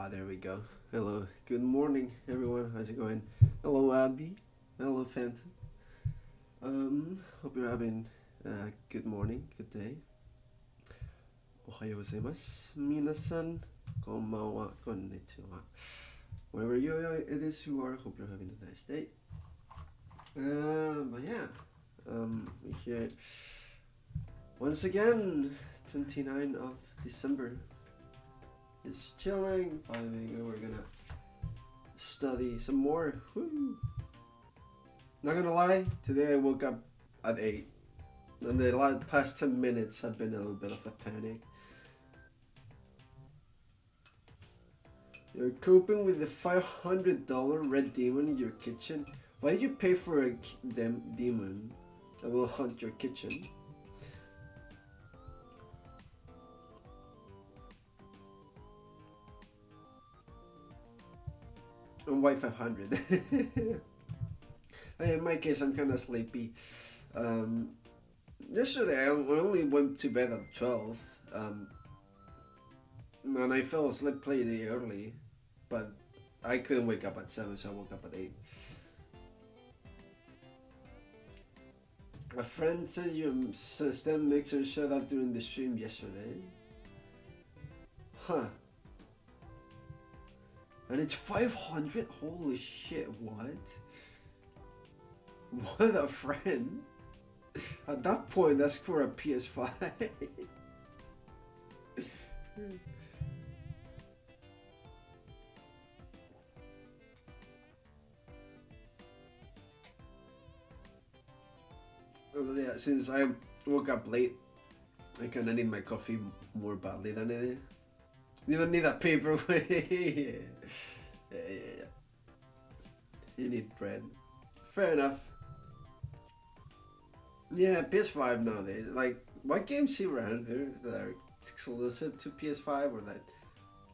There we go. Hello, good morning, everyone. How's it going? Hello, Abby. Hello, Phantom. Hope you're having a good morning, good day. Ohayou gozaimasu. Minasan, konbanwa, konnichiwa. Wherever it is you are, hope you're having a nice day. But yeah, here once again, 29th of December. Just chilling, vibing. We're gonna study some more. Woo. Not gonna lie, today I woke up at 8, and the past 10 minutes have been a little bit of a panic. You're coping with the $500 red demon in your kitchen. Why did you pay for a demon that will haunt your kitchen? And why 500? In my case, I'm kind of sleepy. Yesterday, I only went to bed at 12. And I fell asleep pretty early. But I couldn't wake up at 7, so I woke up at 8. A friend said your stand mixer shut up during the stream yesterday. Huh. And it's 500? Holy shit, what? What a friend. At that point, that's for a PS5. Yeah, since I woke up late, I kinda need my coffee more badly than it is. You don't need a paperweight. Yeah. You need bread. Fair enough. Yeah, PS5 nowadays. Like, what games see around there that are exclusive to PS5 or that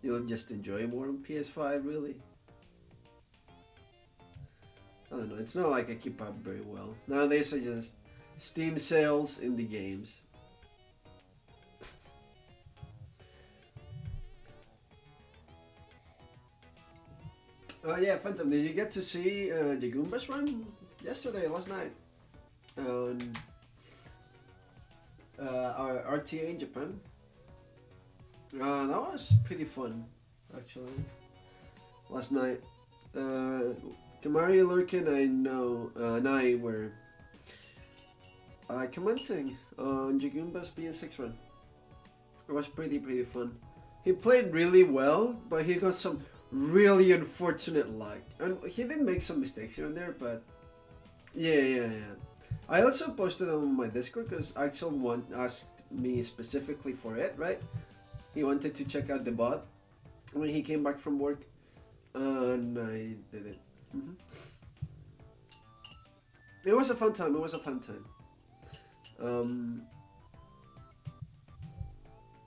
you'll just enjoy more on PS5, really? I don't know. It's not like I keep up very well. Nowadays, I just Steam sales in the games. Oh yeah, Phantom, did you get to see the Goombas run last night? On our RTA in Japan? That was pretty fun, actually. Last night. Kamari, Lurkin, I know, and I were commenting on Jagumba's BS6 run. It was pretty fun. He played really well, but he got some really unfortunate luck. And he did make some mistakes here and there, but yeah. I also posted on my Discord because Axel asked me specifically for it, right? He wanted to check out the bot when he came back from work, and I did it. It was a fun time.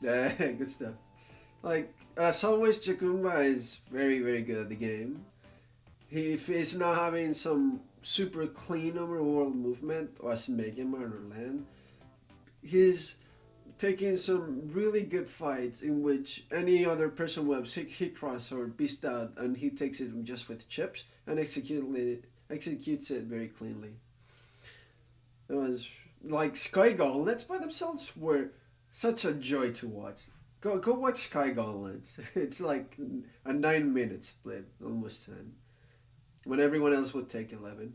Yeah, good stuff. Like, as always, Chakuma is very good at the game. If he's not having some super clean overworld movement as Mega Man or Land, he's taking some really good fights in which any other person would have hit cross or beast out, and he takes it just with chips and executes it very cleanly. It was like Sky Gauntlets by themselves were such a joy to watch. Go watch Sky Gauntlets. It's like a 9-minute split, almost 10. When everyone else would take 11.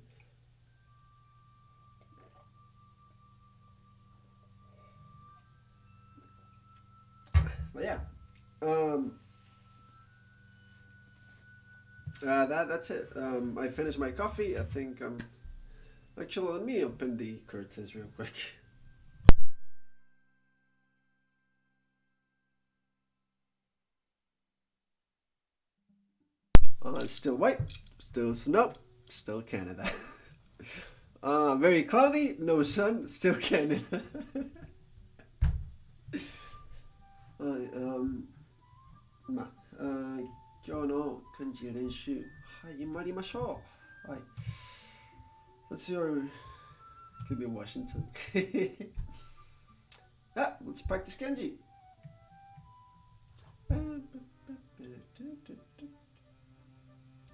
But yeah. That's it. I finished my coffee. I think actually, let me open the curtains real quick. It's still white, still snow, still Canada. Very cloudy, no sun, still Canada. 今日の漢字練習始まりましょう。はい。Let's see our could be Washington. Let's practice kanji.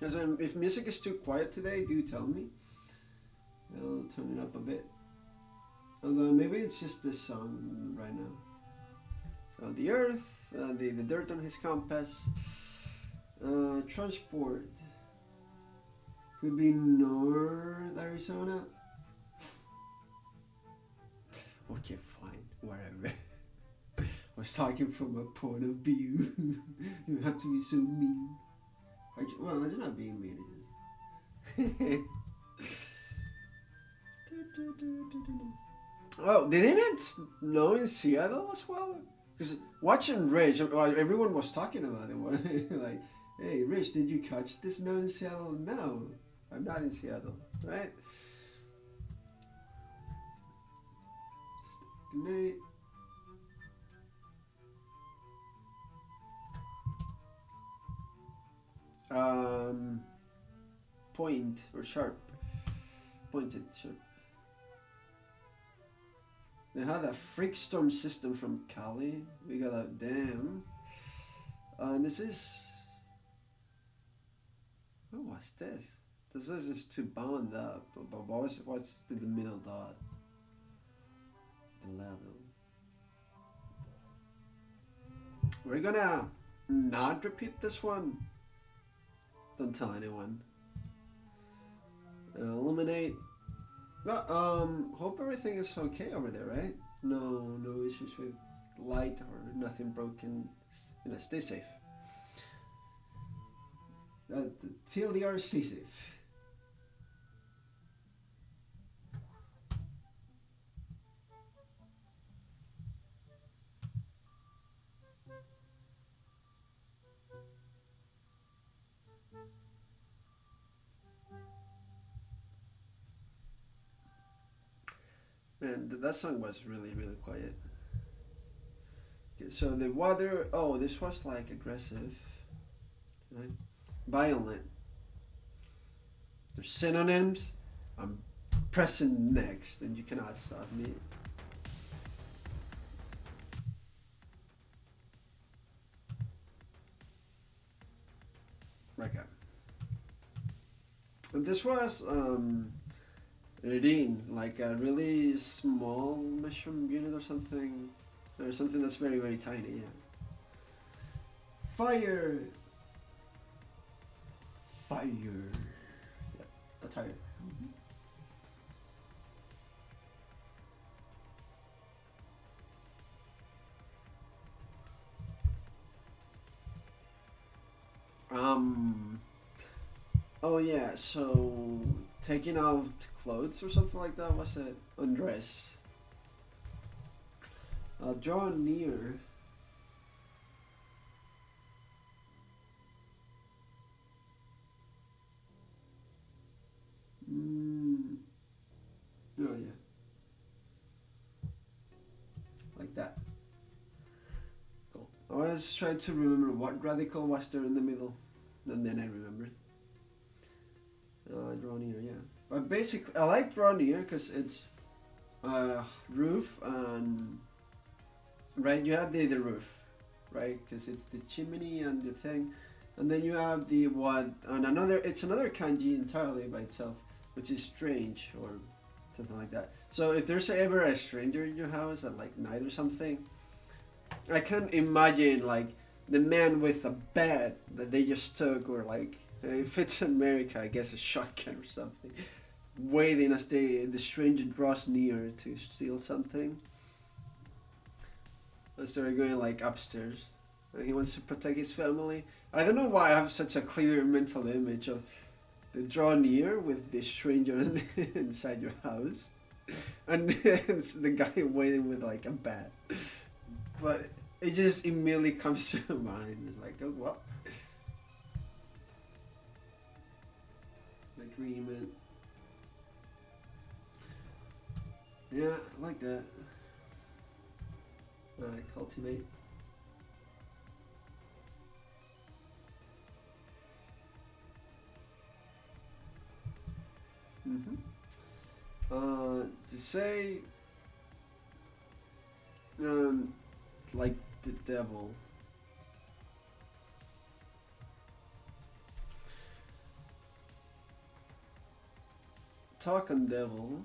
If music is too quiet today, do tell me. I'll turn it up a bit. Although maybe it's just this song right now. So the earth, the dirt on his compass, transport. Could be North Arizona. Okay, fine, whatever. I was talking from a point of view. You have to be so mean. Well, I'm not being mean. Oh, didn't it snow in Seattle as well? Because watching Rich, everyone was talking about it. Like, hey, Rich, did you catch the snow in Seattle? No, I'm not in Seattle, right? Good night. Point or sharp. Pointed, sharp. They had a freak storm system from Cali. We got a dam. And this is... What was this? This is just to bound up. But what's the middle dot? The level. We're gonna not repeat this one. Don't tell anyone. Illuminate. Hope everything is okay over there, right? No issues with light or nothing broken. You know, stay safe. TLDR, stay safe. Man, that song was really, really quiet. Okay, so the water, oh, this was like aggressive, right? Violent. There's synonyms. I'm pressing next and you cannot stop me. Okay. And this was, Rin, like a really small mushroom unit or something. Or something that's very, very tiny, yeah. Fire! Fire! Yeah, that's higher. Oh yeah, so taking out clothes or something like that, was it? Undress. Draw near. Oh yeah. Like that. Cool. I was trying to remember what radical was there in the middle. And then I remembered. Draw near, yeah. But basically, I like draw near because it's roof and... Right, you have the roof, right? Because it's the chimney and the thing. And then you have the what, and it's another kanji entirely by itself, which is strange or something like that. So if there's ever a stranger in your house at like night or something, I can imagine like the man with a bat that they just took, or like if it's America, I guess a shotgun or something, waiting as the stranger draws near to steal something. So they're going like upstairs. And he wants to protect his family. I don't know why I have such a clear mental image of the draw near with the stranger inside your house. And it's the guy waiting with like a bat. But it just immediately comes to mind. It's like, oh, what? Agreement. Yeah, I like that. Cultivate. To say, like the devil. talk on devil.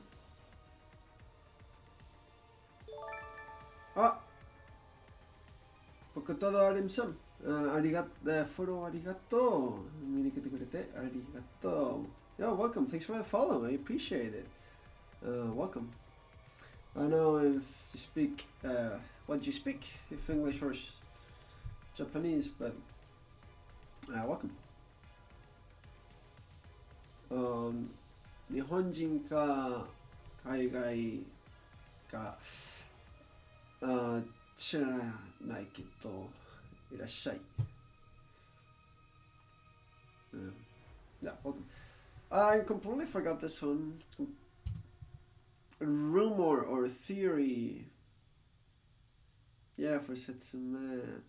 あ、僕とどありんさん。ありがとう。フォローありがとう。見に来てくれてありがとう。Yo, welcome. Thanks for the follow. I appreciate it. Welcome. I know if you speak, what do you speak? If English or Japanese, but welcome. 日本人か海外か知らないけどいらっしゃい。Yeah, welcome. I completely forgot this one. Rumor or theory. Yeah, for Setsume.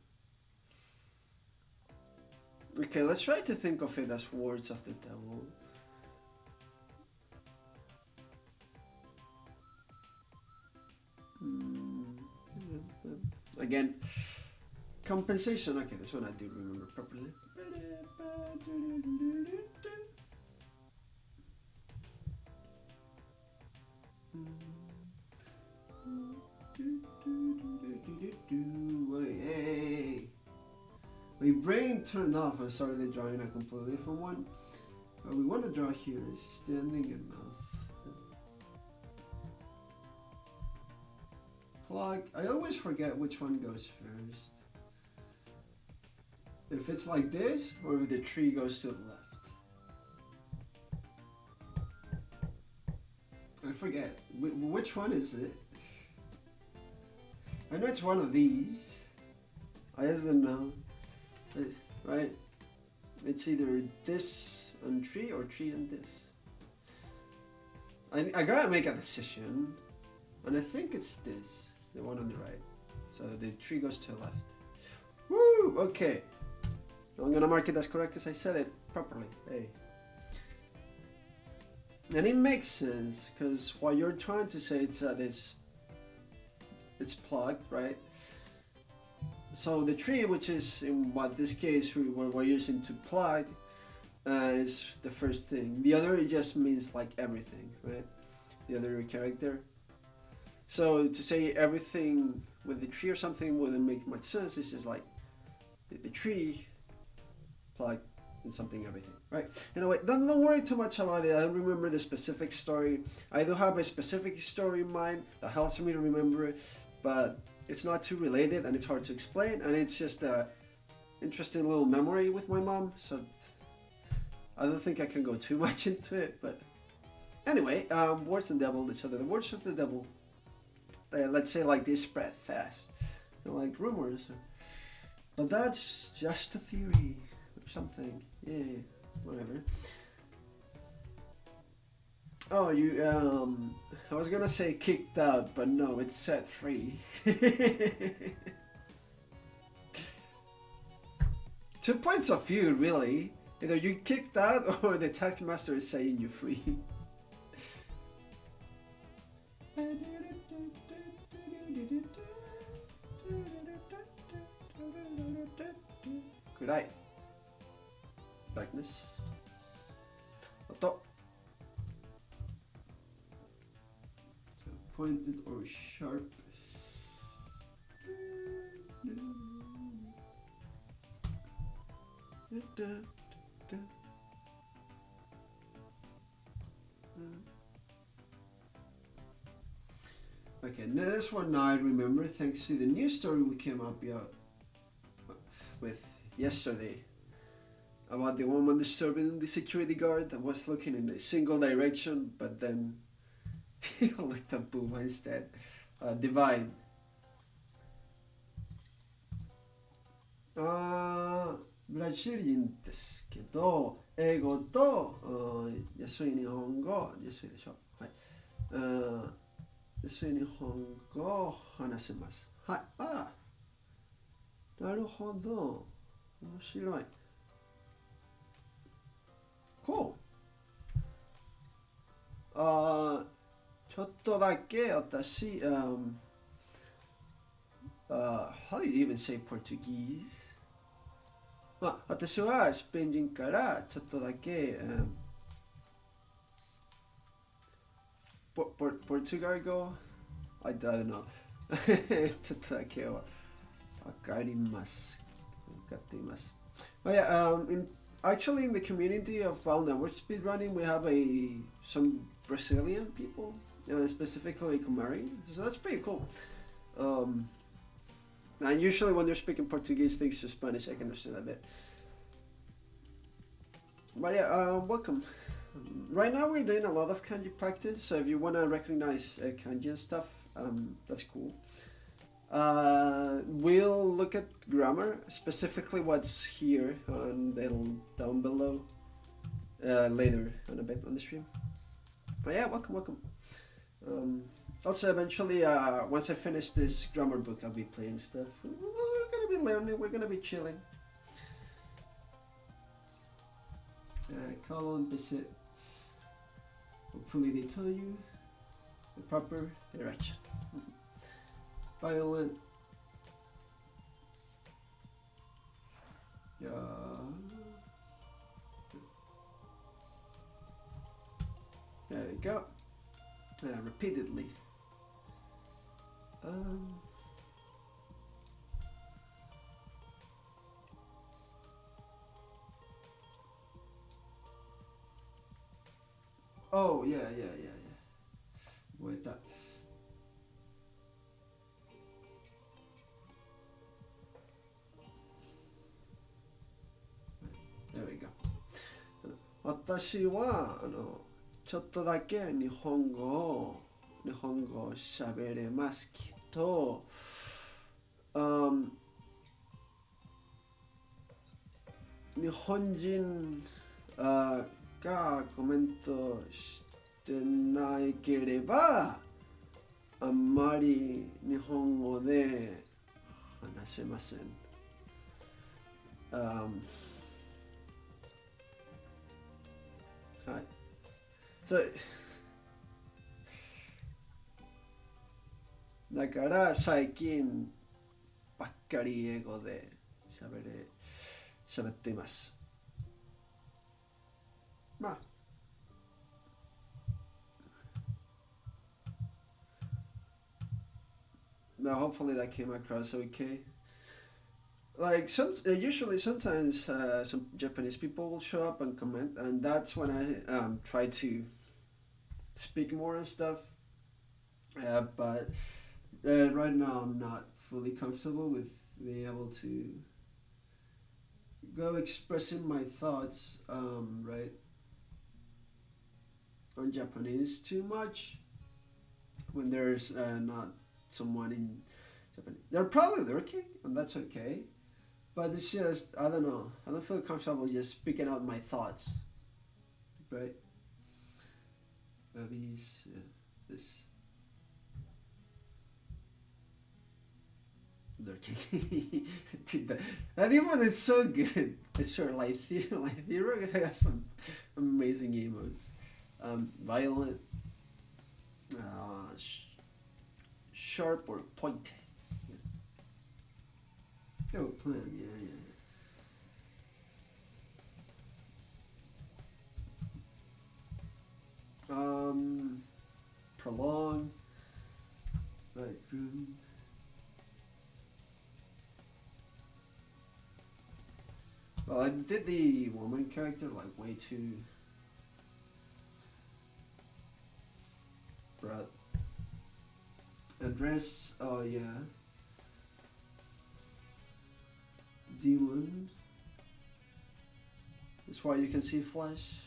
Okay, let's try to think of it as words of the devil. Again, compensation. Okay, this one I do remember properly. Hey. My brain turned off and started drawing a completely different one. What we want to draw here is standing and mouth. Clock. I always forget which one goes first. If it's like this, or if the tree goes to the left. I forget. Which one is it? I know it's one of these. I just don't know. Right? It's either this and tree or tree and this. I gotta make a decision. And I think it's this. The one on the right. So the tree goes to the left. Woo! Okay. I'm gonna mark it as correct because I said it properly. Hey. And it makes sense because what you're trying to say is that it's plugged, right? So the tree, which is in this case we're using to plug, is the first thing. The other, it just means like everything, right? The other character. So to say everything with the tree or something wouldn't make much sense. It's just like the tree, plug, and something everything, right? Anyway, don't worry too much about it. I don't remember the specific story. I do have a specific story in mind that helps me to remember it, but it's not too related and it's hard to explain, and it's just a interesting little memory with my mom, so I don't think I can go too much into it. But anyway, words and devil, so the words of the devil, let's say like this, spread fast, like rumors, but that's just a theory or something. Yeah, whatever. Oh, you, I was gonna say kicked out, but no, it's set free. 2 points of view, really. Either you kicked out or the tax master is saying you're free. Good eye. Darkness. Oto. Pointed or sharp. Okay, now this one now I remember thanks to the new story we came up with yesterday about the woman disturbing the security guard that was looking in a single direction, but then he looked at Booba instead. Divide. ブラジル人ですけど、英語と安い日本語、安いでしょ。はい。安い日本語を話せます。はい。ああ、なるほど。面白い。こう。ちょっとだけ私、how do you even say Portuguese? 私はスペイン人からちょっとだけ、Portugal? I don't know. ちょっとだけはわかります。わかっています。Oh yeah, actually in the community of Wild Network speedrunning, we have some Brazilian people, specifically Kumari. So that's pretty cool. And usually when they're speaking Portuguese things to Spanish, I can understand a bit. But yeah, welcome. Right now we're doing a lot of kanji practice, so if you want to recognize kanji and stuff, that's cool. We'll look at grammar, specifically what's here and down below later on a bit on the stream. But yeah, welcome. Also, eventually, once I finish this grammar book, I'll be playing stuff. We're gonna be learning, we're gonna be chilling. Colon, visit. Hopefully they tell you the proper direction. Violent. Yeah. There we go. Repeatedly. Oh yeah. Wait that. There we go. 私はちょっとだけ日本語を喋れますけど、日本人がコメントしてないければ、あんまり日本語で話せません。はい。だから最近ばっかり英語で喋っています。まあ、hopefully that came across okay. Like usually sometimes some Japanese people will show up and comment, and that's when I try to speak more and stuff. But right now I'm not fully comfortable with being able to go expressing my thoughts right on Japanese too much when there's not someone in Japan. They're probably lurking, and that's okay. But it's just, I don't know. I don't feel comfortable just speaking out my thoughts. Right? Maybe this. Lurking. Dude, that emote is so good. I swear, Lythero has some amazing emotes. Violent. Sharp or pointed. Oh, plan, yeah. Prolong. Right, room. Well, I did the woman character like way too. But address, oh yeah. Demon. That's why you can see flesh.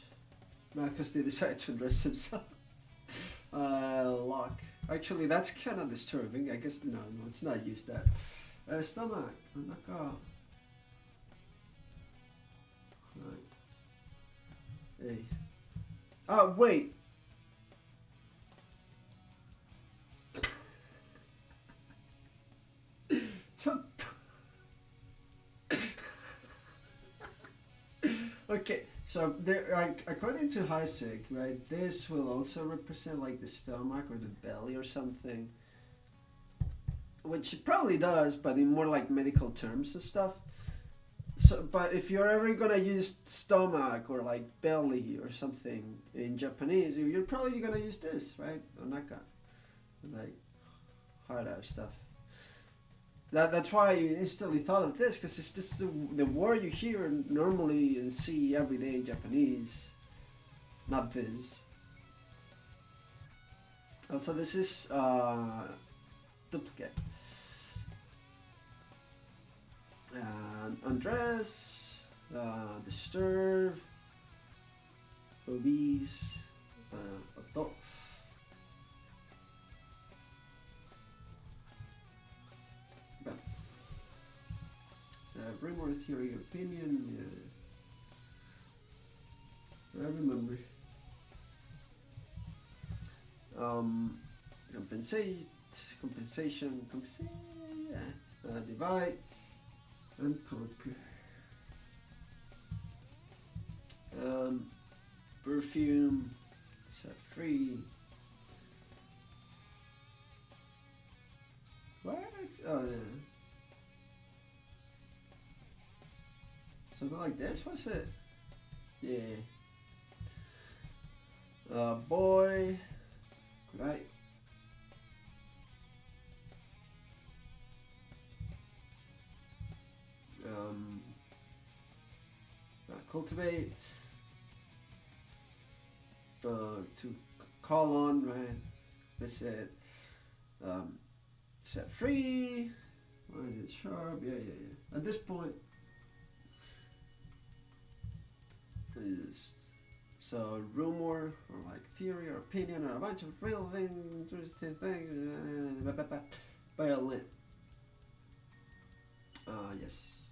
Not because they decided to address themselves. Lock. Actually, that's kind of disturbing. I guess no, it's not used that. Stomach. Naka. Hey. Wait. Okay, so there, according to Heisig, right, this will also represent like the stomach or the belly or something, which it probably does, but in more like medical terms and stuff. So, but if you're ever gonna use stomach or like belly or something in Japanese, you're probably gonna use this, right? Onaka, like harder stuff. That's why I instantly thought of this, because it's just the word you hear normally and see every day in Japanese, not this. Also, this is duplicate. Undress, disturb, obese, adult. Rumor, theory, opinion. Yeah. I remember. Compensation. Yeah. Divide and conquer. Perfume, set free. What? Oh yeah. Something like this? What's it? Yeah. Boy. Right. Cultivate. To call on, right? This it. Set free. Line is sharp. Yeah. At this point, is so rumor or like theory or opinion or a bunch of real things, interesting things. Violin. Yes.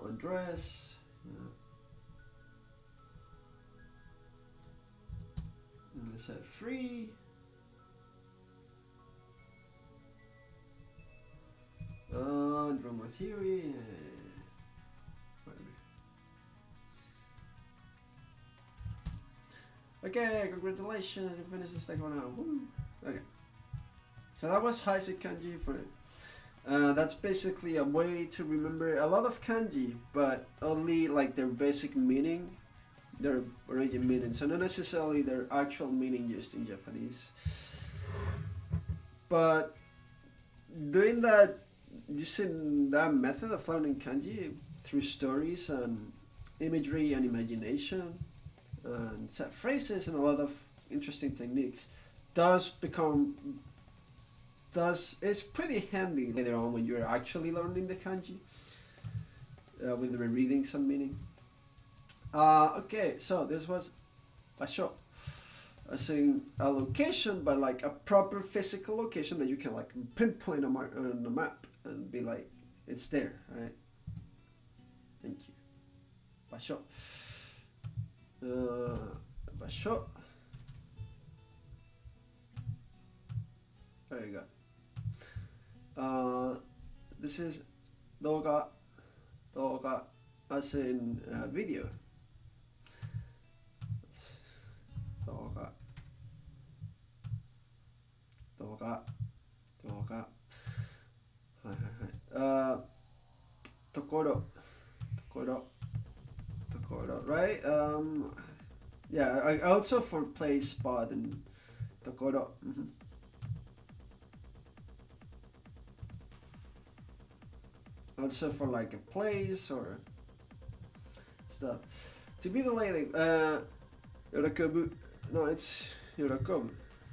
Undress. Set free. Drummer theory. Okay, congratulations, you finished the second one out. Woo. Okay. So that was Heisei Kanji for it. That's basically a way to remember a lot of kanji, but only like their basic meaning, their origin meaning, so not necessarily their actual meaning used in Japanese. But doing that, using that method of learning kanji through stories and imagery and imagination and set phrases and a lot of interesting techniques is pretty handy later on when you're actually learning the kanji with the reading some meaning. Okay, so this was basho, as in a location, but like a proper physical location that you can like pinpoint on the map and be like, it's there, right? Thank you. Basho. Basho. There you go. This is doga, as in video. Doga. Tokoro, right? Yeah, I also for place, spot, and tokoro. Also for like a place or stuff. To be the lady, yorakobu. No, it's yorakobu.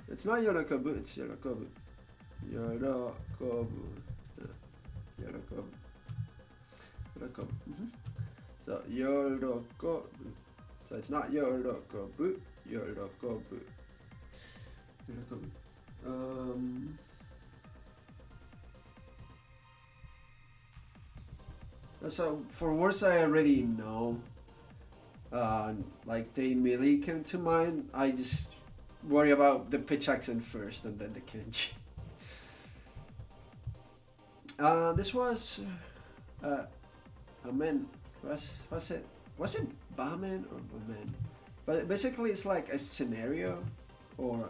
It's not yorakobu, it's yorakobu. Yorakobu. Yorakobu. So yorakobu. So it's not yorakobu, yorakobu. So for words I already know, like they immediately came to mind, I just worry about the pitch accent first and then the kanji. This was Amen. Was it Bamen or Bamen? But basically it's like a scenario or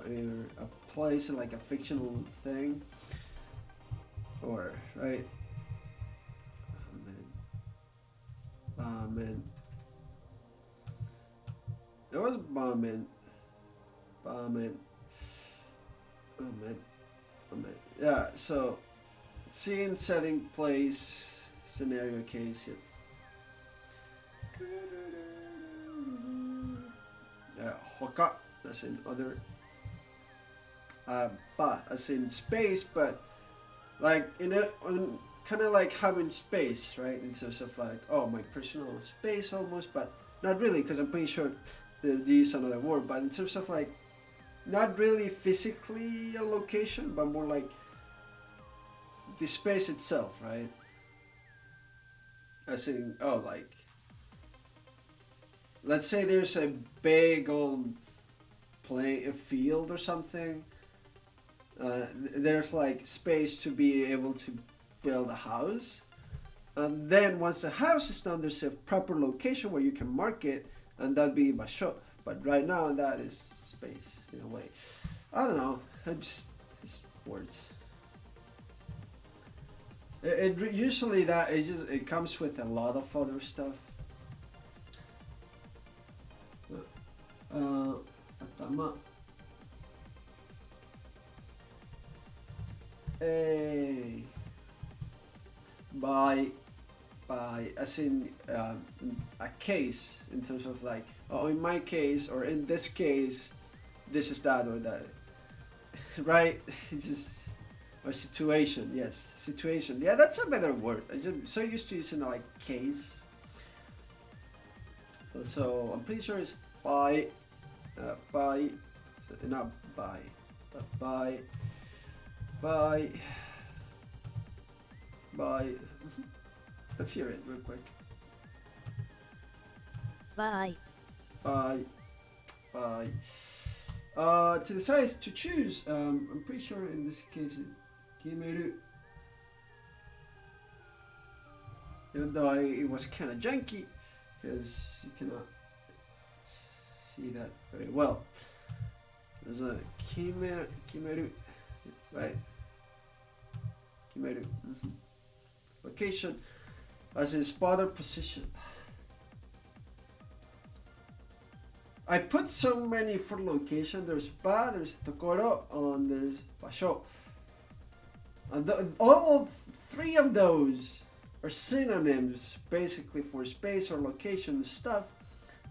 a place like a fictional thing, or right. Bombing. It was bombing. Bombing. Oh man. Oh man. Yeah, so scene, setting, place, scenario, case. Hoka, as in other. Ba, as in space, but like kind of like having space, right? In terms of like, oh, my personal space almost, but not really, because I'm pretty sure there is another word. But in terms of like, not really physically a location, but more like the space itself, right? As in, oh, like, let's say there's a big old field or something. There's like space to be able to build a house, and then once the house is done, there's a proper location where you can mark it, and that'd be basho. But right now, that is space in a way. I don't know. It's words. It usually it comes with a lot of other stuff. Atama. Hey. By as in a case, in terms of like, oh, in my case, or in this case, this is that or that, right? It's just, or situation. Yes, situation. Yeah, that's a better word. I'm so used to using like case. So I'm pretty sure it's by, so not by, but by. Let's hear it real quick. Bye. To decide to choose, I'm pretty sure in this case it kimeru. Even though it was kind of janky, because you cannot see that very well. There's a kimeru, right? Kimeru. Location, as in spot or position. I put so many for location. There's ba, there's tokoro, and there's basho. And all three of those are synonyms basically for space or location stuff,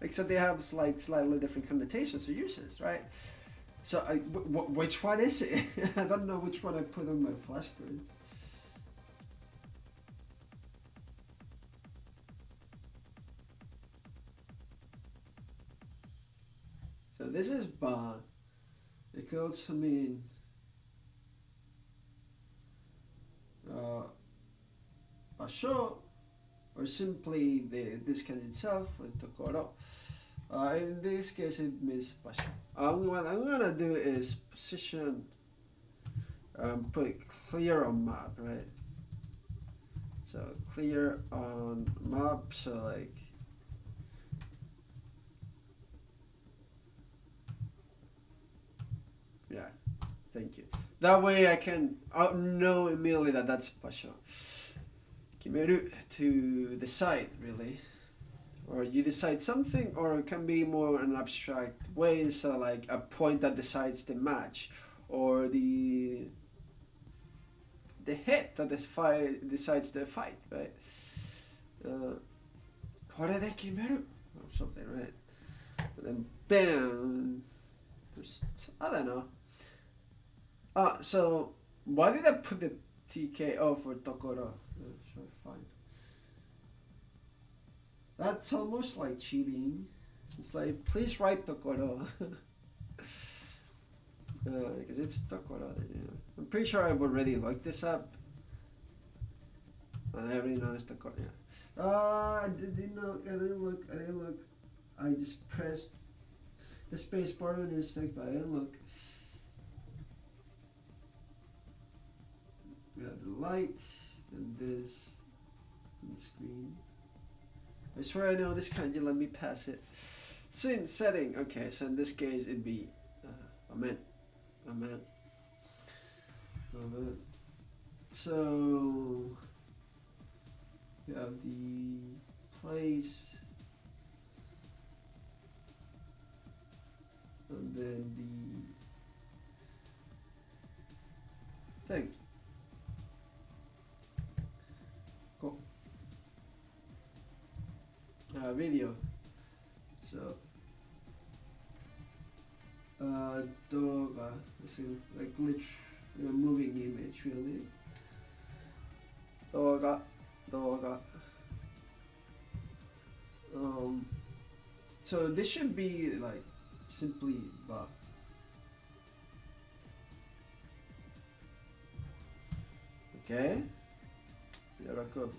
except they have like slightly different connotations or uses, right? So which one is it? I don't know which one I put on my flashcards. So this is ba. It could also mean basho, or simply this kind itself, or tokoro. In this case, it means basho. What I'm gonna do is position. Put it clear on map, right? So clear on map. So like. Yeah, thank you. That way I can know immediately that that's basho. Kimeru, to decide, really. Or you decide something, or it can be more an abstract way, so like a point that decides the match, or the hit that decides the fight, right? Hore de kimeru, or something, right? And then bam. I don't know. So why did I put the TKO for Tokoro? Sure, fine. That's almost like cheating. It's like, please write Tokoro. Because it's Tokoro. Yeah. I'm pretty sure I've already looked this up. I already know it's Tokoro. Yeah. I didn't look. I just pressed the space bar on this thing, but I didn't look. We got the light and this on the screen. I swear I know this kanji, let me pass it. Scene setting. Okay, so in this case it'd be Amen. Amen. Amen. So we have the place, and then the thing. Cool. Video. So doga, like literally a moving image, really. Doga. So this should be like simply ba. Okay. Yorokob.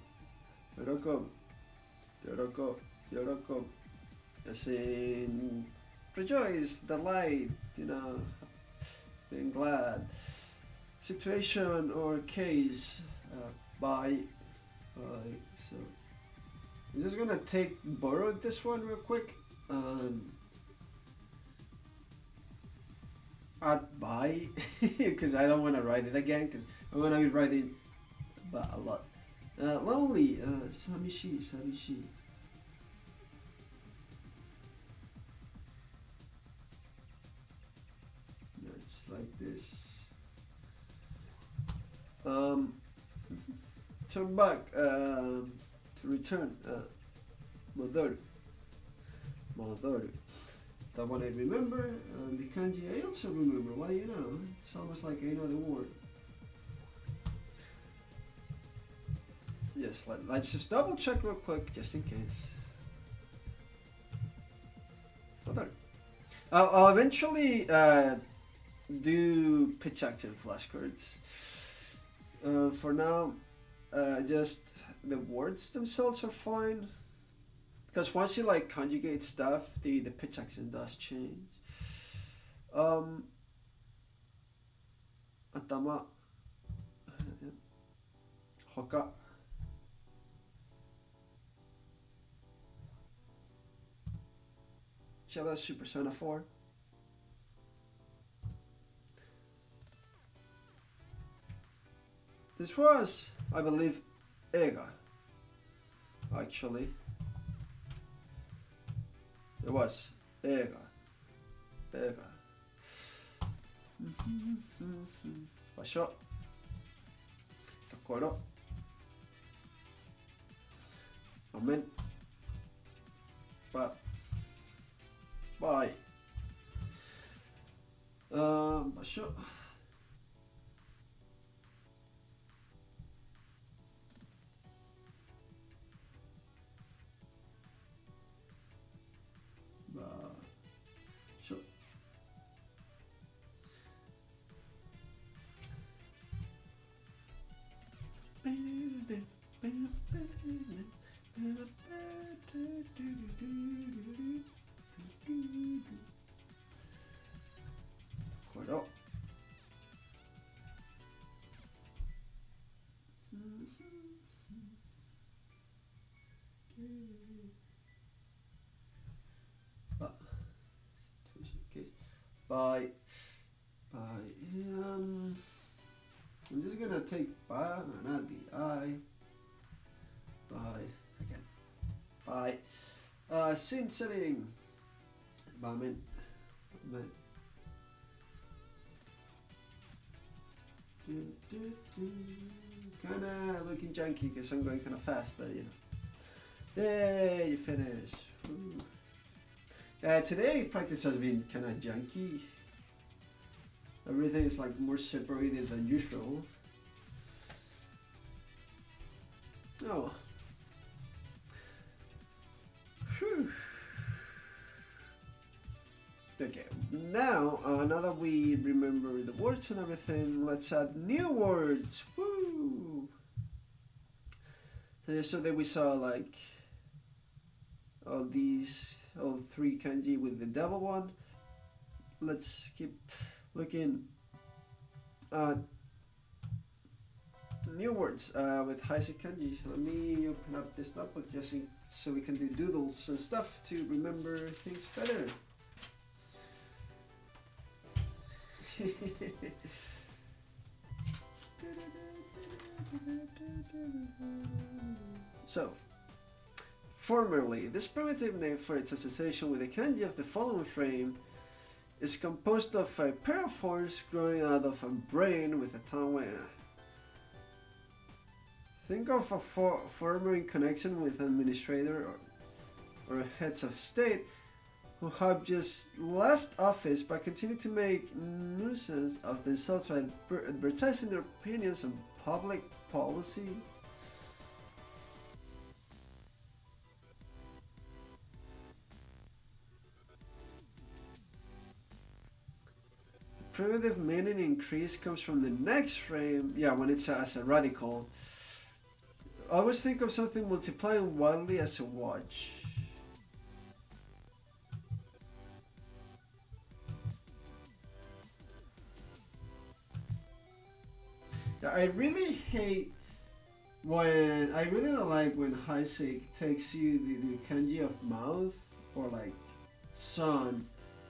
As in rejoice, delight, being glad. Situation or case, by. So I'm just gonna borrow this one real quick. Add by, because I don't want to write it again, because I'm gonna be writing a lot. Lonely, samishi. It's like this. Turn back, to return, modoru. That one I remember, the kanji I also remember. Well, it's almost like I know the word. Yes, let's just double check real quick, just in case. Modoru. I'll eventually do pitch accent flashcards. For now, just the words themselves are fine. Because once you conjugate stuff, the pitch accent does change. Atama. Hoka. Shella Super Persona 4. This was, I believe, Ega. Actually. It was Ega. Basho. Tokoro. Amen. Bye. Basho. Bye. I'm just gonna take ba and add the I. Bye again. Bye. Scene setting. Bamen. Kinda looking junky because I'm going kinda fast, but Yay, you finished. Today practice has been kinda junky. Everything is more separated than usual. Oh. Whew. Okay, now that we remember the words and everything, let's add new words. Woo! So yesterday we saw all three kanji with the double one. Let's keep looking at new words with Heisei kanji. Let me open up this notebook just so we can do doodles and stuff to remember things better. So, formerly, this primitive name for its association with the kanji of the following frame is composed of a pair of horns growing out of a brain with a tongue. Think of a former in connection with an administrator or heads of state who have just left office but continue to make nuisance of themselves by advertising their opinions on public policy. Primitive meaning increase comes from the next frame. Yeah, when it's as a radical. Always think of something multiplying wildly as a watch. Yeah, I really don't like when Heisek takes you the kanji of mouth or like sun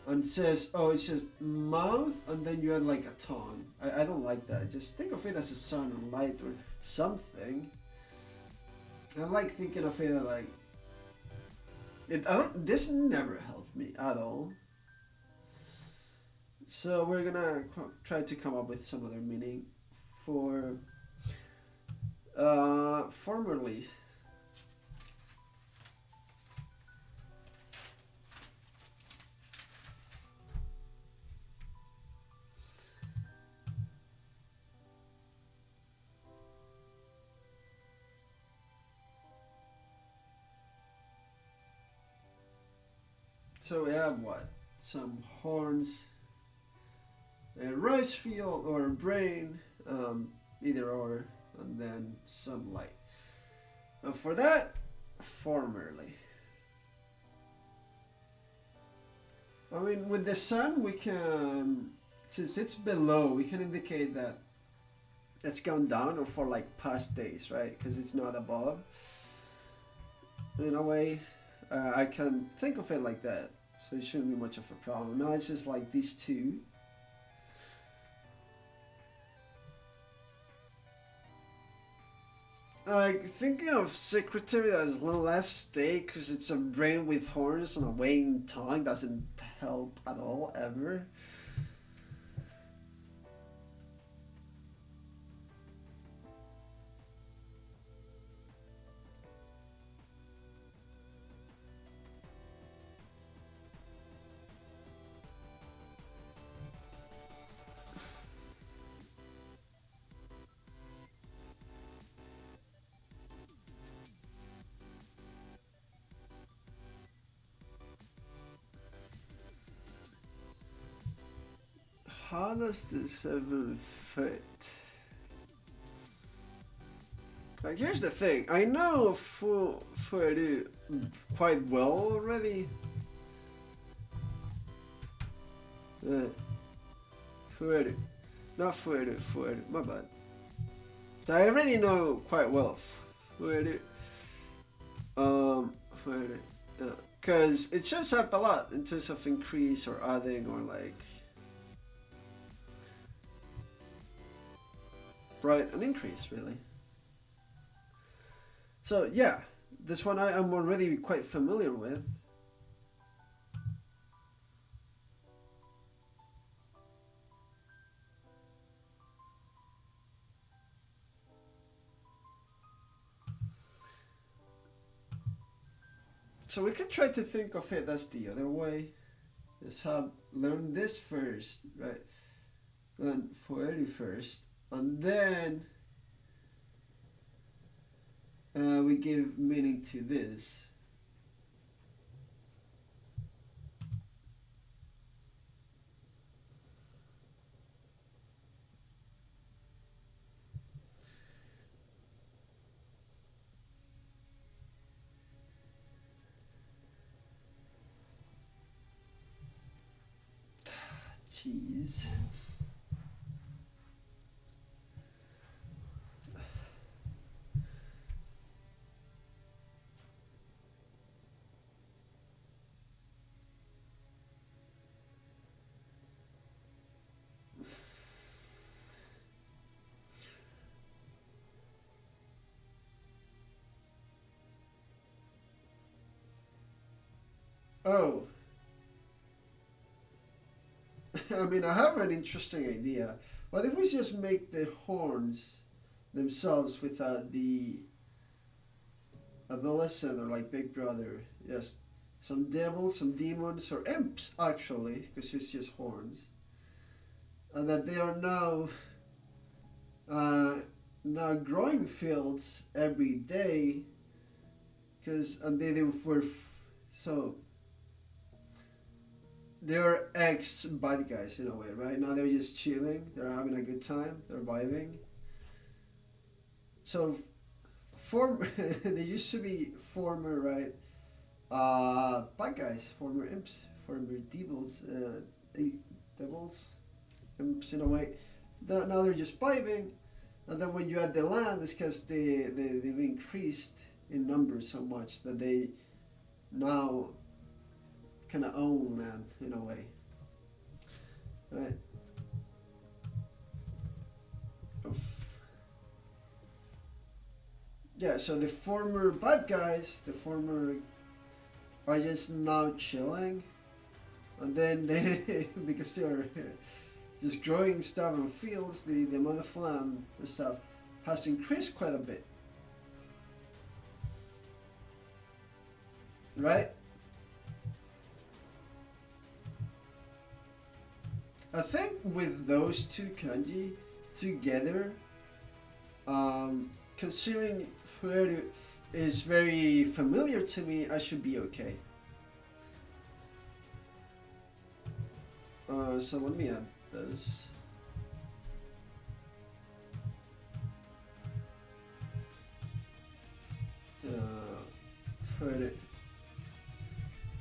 and says, oh, it's just mouth, and then you add like a tongue. I don't like that. Just think of it as a sun or light or something. I like thinking of it like this never helped me at all. So we're gonna try to come up with some other meaning for formerly. So we have what? Some horns, a rice field or a brain, either or, and then some light. And for that, formerly. I mean, with the sun, we can, since it's below, we can indicate that it's gone down or for like past days, right? Because it's not above. In a way, I can think of it like that. So it shouldn't be much of a problem. Now it's just like these two. Like thinking of secretary as left steak because it's a brain with horns and a weighing tongue doesn't help at all ever. How does the 7 fit? Like, here's the thing. I know Fueru quite well already. Fueru. Not Fueru. My bad. So I already know quite well Fueru. Fueru. Because it shows up a lot in terms of increase or adding or like... Right, an increase, really. So, yeah, this one I am already quite familiar with. So we could try to think of it as the other way. Let's learn this first, right? Learn Fueru first. And then we give meaning to this. Jeez. Oh, I mean, I have an interesting idea. What if we just make the horns themselves without the adolescent or like Big Brother? Just some devils, some demons, or imps, actually, because it's just horns. And that they are uh, now growing fields every day, because and they were so they're ex bad guys in a way, right? Now they're just chilling, they're having a good time, they're vibing. So form they used to be former, right, bad guys, former imps, former devils, devils, imps in a way. Now they're just vibing, and then when you add the land, it's because they've increased in numbers so much that they now kind of own land in a way, right? Yeah, so the former bad guys, the former are just now chilling, and then they because they're just growing stuff in fields, the amount of land and stuff has increased quite a bit, right? I think with those two kanji together, considering where is very familiar to me, I should be okay. So let me add those. For it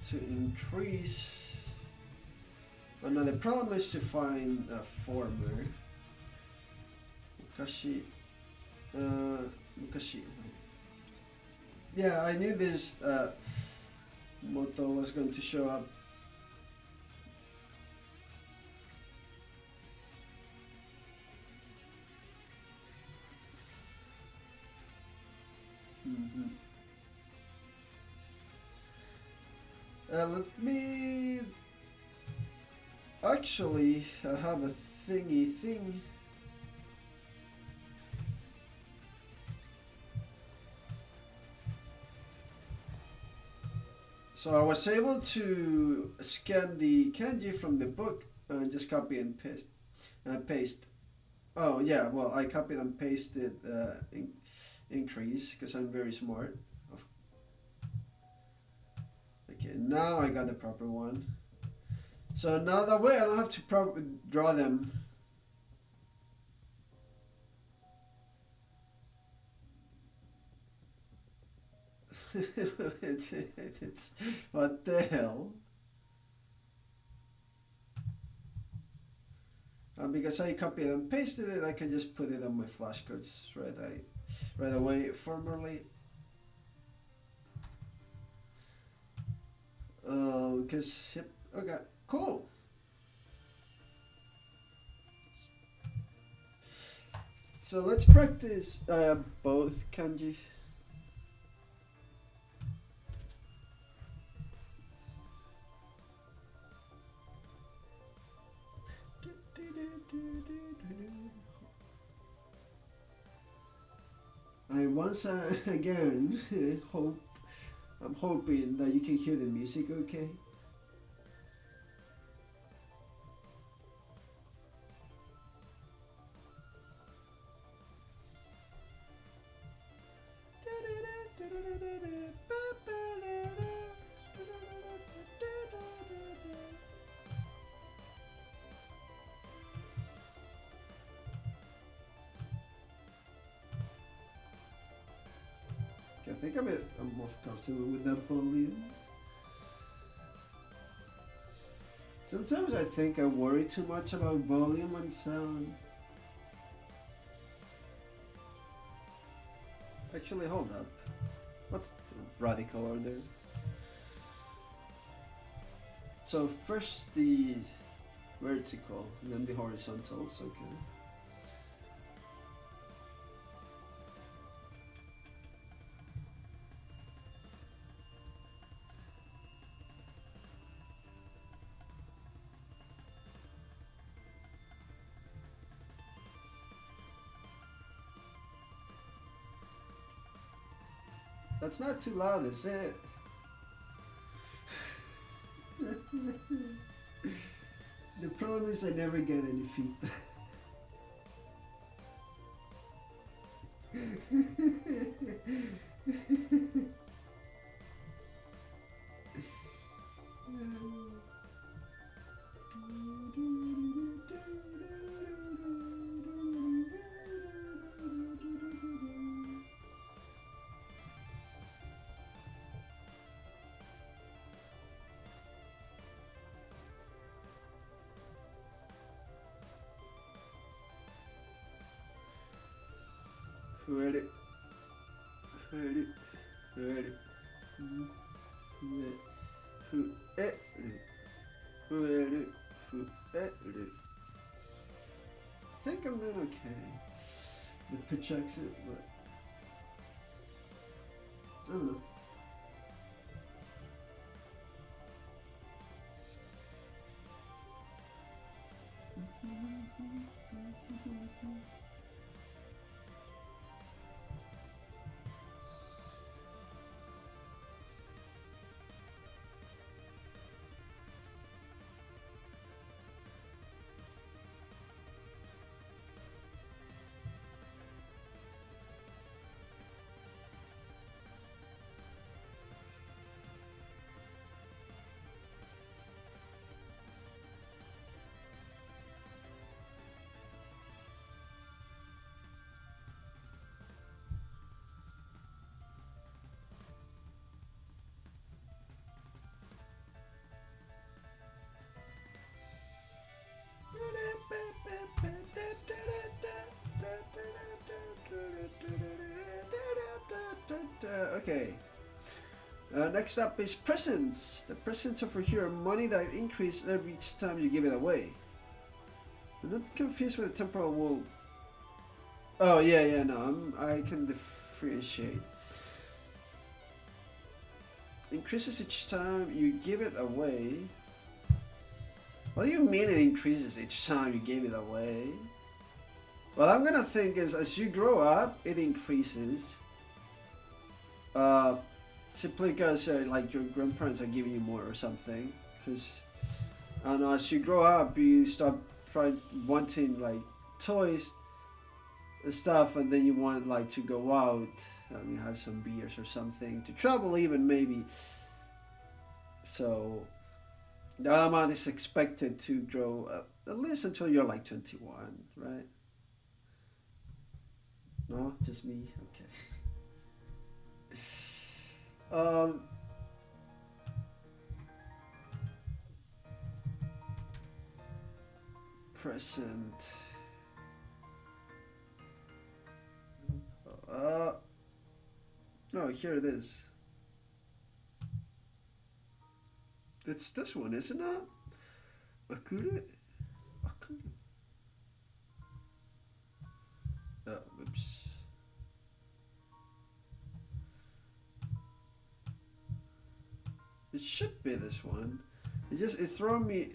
to increase. Now the problem is to find a former. Mukashi. Mukashi. Yeah, I knew this motto was going to show up. Let me. Actually, I have a thingy thing. So I was able to scan the kanji from the book and just copy and paste. Oh yeah, well I copied and pasted increase because I'm very smart. Okay, now I got the proper one. So now that way I don't have to draw them. it's what the hell? Because I copied and pasted it, I can just put it on my flashcards right away formerly. Because yep, okay, cool. So let's practice both kanji. I once again I'm hoping that you can hear the music okay. I think I'm more comfortable with that volume. Sometimes I think I worry too much about volume and sound. Actually, hold up. What's the radical order? So first the vertical, and then the horizontals, okay. That's not too loud, is it? The problem is I never get any feedback. I think I'm doing okay with pitch accent, but I don't know. Okay. Next up is presents. The presents over here are money that increase every time you give it away. I'm not confused with the temporal wall. Oh yeah, no, I can differentiate. Increases each time you give it away. What do you mean it increases each time you give it away? What I'm gonna think is as you grow up, it increases. Simply because like your grandparents are giving you more or something. Because I don't know, as you grow up, you start wanting like toys and stuff, and then you want like to go out. I mean, have some beers or something to travel, even maybe. So the amount is expected to grow at least until you're like 21, right? No, just me. Okay. Present. No, here it is. It's this one, isn't it? Akuru? Akuru. Oh, whoops. It should be this one. It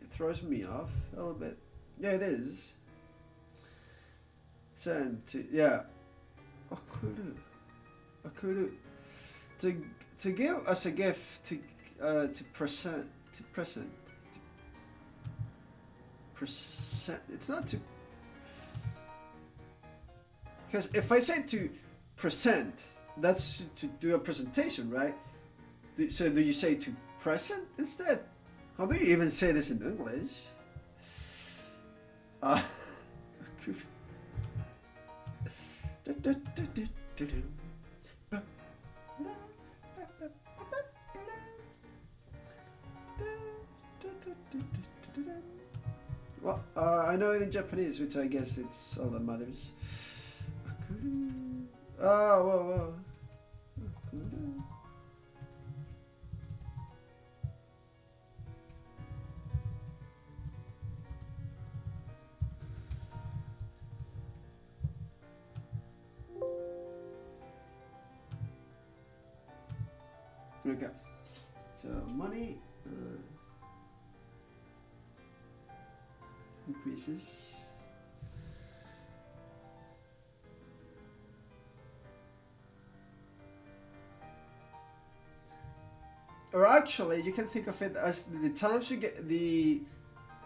throws me off a little bit. Yeah, it is. Send to Akuru. To give us a gift to present. It's not to, because if I say to present, that's to do a presentation, right? So do you say to present instead? How do you even say this in English? Well, I know it in Japanese, which I guess it's all that matters. Oh, whoa. Okay, so money increases. Or actually, you can think of it as the times you get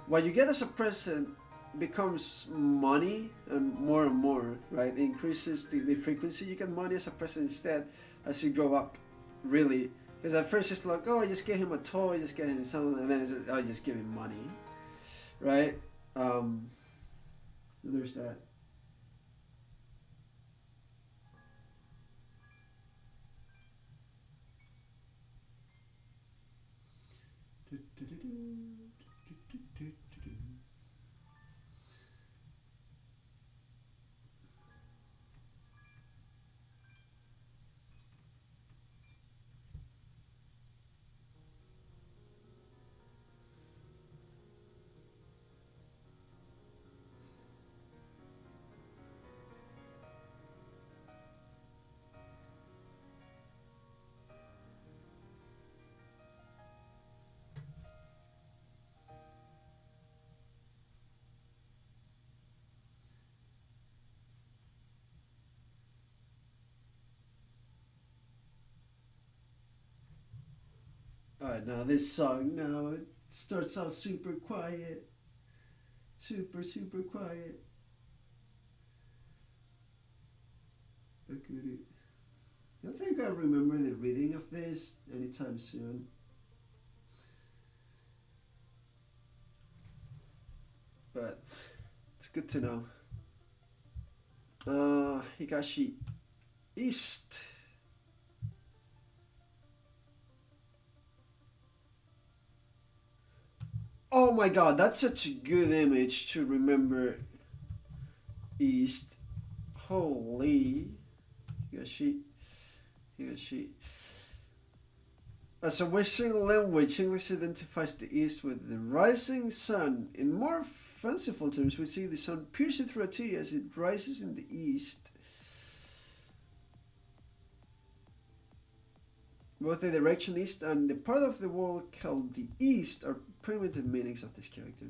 what you get as a present becomes money and more, right? It increases the frequency you get money as a present instead as you grow up, really. Because at first it's like, oh, I just gave him a toy, just get him something, and then it's, oh, I just give him money, right? There's that. Alright, now this song, now it starts off super quiet. Super quiet. I don't think I'll remember the reading of this anytime soon. But it's good to know. Higashi East. Oh my god, that's such a good image to remember. East. Holy. Higashi. As a Western language, English identifies the East with the rising sun. In more fanciful terms, we see the sun piercing through a tree as it rises in the east. Both the direction east and the part of the world called the East are primitive meanings of this character.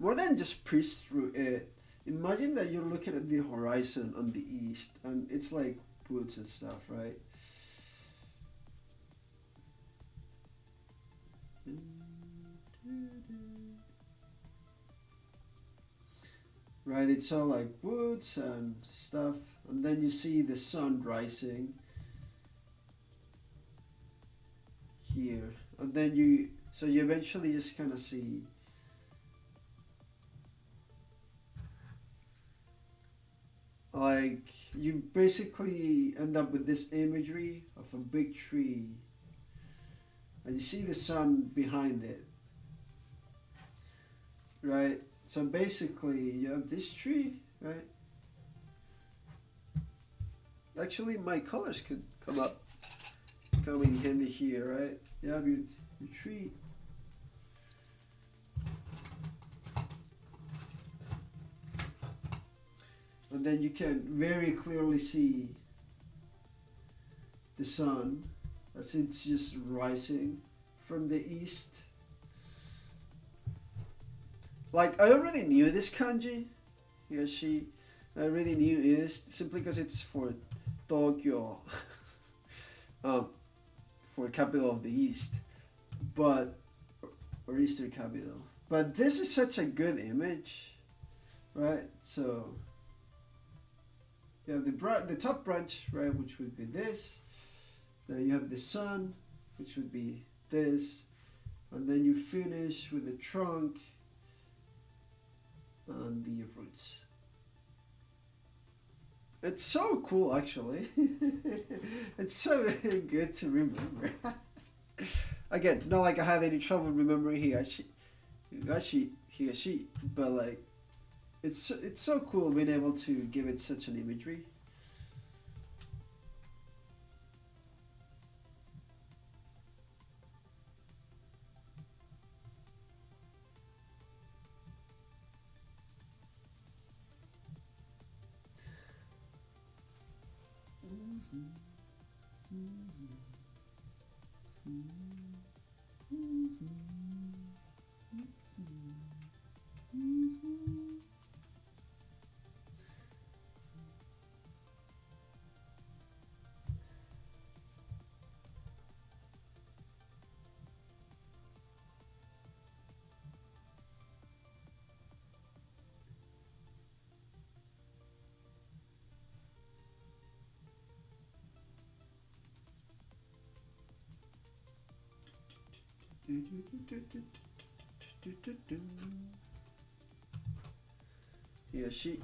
More than just pierce through it, imagine that you're looking at the horizon on the east and it's like woods and stuff, right? Right, it's all like woods and stuff, and then you see the sun rising here, and then you eventually just kind of see like you basically end up with this imagery of a big tree and you see the sun behind it, right? So basically you have this tree, right? Actually my colors could come in handy here, right? You have your tree. And then you can very clearly see the sun as it's just rising from the east. Like, I already knew this kanji. I already knew East simply because it's for Tokyo. For capital of the East. But, or Eastern capital. But this is such a good image. Right? So, you have the top branch, right, which would be this. Then you have the sun, which would be this. And then you finish with the trunk and the roots. It's so cool, actually. It's so good to remember. Again, not like I had any trouble remembering Higashi, but like, it's so cool being able to give it such an imagery. Yeah, she.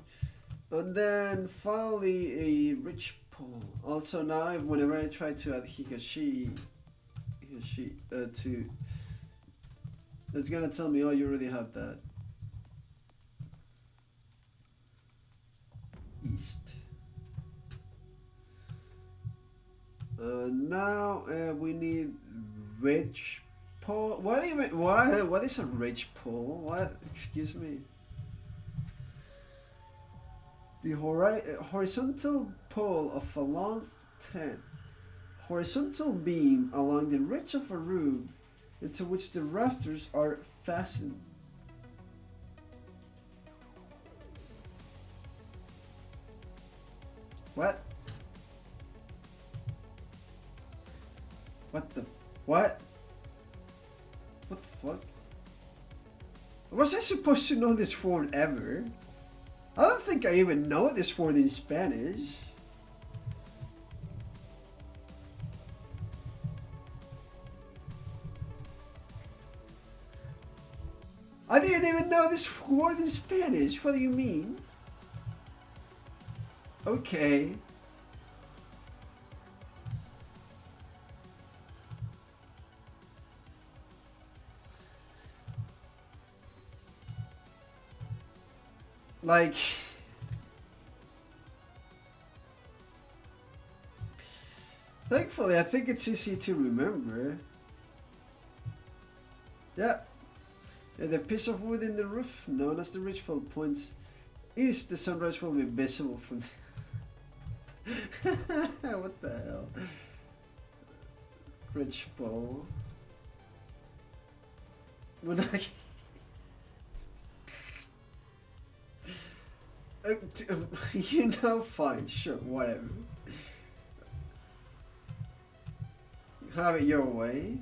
And then finally a rich Paul. Also now, whenever I try to add he or she to, it's gonna tell me, oh, you already have that. East. Now we need rich Paul. What even? What is a rich Paul? What? Excuse me. The horizontal pole of a long horizontal beam along the ridge of a roof into which the rafters are fastened. What? What the? What? What the fuck? Was I supposed to know this word ever? I don't think I even know this word in Spanish. I didn't even know this word in Spanish. What do you mean? Okay. Like, thankfully, I think it's easy to remember. Yeah. The piece of wood in the roof, known as the ridgepole, points east. The sunrise will be visible from. What the hell? Ridgepole. Munagi. You know, fine, sure, whatever. Have it your way.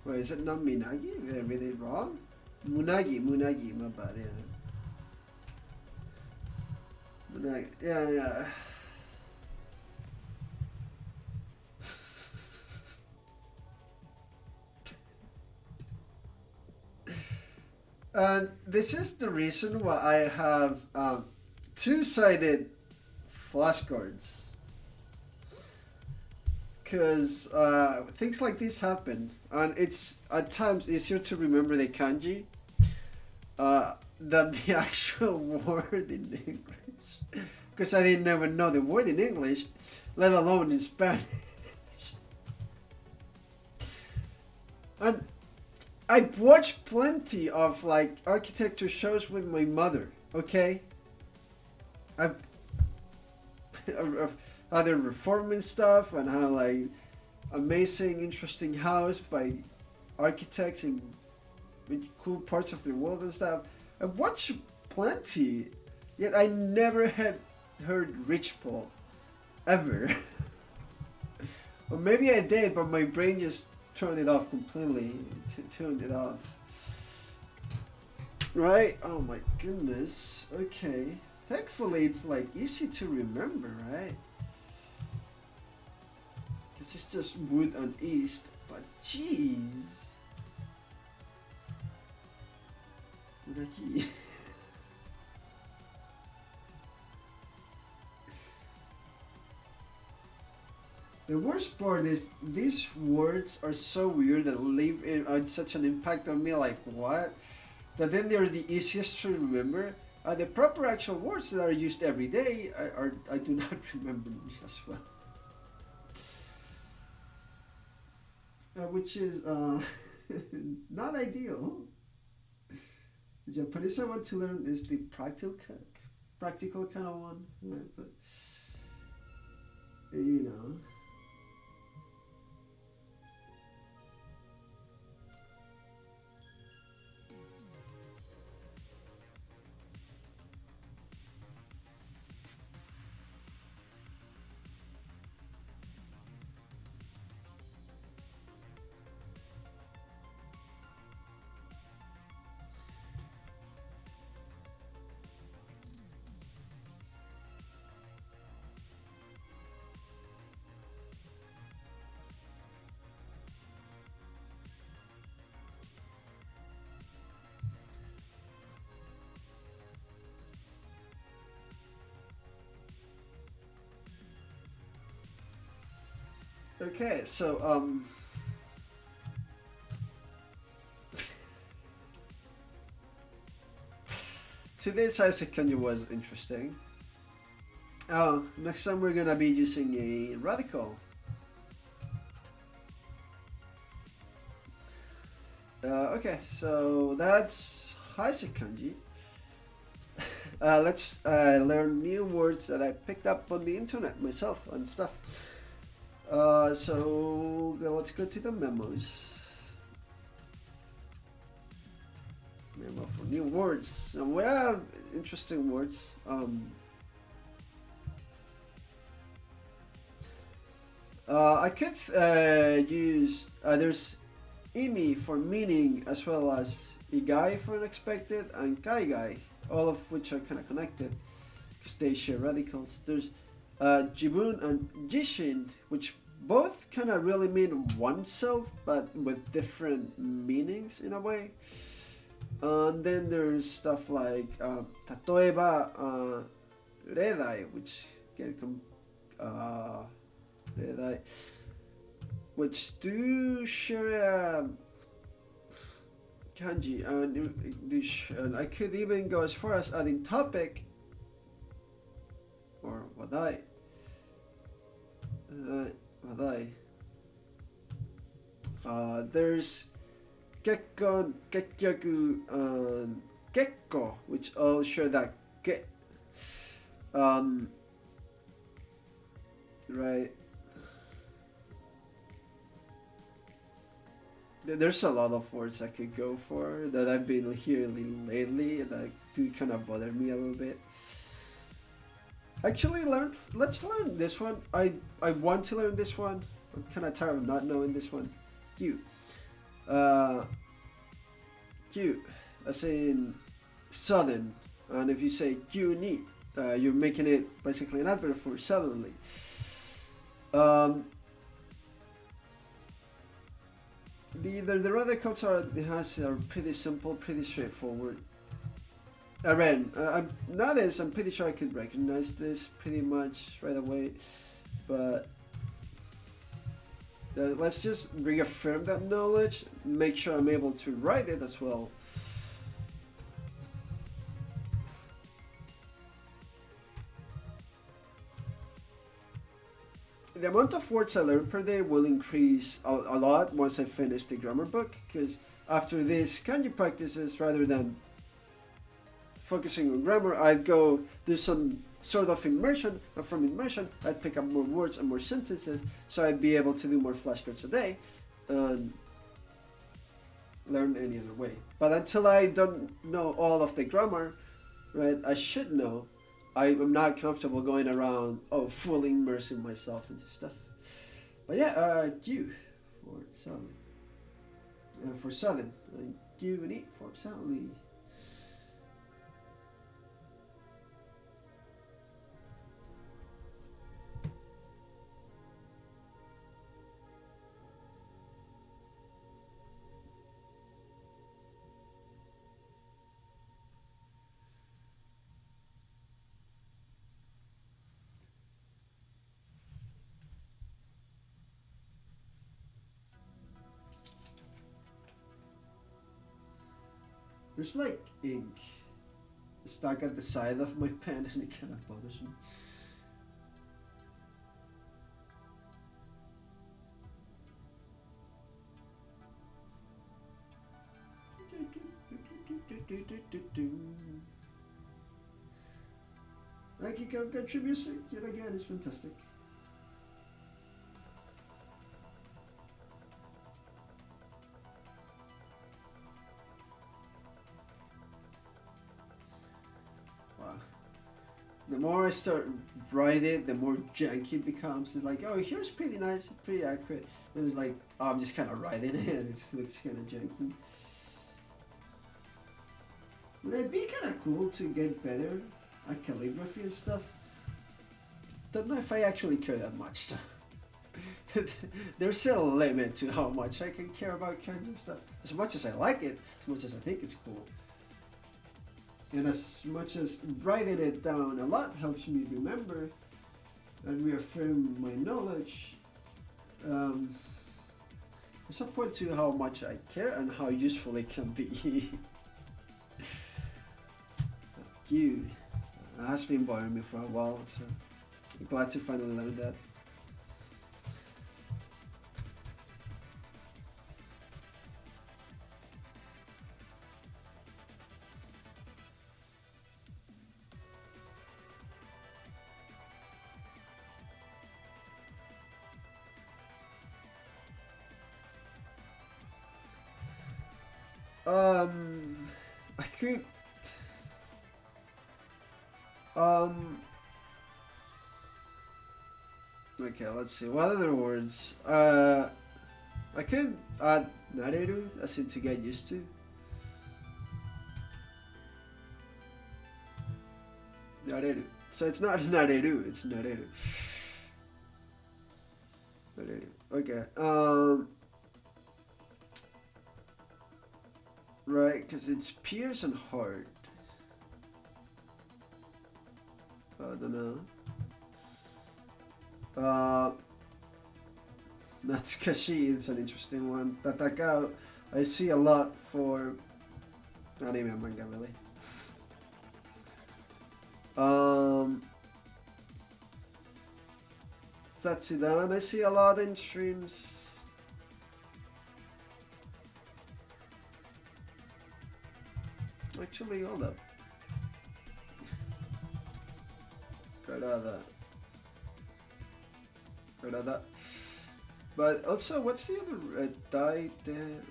Wait, is it not Minagi? They're really wrong? Munagi, my bad, yeah. Munagi, yeah. And this is the reason why I have two-sided flashcards. Because things like this happen, and it's at times easier to remember the kanji than the actual word in English. Because I didn't even know the word in English, let alone in Spanish. And I've watched plenty of like architecture shows with my mother, okay? I've other reforming stuff and how like amazing, interesting house by architects in cool parts of the world and stuff. I've watched plenty, yet I never had heard Rich Paul, ever. Or maybe I did, but my brain just turned it off completely. Turned it off. Right? Oh my goodness. Okay. Thankfully, it's like easy to remember, right? Because it's just wood and east, but jeez. The worst part is these words are so weird that leave such an impact on me. Like what? That then they're the easiest to remember. The proper actual words that are used every day I do not remember as well. Which is not ideal. The Japanese I want to learn is the practical kind of one, right? But you know. Okay, so today's Isaac Kanji was interesting. Next time we're gonna be using a radical. Okay, so that's Isaac Kanji. Let's learn new words that I picked up on the internet myself and stuff. So let's go to the memos. Memo for new words. And we have interesting words. I could use there's imi for meaning, as well as igai for unexpected, and kaigai, all of which are kind of connected because they share radicals. There's jibun and jishin, which both kind of really mean oneself, but with different meanings in a way. And then there's stuff like tatoeba, redai, which redai, which do share kanji, and I could even go as far as adding topic or wadai. Wadai. There's kekkon, kekyaku, and kekko, which all share that ke. Right. There's a lot of words I could go for that I've been hearing lately that do kind of bother me a little bit. Actually, let's learn this one. I want to learn this one. I'm kind of tired of not knowing this one. Q. Q, as in sudden. And if you say Q ni, you're making it basically an adverb for suddenly. The radicals are pretty simple, pretty straightforward. Nowadays I'm pretty sure I could recognize this pretty much right away, but let's just reaffirm that knowledge, make sure I'm able to write it as well. The amount of words I learn per day will increase a lot once I finish the grammar book, because after this kanji practices, rather than focusing on grammar, I'd go do some sort of immersion, and from immersion I'd pick up more words and more sentences, so I'd be able to do more flashcards a day and learn any other way. But until I don't know all of the grammar, right, I should know. I'm not comfortable going around, fully immersing myself into stuff. But yeah, Q for Sally. For Southern. Q and E for Sally. There's like ink stuck at the side of my pen and it kind of bothers me. Thank you, Kanji Music. Yet again, it's fantastic. The more I start writing, the more janky it becomes. It's like, here's pretty nice, pretty accurate. And it's like, I'm just kind of writing it, and it looks kind of janky. It'd be kind of cool to get better at calligraphy and stuff. Don't know if I actually care that much, though. There's still a limit to how much I can care about kanji and stuff. As much as I like it, as much as I think it's cool. And as much as writing it down a lot helps me remember and reaffirm my knowledge, there's a point to how much I care and how useful it can be. You. It has been bothering me for a while, so I'm glad to finally learn that. I could okay, let's see. What other words? I could add nareru, as in to get used to. Nareru. So it's not nareru, it's nareru. Nareru. Okay. Right, because it's pierce and hard. I don't know. Natsukashi is an interesting one. Tataka, I see a lot for anime and manga, really. Satsudan, I see a lot in streams. Actually, hold up. Karada. But also, what's the other dai there?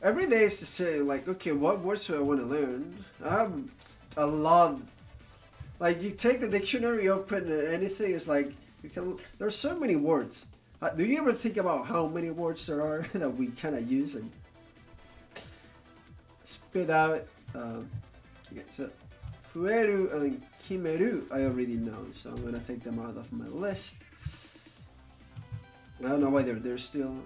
Every day is to say, like, okay, what words do I want to learn? I have a lot. Like, you take the dictionary open and anything is like, there's so many words. Do you ever think about how many words there are that we kind of use and spit out? Okay, so fueru and kimeru I already know, so I'm gonna take them out of my list. I don't know why they're there still.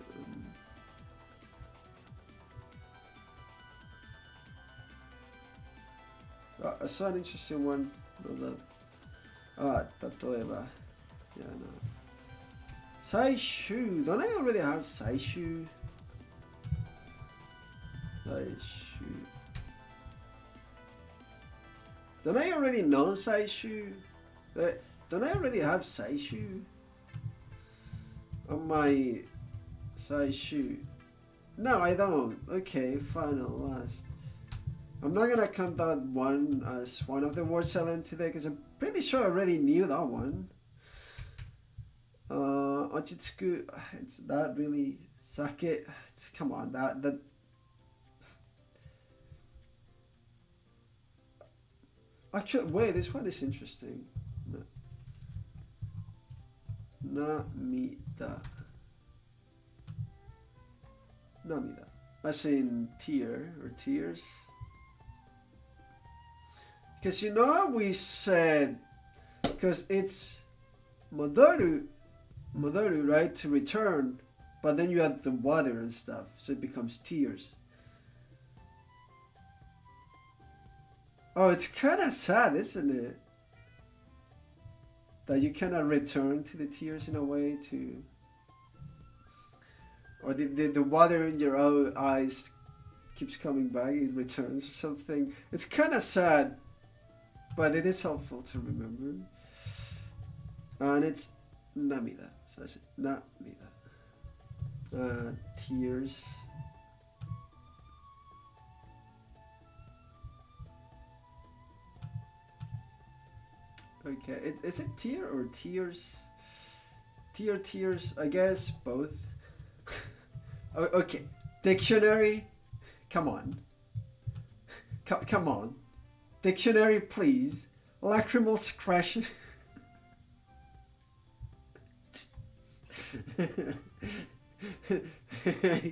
I saw an interesting one. Tatoeba. Yeah, no. Saishu. Don't I already have Saishu? Saishu. Don't I already know Saishu? Don't I already have Saishu? On my Saishu. No, I don't. Okay, final, last. I'm not gonna count that one as one of the words I learned today because I'm pretty sure I already knew that one. Ochitsuku, it's not really sake. Come on, that. Actually, wait, this one is interesting. Namida. Namida. As in tear or tears. Because you know we said, because it's modoru, right, to return, but then you add the water and stuff, so it becomes tears. Oh, it's kind of sad, isn't it? That you cannot return to the tears in a way to, or the water in your own eyes keeps coming back, it returns or something. It's kind of sad. But it is helpful to remember. And it's namida. So I said namida. Tears. Okay, is it tear or tears? Tears, I guess both. Okay, dictionary. Come on. Come on. Dictionary, please. Lacrimal secretion.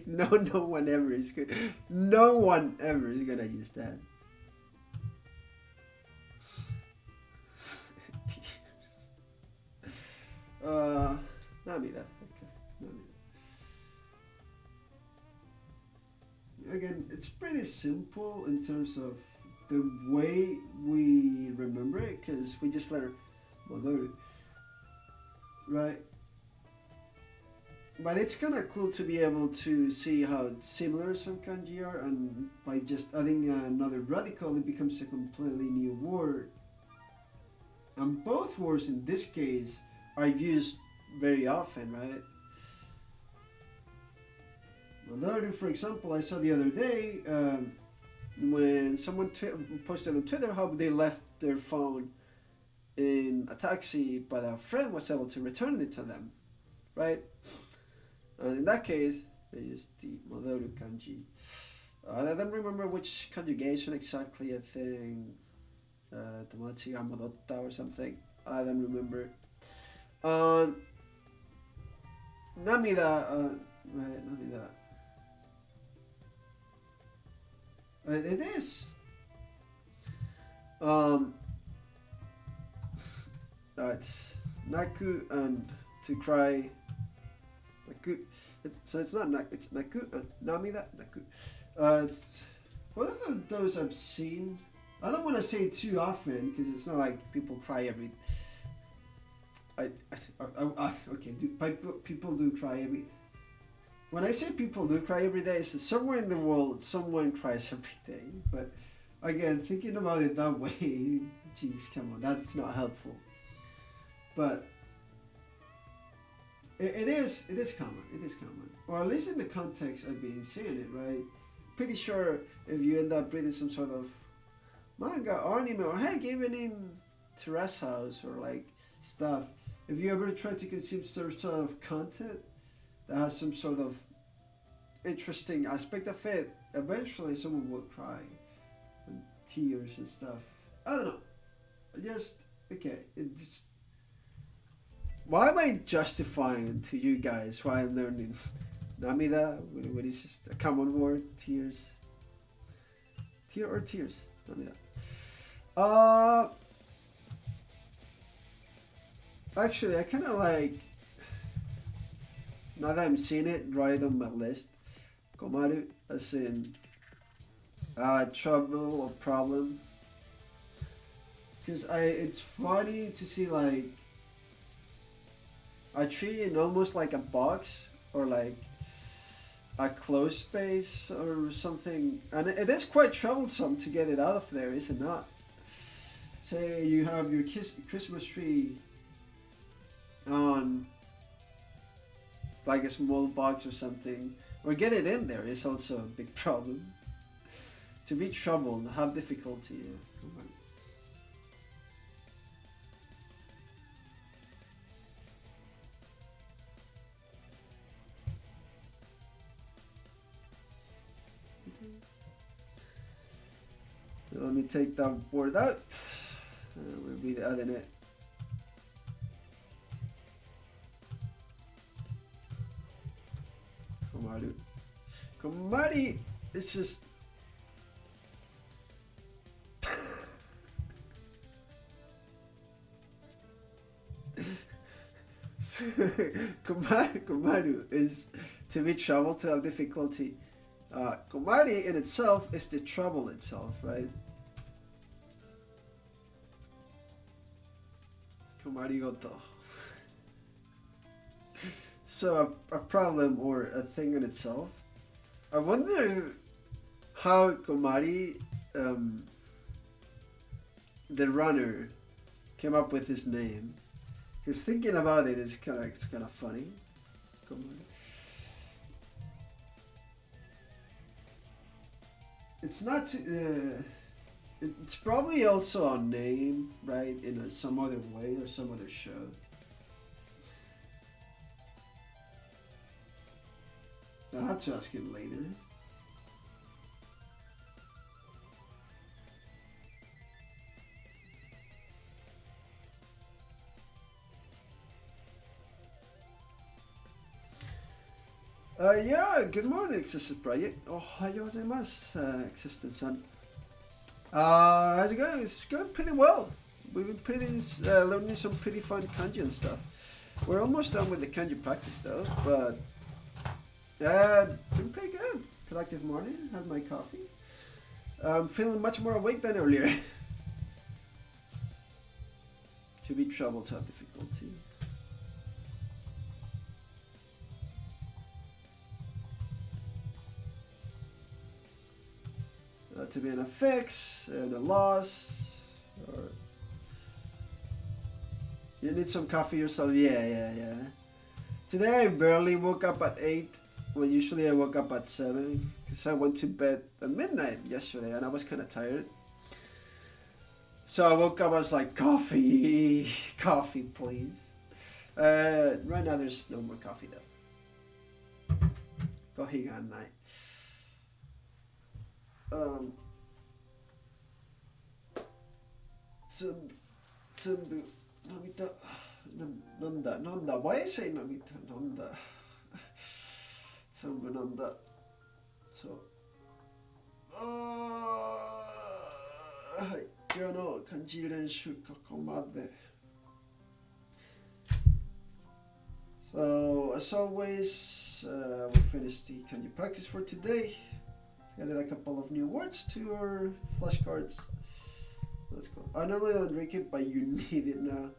No one ever is good. No one ever is gonna use that. Tears. Namida. Okay. Namida. Again, it's pretty simple in terms of the way we remember it, because we just learn Madoru, right? But it's kind of cool to be able to see how similar some kanji are, and by just adding another radical, it becomes a completely new word. And both words in this case are used very often, right? Madoru, for example, I saw the other day when someone posted on Twitter how they left their phone in a taxi, but a friend was able to return it to them, right? And in that case, they used the Madoru kanji. I don't remember which conjugation exactly. I think Tomodachi ga modotta or something. I don't remember. Namida, right? Namida. It is. It's naku and to cry. Naku. It's not naku. It's naku and namida. Naku. Both of those I've seen. I don't want to say too often because it's not like people cry every. Okay. People do cry every. When I say people do cry every day, it's somewhere in the world someone cries every day. But again, thinking about it that way, geez, come on, that's not helpful. But it is common. It is common, or at least in the context I've been seeing it. Right? Pretty sure if you end up reading some sort of manga or anime, or heck, even in Terrace House or like stuff, if you ever try to consume some sort of content that has some sort of interesting aspect of it, eventually someone will cry and tears and stuff. I don't know. Why am I justifying to you guys why I'm learning Namida? What is just a common word? Tears. Tear or tears? Namida. Actually, I kind of like, now that I'm seeing it right on my list, komaru, as in trouble or problem. Because it's funny to see like a tree in almost like a box or like a closed space or something, and it is quite troublesome to get it out of there, is it not? Say you have your Christmas tree on like a small box or something, or get it in there is also a big problem. To be troubled, have difficulty. Let me take that word out. We'll be adding it. Komaru. Komari is just Komaru is to be troubled, to have difficulty. Komari in itself is the trouble itself, right? Komari goto. So a problem or a thing in itself. I wonder how Komari, the runner, came up with his name. Because thinking about it is kind of funny. Komari. It's not. It's probably also a name, right? In some other way or some other show. I'll have to ask him later. Yeah, good morning, Existed Project. Ohayou gozaimasu, Existed-san. How's it going? It's going pretty well. We've been learning some pretty fun kanji and stuff. We're almost done with the kanji practice though, but been pretty good. Productive morning. Had my coffee. I'm feeling much more awake than earlier. To be trouble to have difficulty. To be in a fix and a loss, or you need some coffee yourself. Yeah. Today I barely woke up at 8. Well, usually I woke up at 7 because I went to bed at midnight yesterday and I was kind of tired. So I woke up, I was like, coffee, please. Right now there's no more coffee though. Coffee at night. Tsunbu namita nanda. Why I say namita nanda? Tsunbu nanda. So. はい。今日の漢字練習ここまで。So, as always, we finished the Kanji practice for today. We added a couple of new words to our flashcards. Let's go. I normally don't drink it, but you need it now.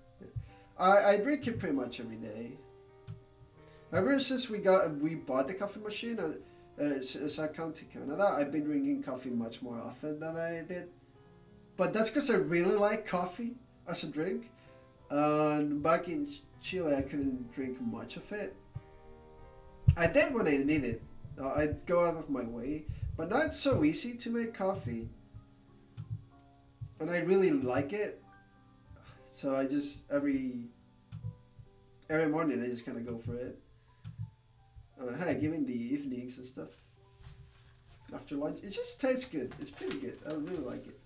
I drink it pretty much every day. Ever since we bought the coffee machine, and since I come to Canada, I've been drinking coffee much more often than I did. But that's because I really like coffee as a drink. And back in Chile, I couldn't drink much of it. I did when I needed. I'd go out of my way. But now it's so easy to make coffee. And I really like it. So I just, every morning, I just kind of go for it. Given the evenings and stuff. After lunch. It just tastes good. It's pretty good. I really like it.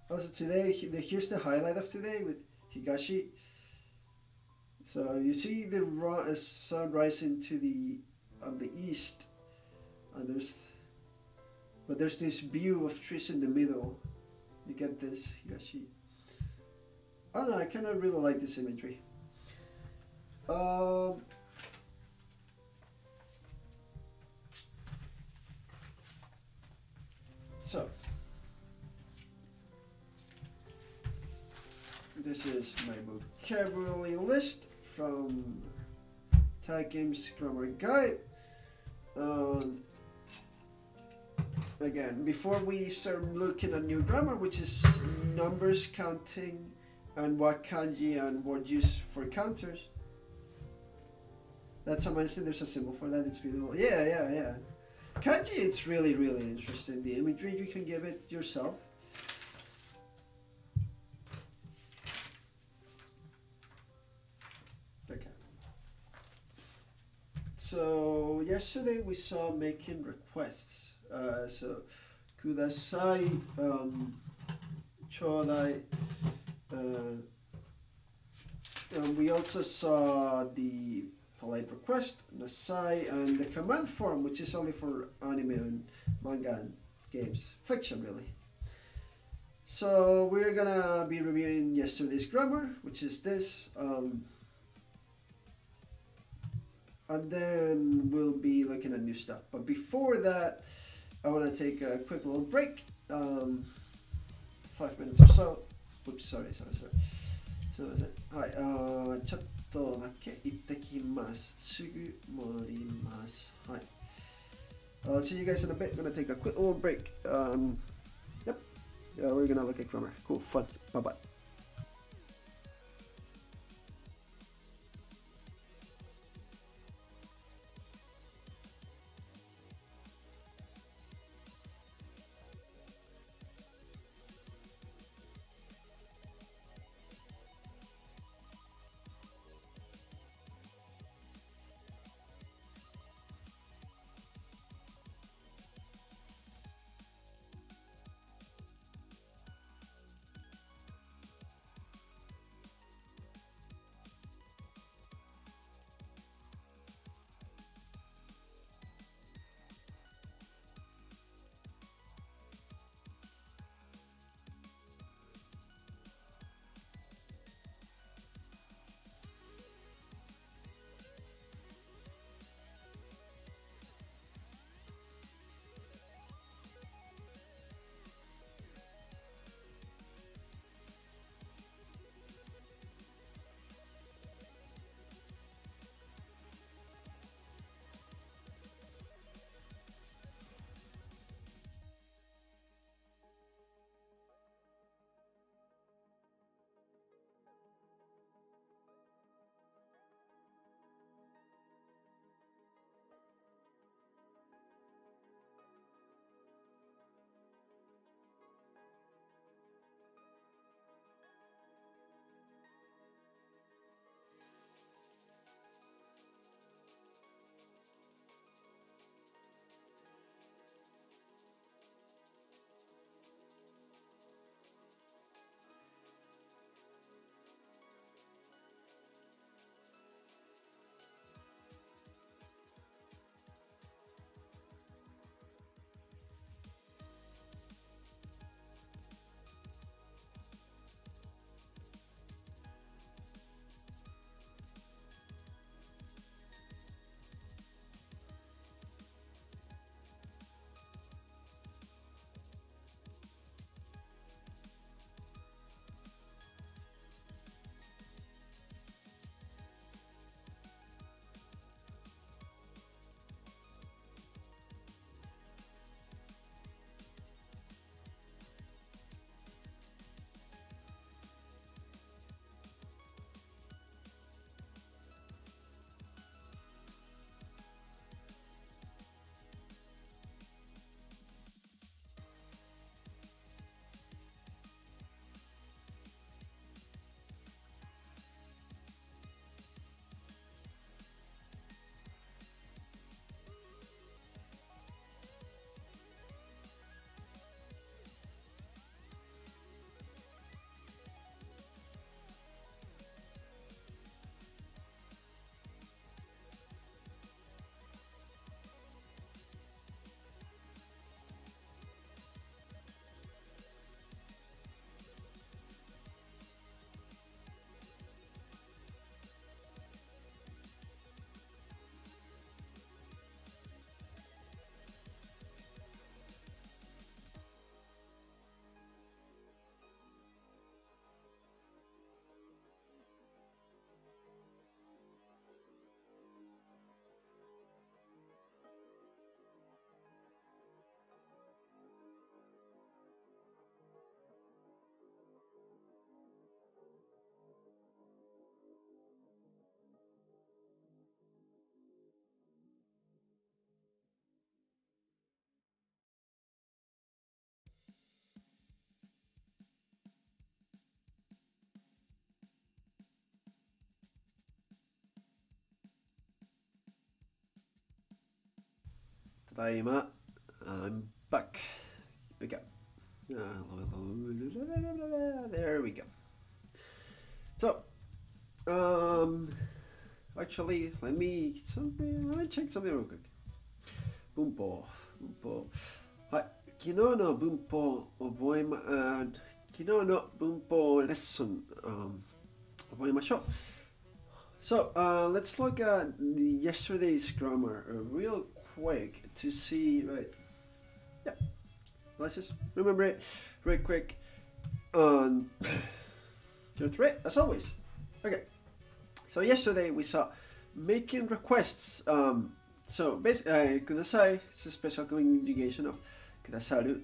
Also today, here's the highlight of today with Higashi. So you see the sun rising to the east, and there's this view of trees in the middle. You get this Higashi. I don't know. I kind of really like this imagery. So. This is my vocabulary list from Thai Games Grammar Guide. Again, before we start looking at new grammar, which is numbers counting and what kanji and word use for counters. That's amazing. There's a symbol for that. It's beautiful. Yeah. Kanji, it's really interesting. The imagery, you can give it yourself. So yesterday we saw making requests. So kudasai, chodai. We also saw the polite request, nasai, and the command form, which is only for anime and manga and games, fiction really. So we're gonna be reviewing yesterday's grammar, which is this. And then we'll be looking at new stuff. But before that, I want to take a quick little break. 5 minutes or so. Oops, sorry. So that's it. はい、ちょっとだけ行ってきます。すぐ戻ります。はい。I'll see you guys in a bit. I'm going to take a quick little break. Yep. Yeah, we're going to look at grammar. Cool, fun. Bye-bye. Tadaima. I'm back. Okay. There we go. So, actually, let me check something real quick. 文法。はい。昨日の文法覚えま、昨日の文法レッスン、覚えましょう。So, let's look at yesterday's grammar real quick to see, right? Yeah. Let's just remember it real quick on your thread, as always. Okay. So yesterday we saw making requests. So basically, kudasai is a special conjugation of kudasaru.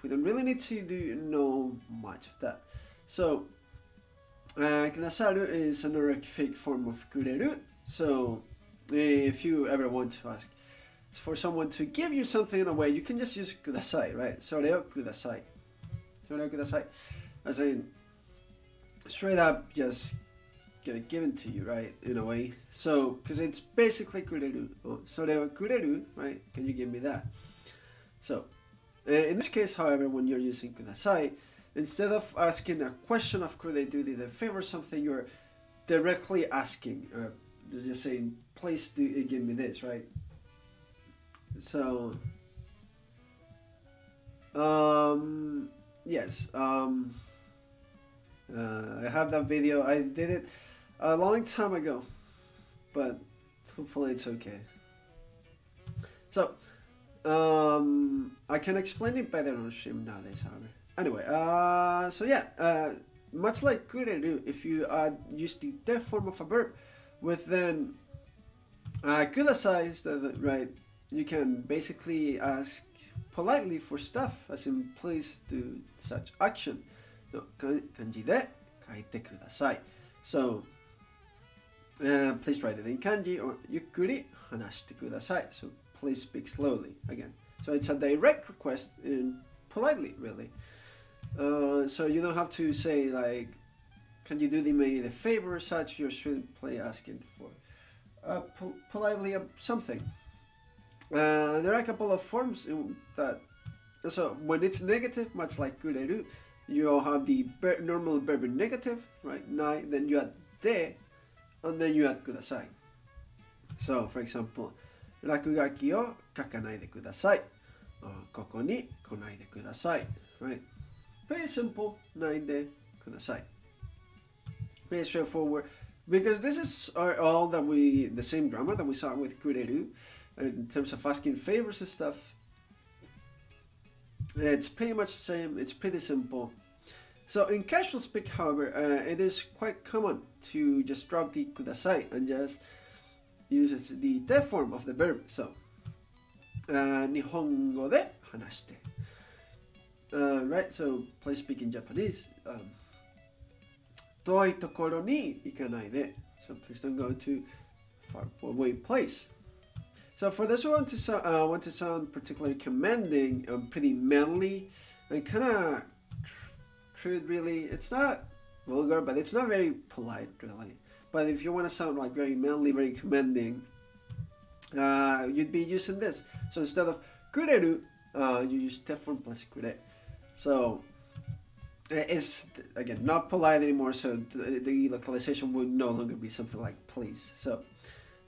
We don't really need to know much of that. So, kudasaru is an honorific form of kureru. So, if you ever want to ask for someone to give you something in a way, you can just use kudasai, right? Sore o kudasai. Sore o kudasai. As in, straight up just get it given to you, right? In a way. So, because it's basically kureru. Sore o kureru, right? Can you give me that? So, in this case, however, when you're using kudasai, instead of asking a question of could they do the favor something, you're directly asking, or just saying, please give me this, right? So, yes, I have that video. I did it a long time ago, but hopefully it's okay. So, I can explain it better on stream nowadays, however. Anyway, so yeah, much like kureru, if you use the deaf form of a verb with then kudasai instead, right? You can basically ask politely for stuff, as in please do such action. No, kanji de kaite kudasai. So, please write it in kanji, or yukkuri hanashite kudasai. So please speak slowly again. So it's a direct request in politely, really. So you don't have to say like, can you do me the favor or such? You're simply asking for politely something. There are a couple of forms in that. So when it's negative, much like kureru, you have the normal verb in negative, right? Nai, then you add de, and then you add kudasai. So, for example, rakugaki o kakanai de kudasai. Koko ni konai de kudasai, right? Pretty simple, nai de kudasai. Pretty straightforward, because this is all that the same grammar that we saw with kureru. In terms of asking favors and stuff, it's pretty much the same. It's pretty simple. So in casual speak, however, it is quite common to just drop the kudasai and just use the deaf form of the verb. So, nihongo de hanashite. Right, so please speak in Japanese. Toi tokoro ni ikanai de. So please don't go to far away place. So for those who want to sound particularly commanding, pretty manly, and kind of crude, really, it's not vulgar, but it's not very polite, really. But if you want to sound like very manly, very commanding, you'd be using this. So instead of kureru, you use te form plus kure. So it's, again, not polite anymore, so the localization would no longer be something like please. So,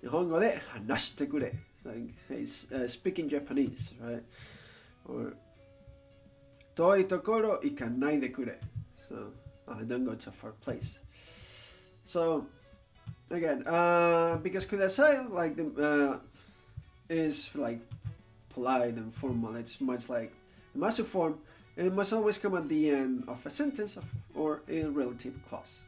nihongo de hanashite kure. Like, hey, speaking Japanese, right? Or toi tokoro ikanai de kure. So, don't go to a far place. So, again, because kudasai, like, is like polite and formal. It's much like the massive form, and it must always come at the end of a sentence or a relative clause.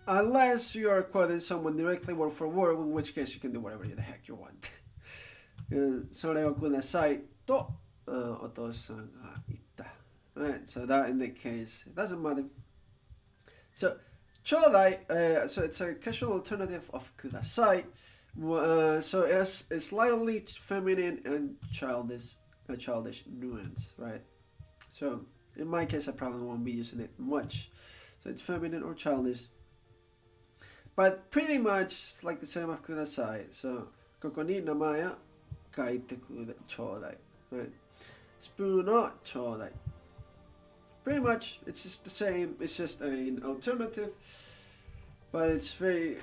Unless you are quoting someone directly word for word, in which case you can do whatever the heck you want. それをくださいとお父さんが言った。Right, so that in that case, it doesn't matter. So, ちょうだい, so it's a casual alternative of kudasai. So it's slightly feminine and childish nuance, right? So, in my case, I probably won't be using it much. So it's feminine or childish. But pretty much like the same of kudasai. So, koko ni namae 書いてちょうだい。Right? スプーンをちょうだい。Pretty much, it's just the same. It's just an alternative, but it's very,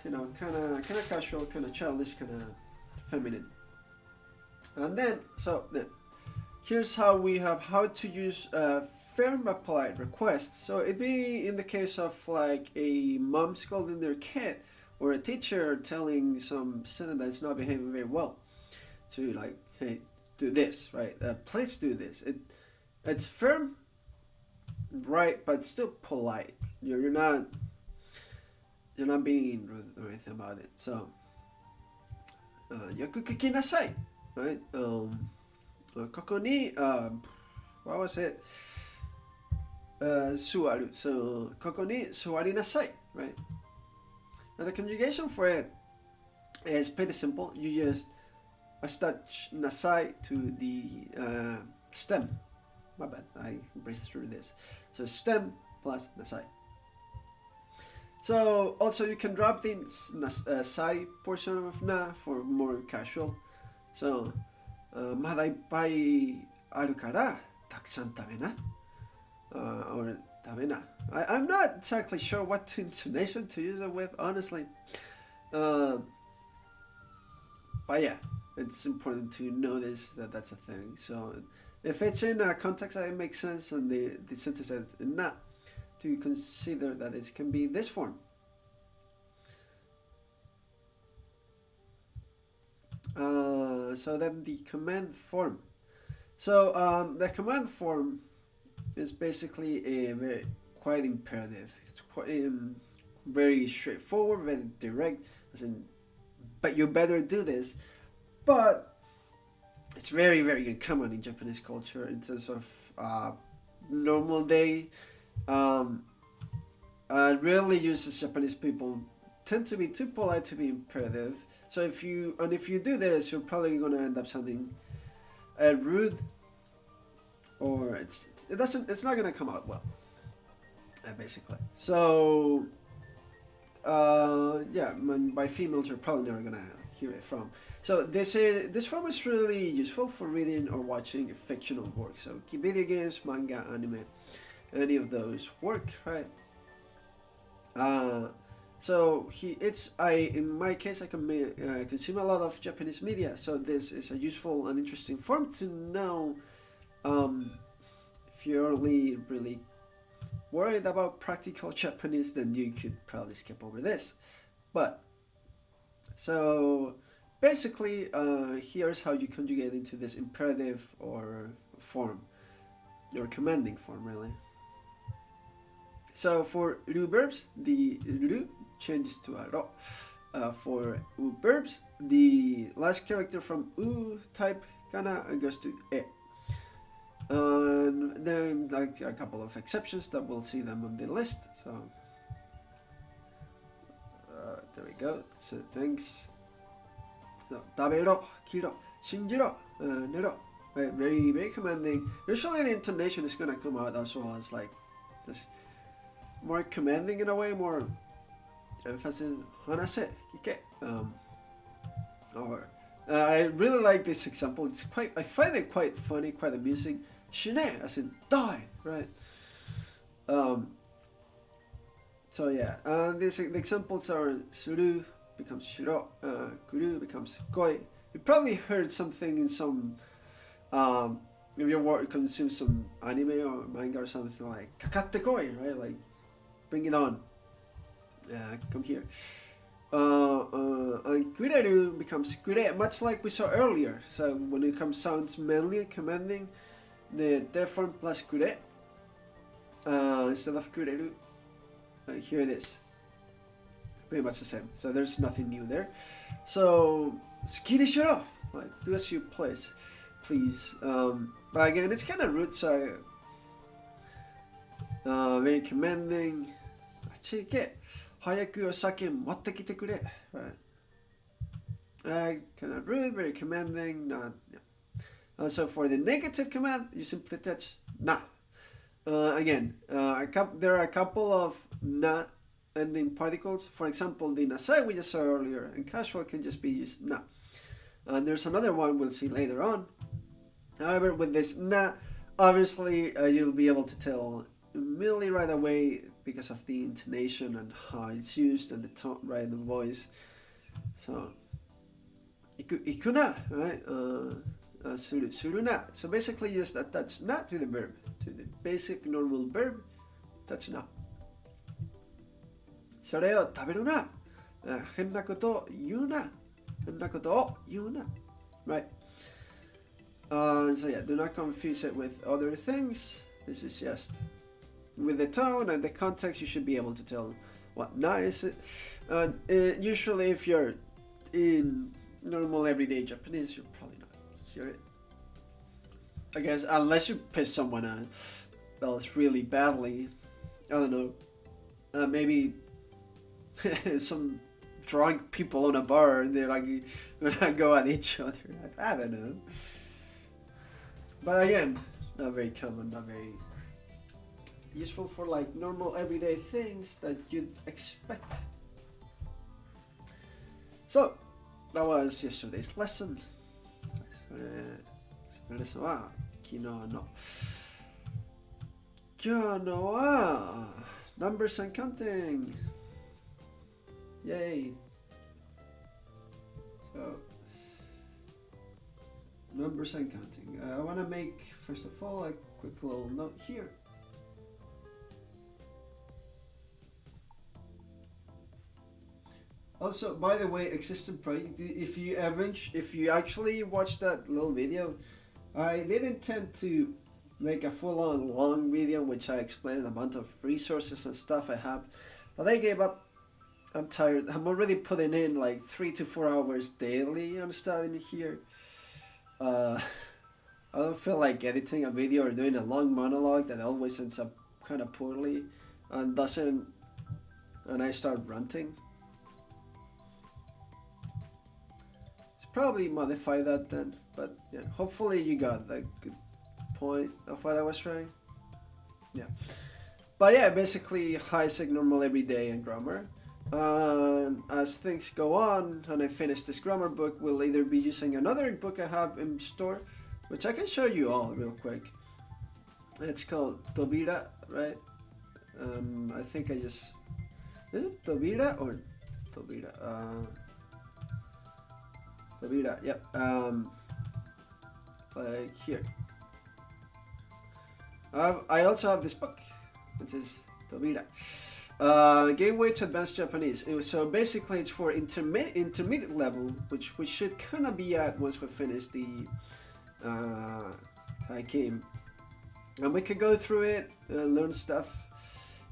kind of casual, kind of childish, kind of feminine. And then, here's how to use firm but polite requests. So it'd be in the case of like a mom scolding their kid, or a teacher telling some student that's not behaving very well, to like, hey, do this, right? Please do this. It's firm, right, but still polite. You're not being rude or anything about it. So, よく聞きなさい, right? ここに what was it? 座る. So, ここに座りなさい, right? Now the conjugation for it is pretty simple. You just attach nasai to the stem. My bad, I breezed through this. So stem plus nasai. So also you can drop the sai portion of na for more casual. So まだいっぱいあるからたくさん食べな. Or 食べな. I'm not exactly sure what intonation to use it with, honestly. But yeah, it's important to notice that that's a thing. So if it's in a context that it makes sense and the sentence is not, to consider that it can be this form. So then the command form. So the command form is basically a quite imperative. It's quite very straightforward, very direct. As in, but you better do this. But it's very, very uncommon in Japanese culture in terms of normal day. Rarely uses Japanese people tend to be too polite to be imperative. So if you do this, you're probably gonna end up sounding rude, or it's not gonna come out well, basically. So yeah, by females you're probably never gonna hear it from. So this form is really useful for reading or watching fictional works. So video games, manga, anime, any of those work, right? So in my case, I can consume a lot of Japanese media. So this is a useful and interesting form to know. If you're only really worried about practical Japanese, then you could probably skip over this. But so basically, here's how you conjugate into this imperative or form, or commanding form, really. So for ru verbs, the ru changes to a ro. For u verbs, the last character from u type kana goes to e. And then like a couple of exceptions that we'll see them on the list. So there we go. So thanks. So, 食べろ, 着ろ, 信じろ, 寝ろ. Right, very, very commanding. Usually the intonation is gonna come out as well as like this, more commanding in a way, more emphasis. 話せ, 聞け. Or I really like this example. I find it quite funny, quite amusing. 死ね, as in die, right? So yeah, the examples are suru becomes shiro, kuru becomes koi. You probably heard something in some, if you consume some anime or manga or something like kakatte koi, right? Like, bring it on. Come here. And kureru becomes kure, much like we saw earlier. So when it sounds manly, commanding, the te form plus kure, instead of kureru, here it is. Pretty much the same. So there's nothing new there. So, suki de shiro, like, do as you please. But again, it's kind of rude, so very commanding. あっち行け。早くお酒持ってきてくれ. Right. Kind of rude, very commanding. Not. Yeah. So for the negative command, you simply touch na. Again, there are a couple of na ending particles. For example, the nasai we just saw earlier, and casual can just be used na. And there's another one we'll see later on. However, with this na, obviously you'll be able to tell immediately right away because of the intonation and how it's used and the tone, right, the voice. So, ikuna, right? Suru na. So basically, you just attach na to the verb, to the basic normal verb. Touch na. それを食べるな。変なことを言うな。変なことを言うな。Right? So yeah, do not confuse it with other things. This is just with the tone and the context, you should be able to tell what na is it. And usually if you're in normal everyday Japanese, you'll probably not hear it. I guess unless you piss someone else really badly. I don't know. Maybe some drunk people on a bar, they're like gonna go at each other. I don't know. But again, not very common, not very useful for like normal everyday things that you'd expect. So that was yesterday's lesson. それですわ、昨日の。今日のは numbers and counting. Yay. So numbers and counting. I want to make first of all a quick little note here. Also, by the way, existing project, if you actually watched that little video, I did intend to make a full-on long video in which I explain the amount of resources and stuff I have, but I gave up. I'm tired. I'm already putting in like 3 to 4 hours daily on studying here. I don't feel like editing a video or doing a long monologue that always ends up kind of poorly and I start ranting. Should probably modify that then, but yeah, hopefully you got a good point of what I was trying. Yeah, but yeah, basically basic normal everyday and grammar. As things go on and I finish this grammar book, we'll either be using another book I have in store, which I can show you all real quick. It's called Tobira, right? I think I just... Is it Tobira or Tobira? Tobira, yep. Like here. I also have this book, which is Tobira. Gateway to Advanced Japanese. So basically it's for intermediate level, which we should kind of be at once we finish the Haikim. And we could go through it, learn stuff.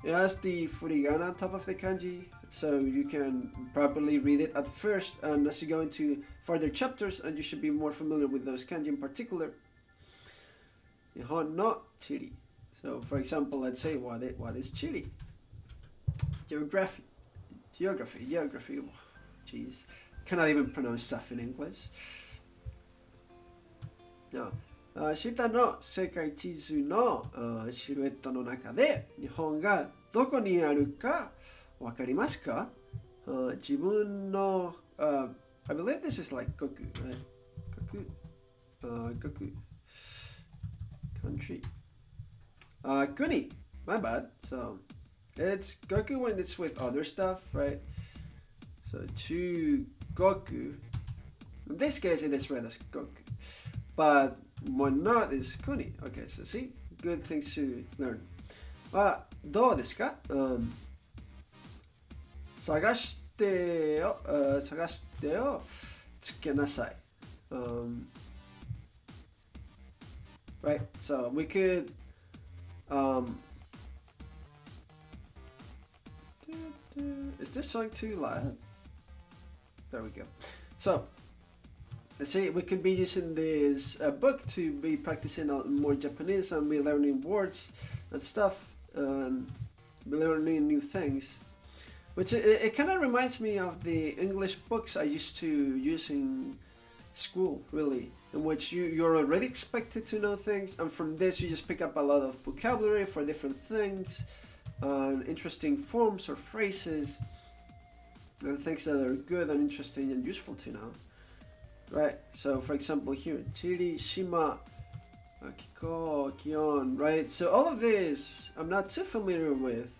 It has the furigana on top of the kanji, so you can properly read it at first, and as you go into further chapters, and you should be more familiar with those kanji in particular. Nihon no chiri. So for example, let's say what is chiri? Geography. Jeez, cannot even pronounce stuff in English. No. 下の世界地図のシルエットの中で日本がどこにあるかわかりますか？自分の I believe this is like Goku, right? Goku. Country. Kuni. My bad. So it's Goku when it's with other stuff, right? So Goku. In this case, it is read as Goku. But when not is Kuni. Okay, so see? Good things to learn. どうですか？探してをつけなさい。Right, so we could is this song too loud? There we go. So let's see, we could be using this book to be practicing more Japanese and be learning words and stuff and be learning new things. Which it kind of reminds me of the English books I used to use in school, really, in which you're already expected to know things, and from this you just pick up a lot of vocabulary for different things, interesting forms or phrases, and things that are good and interesting and useful to know. right? So for example here, Chiri, Shima, Akiko, Kion, right? So all of this I'm not too familiar with.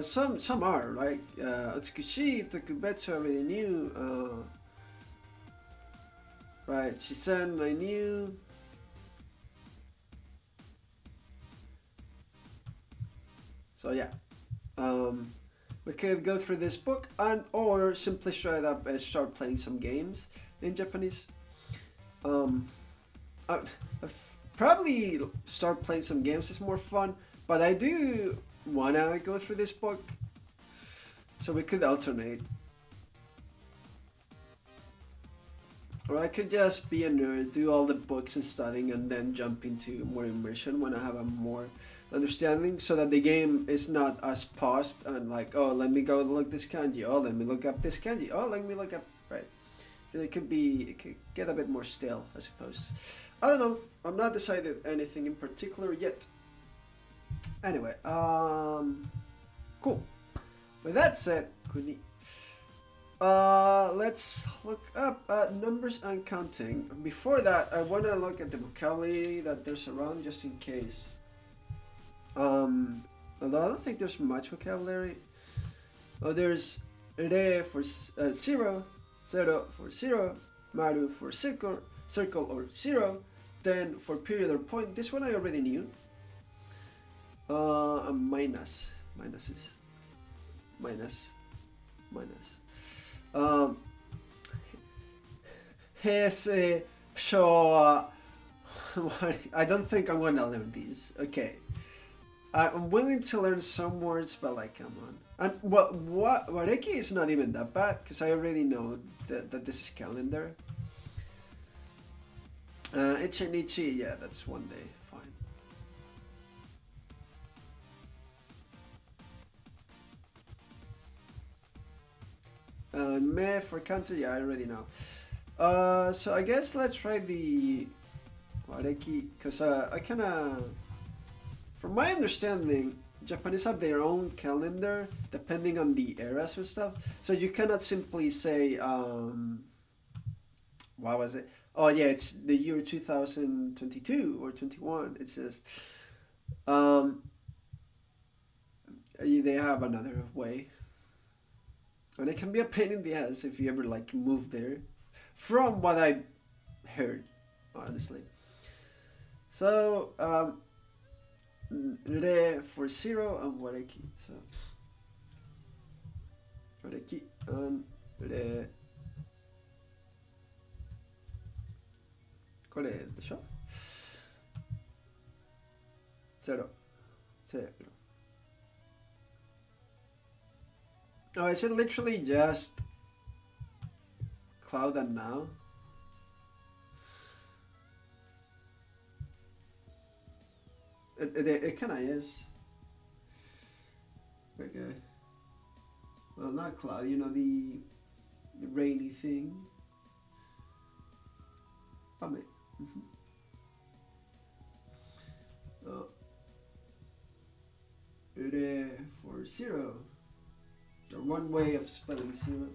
Some are, like Otsukushi, Tokubetsu I already knew. Right, Shisen I knew. So yeah, we could go through this book or simply straight up start playing some games in Japanese. Probably start playing some games is more fun, but I do wanna go through this book, so we could alternate. Or I could just be a nerd, do all the books and studying, and then jump into more immersion when I have a more understanding, so that the game is not as paused and like, oh, let me go look this kanji, oh, let me look up this kanji, oh, let me look up, right? It could get a bit more stale, I suppose. I don't know, I'm not decided anything in particular yet. Anyway, cool. With that said, kuni. Let's look up numbers and counting. Before that, I want to look at the vocabulary that there's around, just in case. Although I don't think there's much vocabulary. Oh, there's re for zero, zero for zero, maru for circle or zero, then for period or point. This one I already knew. Minus. Heisei, Showa. I don't think I'm gonna learn these. Okay. I'm willing to learn some words, but like, come on. And what Wareki is not even that bad, because I already know that this is calendar. Ichinichi, yeah, that's one day. Me for counter, yeah, I already know. So I guess let's try the Wareki, because I kinda, from my understanding, Japanese have their own calendar depending on the eras and stuff. So you cannot simply say, what was it? Oh yeah, it's the year 2022 or 21. It's just, they have another way. And it can be a pain in the ass if you ever like move there, from what I heard, honestly. So re for zero and wareki. So wareki and re. これでしょ？ゼロ。Oh, is it literally just cloud and now? It kind of is. Okay. Well, not cloud, you know, the rainy thing. Ame. Oh. Re for zero. Or one way of spelling zero.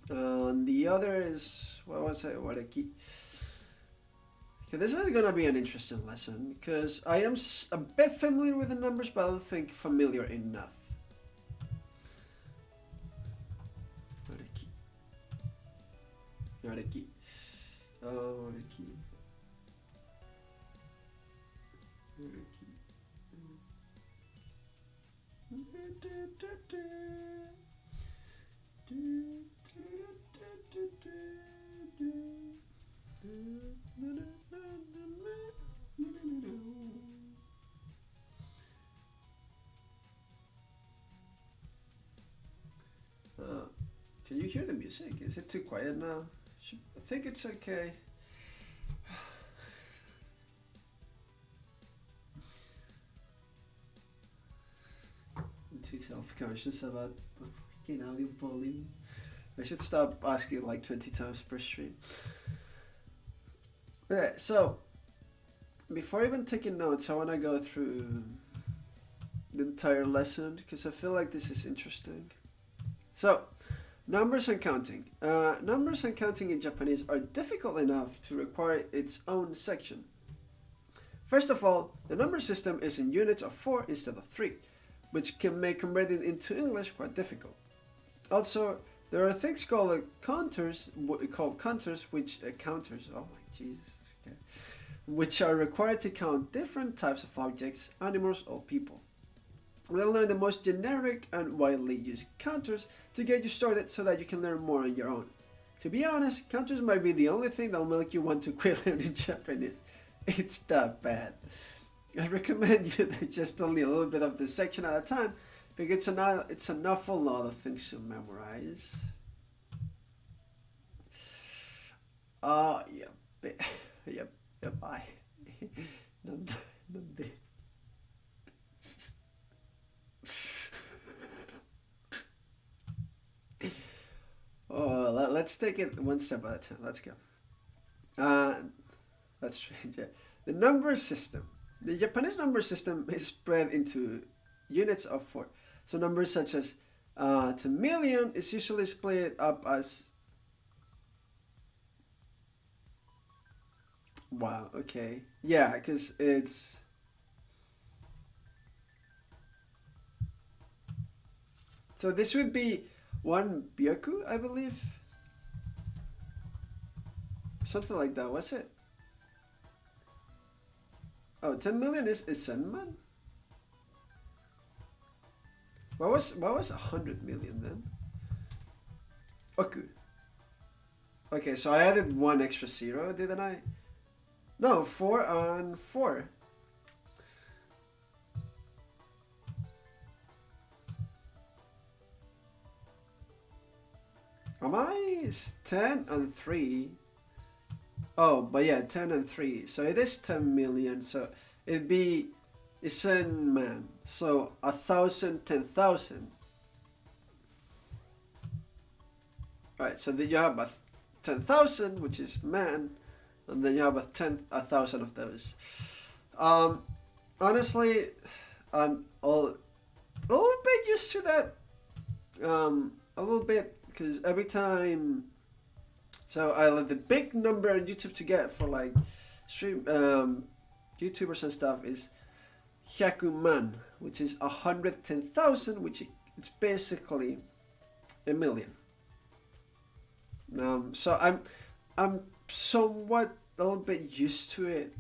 And the other is, what was it? Wareki. Okay, this is gonna be an interesting lesson because I am a bit familiar with the numbers, but I don't think familiar enough. Wareki. Wareki. Can you hear the music? Is it too quiet now? I think it's okay. I'm too self-conscious about the freaking audio volume. I should stop asking like 20 times per stream. Okay, so before even taking notes, I want to go through the entire lesson because I feel like this is interesting. So, numbers and counting. Numbers and counting in Japanese are difficult enough to require its own section. First of all, the number system is in units of 4 instead of 3, which can make converting into English quite difficult. Also, there are things called counters, which counters. Oh my Jesus. Okay. Which are required to count different types of objects, animals, or people. We'll learn the most generic and widely used counters to get you started so that you can learn more on your own. To be honest, counters might be the only thing that will make you want to quit learning Japanese. It's that bad. I recommend you that just only a little bit of the section at a time because it's an awful lot of things to memorize. Yep, I. Let's take it one step at a time. Let's go. That's strange. Yeah. The number system. The Japanese number system is spread into units of 4. So numbers such as 10 million is usually split up as... Wow, okay. Yeah, because it's... So this would be 1 byaku, I believe. Something like that, was it? Oh, 10 million is senman? What was 100 million then? Oku. Okay, so I added 1 extra 0, didn't I? No, 4 on 4. Am I? It's 10 and 3. Oh, but yeah, 10 and 3. So it is 10 million. So it'd be Isen man. So 1,000, 10,000. Right, so then you have a 10,000, which is man, and then you have 1,000 of those. Honestly, I'm a little bit used to that. A little bit, because every time... So I like the big number on YouTube to get for like stream YouTubers and stuff is hyakuman, which is 110,000, which it's basically a million. So I'm somewhat a little bit used to it.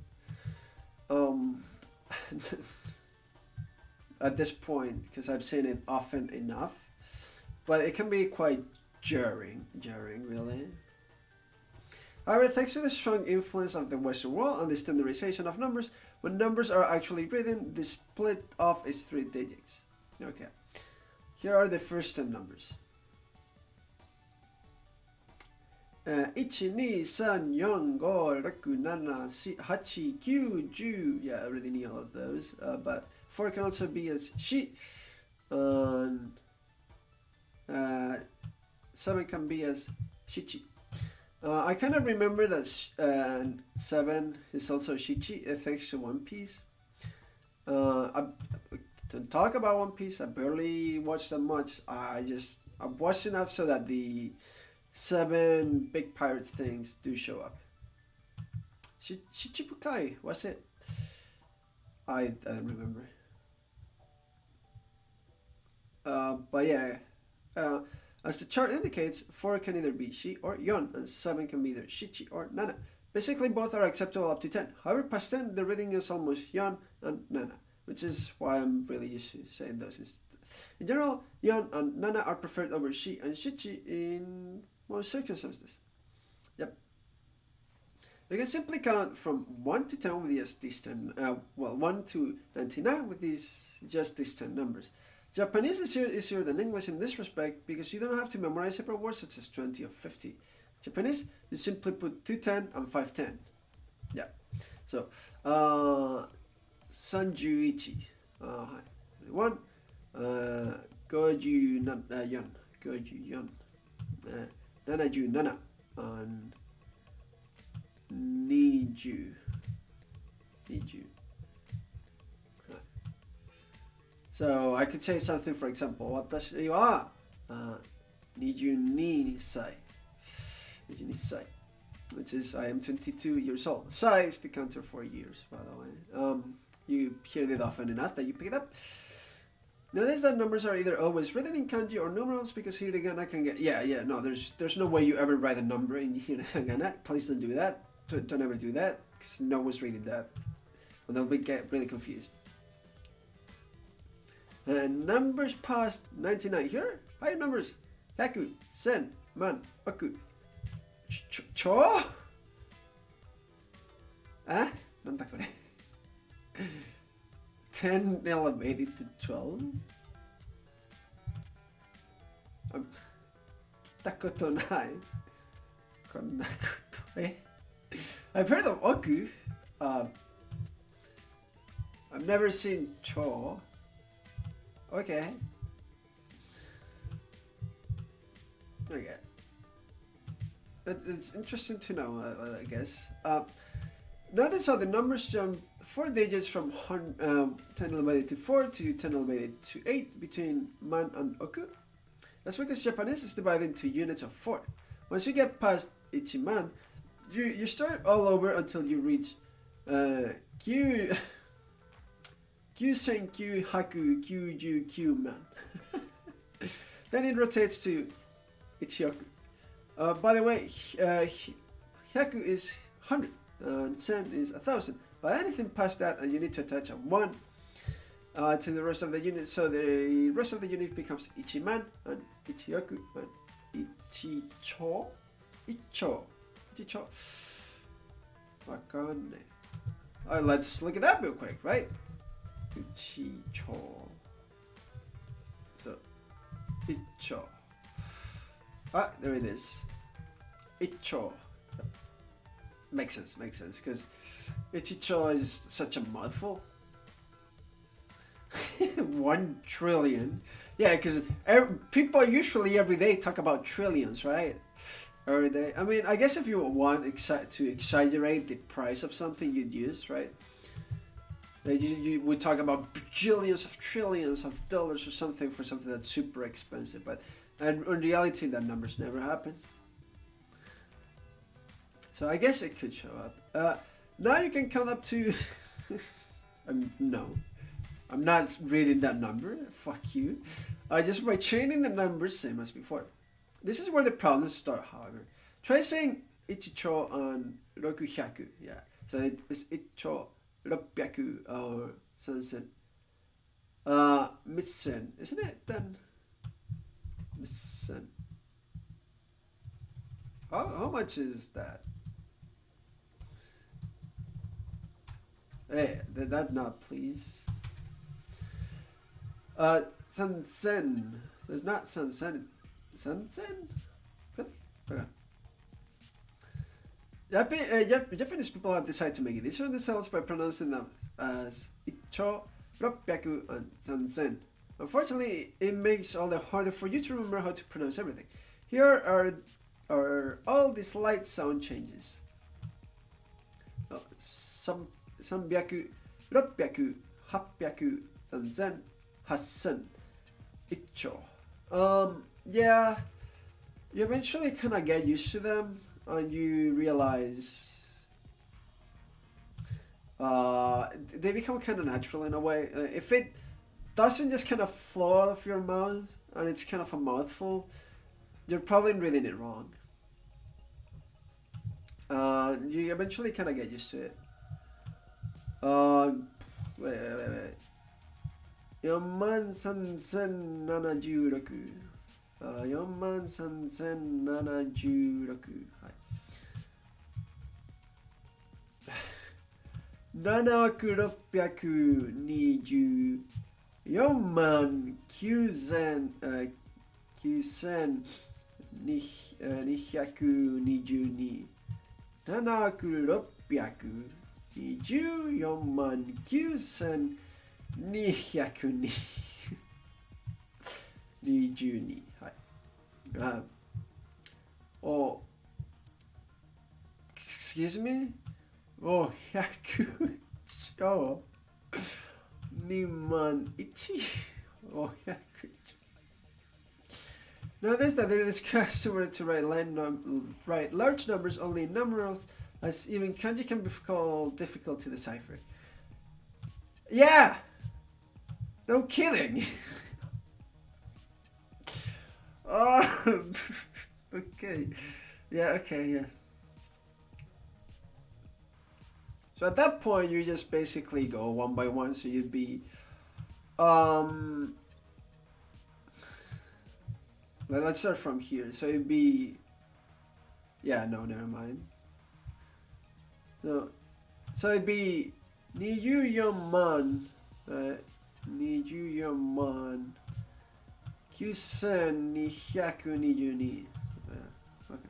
At this point, because I've seen it often enough, but it can be quite jarring really. However, thanks to the strong influence of the Western world on the standardization of numbers, when numbers are actually written, the split off is 3 digits. Okay, here are the first 10 numbers. 1, 2, 3, 4, 5, 6, 7, 8, 9, 10. Yeah, I already knew all of those, but 4 can also be as shi, and 7 can be as shichi. I kind of remember that 7 is also shichi, thanks to One Piece. I don't talk about One Piece. I barely watch that much. I watched enough so that the 7 big pirates things do show up. Shichibukai, what's it? I don't remember. But yeah. As the chart indicates, 4 can either be shi or yon, and 7 can be either shichi or nana. Basically, both are acceptable up to 10. However, past 10, the reading is almost yon and nana, which is why I'm really used to saying those. In general, yon and nana are preferred over shi and shichi in most circumstances. Yep. We can simply count from 1 to 10 with just these 10, 1 to 99 with just these 10 numbers. Japanese is easier than English in this respect because you don't have to memorize separate words such as 20 or 50. Japanese, you simply put 210 and 510. Yeah. So, sanjuichi, 1, 54, 77, and 20. 20. So I could say something, for example, 私は22歳 22歳 which is I am 22 years old. Sai is the counter for years, by the way. You hear it often enough that you pick it up. Notice that numbers are either always written in kanji or numerals because hiragana can get... No, there's no way you ever write a number in hiragana. Please don't do that. Don't ever do that because no one's reading that. And they'll get really confused. And numbers past 99. Here, higher numbers. Yaku, sen, man, oku. Cho? Ah? なんだこれ 10 elevated to 12? 聞いたことないこんなこと I've heard of oku. I've never seen cho. Okay. It's interesting to know, I guess. Notice how the numbers jump 4 digits from 10 elevated to 4 to 10 elevated to 8 between man and oku. That's because Japanese is divided into units of 4. Once you get past ichiman, you start all over until you reach Kyusenkyu Haku Kyuju man. Then it rotates to Ichioku. By the way, Hyaku is 100 and Sen is 1000. But anything past that, and you need to attach a 1 to the rest of the unit, so the rest of the unit becomes Ichiman and Ichioku and Ichicho. Wakane. Let's look at that real quick, right? Ichicho. So, Icho. There it is. Icho. Makes sense, because Ichicho is such a mouthful. 1 trillion. Yeah, because people usually every day talk about trillions, right? Every day. I mean, I guess if you want to exaggerate the price of something, you'd use, right? You would talk about bajillions of trillions of dollars or something for something that's super expensive, but in reality, that numbers never happen. So I guess it could show up. Now you can count up to... no, I'm not reading that number. Fuck you. Just by chaining the numbers, same as before. This is where the problems start, however. Try saying Ichicho and Rokuhyaku. Yeah, so it's Ichicho, Ropyaku, or Sansen. Mitsen, isn't it then? Mitsen. How much is that? Hey, that not please. Sansen. So it's not Sansen. Sansen? Really? Okay. Japanese people have decided to make it easier on themselves by pronouncing them as Icho, Ropyaku, and Sansen. Unfortunately, it makes all the harder for you to remember how to pronounce everything. Here are all the slight sound changes. Sanbyaku, Ropyaku, Hapyaku, Sansen, Hassen, Icho. Yeah, you eventually kind of get used to them and you realize they become kind of natural in a way. If it doesn't just kind of flow out of your mouth and it's kind of a mouthful, you're probably reading it wrong. You eventually kind of get used to it. Wait. Yonman sansen 76. 43,76. はい。7,620. 49,222. 7,620,222. はい。excuse me? 100 Sho. Niman ichi. Oh, yeah. Notice that it is customary to write large numbers only in numerals, as even kanji can be called difficult to decipher. Yeah! No kidding! Oh, okay. Yeah, okay, yeah. So at that point, you just basically go one by one, so you'd be, let's start from here. So it'd be, yeah, no, never mind. No, so it'd be Niyuyaman, Niyuyaman, 9222. Okay.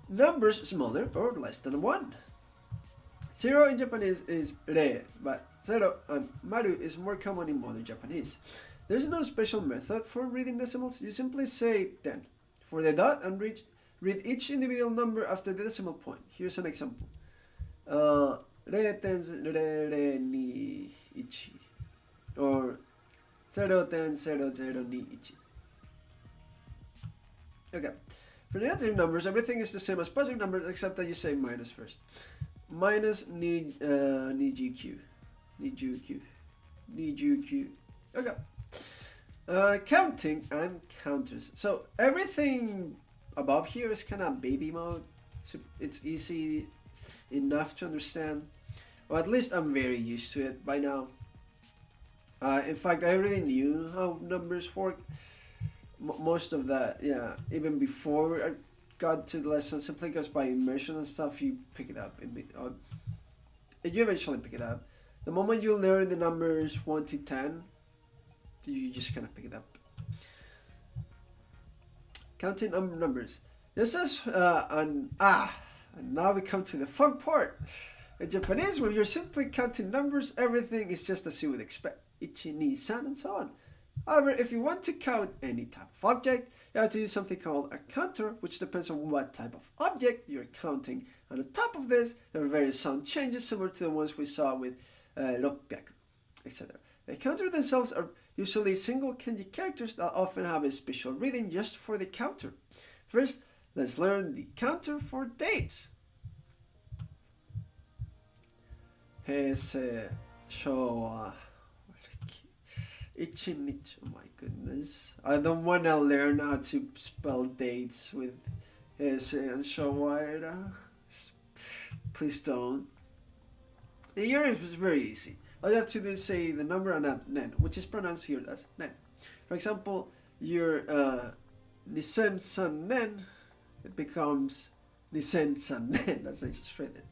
Numbers smaller or less than 1. 0 in Japanese is re, but 0 and maru is more common in modern Japanese. There's no special method for reading decimals. You simply say 10 for the dot and read each individual number after the decimal point. Here's an example. Re tens re re ni ichi, or 0 tens 0 0 ni ichi. Okay. For negative numbers, everything is the same as positive numbers except that you say minus first. Minus ni GQ. Ni GQ. Ni GQ. Okay. Counting and counters. So everything above here is kind of baby mode. So it's easy enough to understand. Or at least I'm very used to it by now. In fact, I already knew how numbers work. Most of that, yeah. Even before I got to the lesson, simply because by immersion and stuff, you pick it up. You eventually pick it up. The moment you learn the numbers 1 to 10, you just kind of pick it up. Counting numbers. This is and now we come to the fun part. In Japanese, where you're simply counting numbers, everything is just as you would expect. Ichi, ni, san, and so on. However, if you want to count any type of object, you have to use something called a counter, which depends on what type of object you're counting. And on top of this, there are various sound changes similar to the ones we saw with ropyaku, etc. The counter themselves are usually single kanji characters that often have a special reading just for the counter. First, let's learn the counter for dates. Heisei, Showa, Ichinich. Oh my goodness. I don't want to learn how to spell dates with Heisei and Showa. Please don't. The year is very easy. All you have to do is say the number and add nen, which is pronounced here as nen. For example, your Nisen san nen, it becomes Nisen san nen. That's how it's written.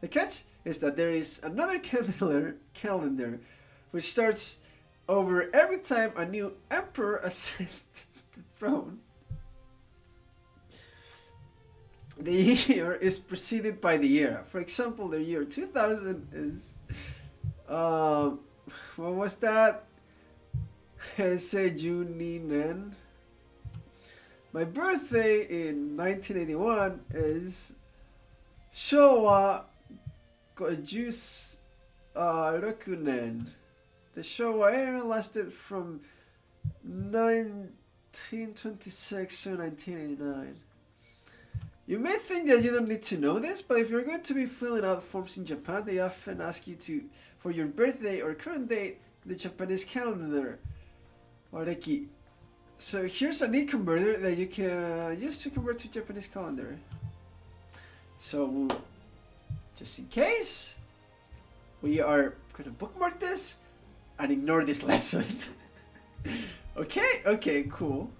The catch is that there is another calendar which starts over every time a new emperor ascends the throne. The year is preceded by the era. For example, the year 2000 is, what was that? Heisei Juni Nen. My birthday in 1981 is Showa Rokunen. The Showa era lasted from 1926 to 1989. You may think that you don't need to know this, but if you're going to be filling out forms in Japan, they often ask you for your birthday or current date, the Japanese calendar, Oreki. So here's a neat converter that you can use to convert to Japanese calendar. So, just in case, we are going to bookmark this and ignore this lesson. Okay, cool.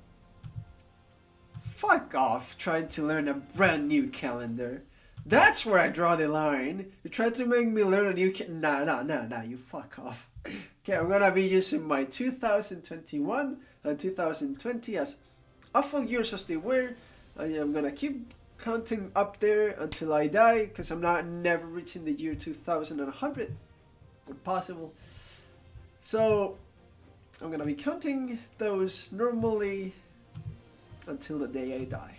Fuck off trying to learn a brand new calendar. That's where I draw the line. You tried to make me learn a new Nah, you fuck off. Okay, I'm gonna be using my 2021 and 2020 as awful years as they were. I am gonna keep counting up there until I die, because I'm never reaching the year 2100. Impossible. So, I'm gonna be counting those normally until the day I die.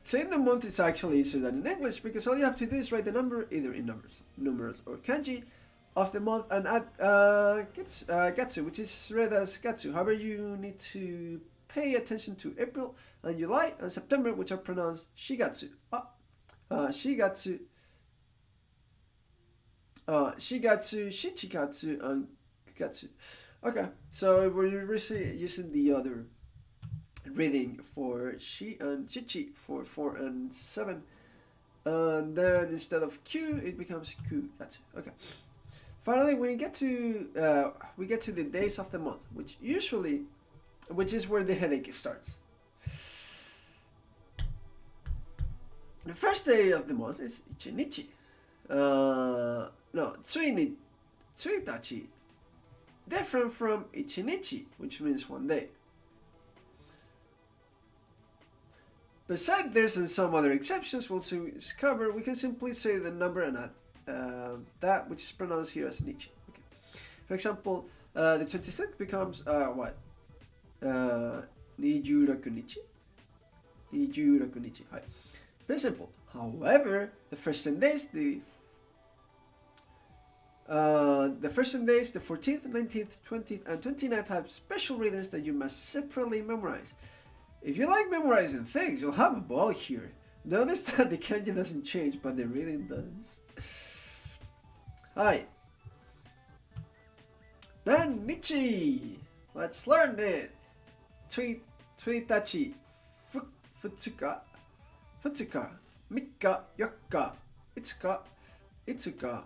saying the month is actually easier than in English because all you have to do is write the number either in numerals or kanji of the month and add gatsu, which is read as gatsu. However, you need to pay attention to April and July and September, which are pronounced shigatsu. Shigatsu, shichikatsu, and gatsu. Okay, so we're using the other reading for shi and chichi for 4 and 7. And then instead of Q, it becomes Ku gatsu. Okay. Finally, we get to the days of the month, which is where the headache starts. The first day of the month is ichinichi. Tsuitachi. Different from ichinichi, which means one day. Beside this and some other exceptions we'll soon discover, we can simply say the number and add that which is pronounced here as nichi. Okay. For example, the 26th becomes what? Nijuraku nichi. Hai. Very simple. However, the first 10 days, the 14th, 19th, 20th, and 29th have special readings that you must separately memorize. If you like memorizing things, you'll have a ball here. Notice that the kanji doesn't change, but the reading does. Hi. Then Nichi. Let's learn it. Tuitachi, futsuka, mikka, yokka, itsuka.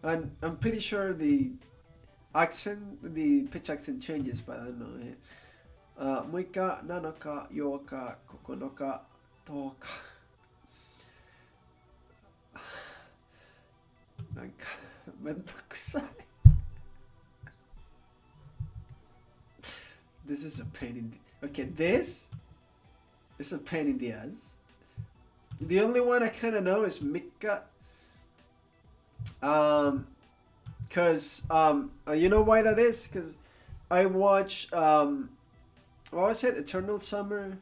And I'm pretty sure the pitch accent changes, but I don't know it. Muika, nanaka, yoka, kokonoka, toka. Nanka, mentokusai. This is a pain in the... Okay, this is a pain in the ass. The only one I kind of know is Mika. Cause you know why that is? Cause I watch what was it? Eternal Summer,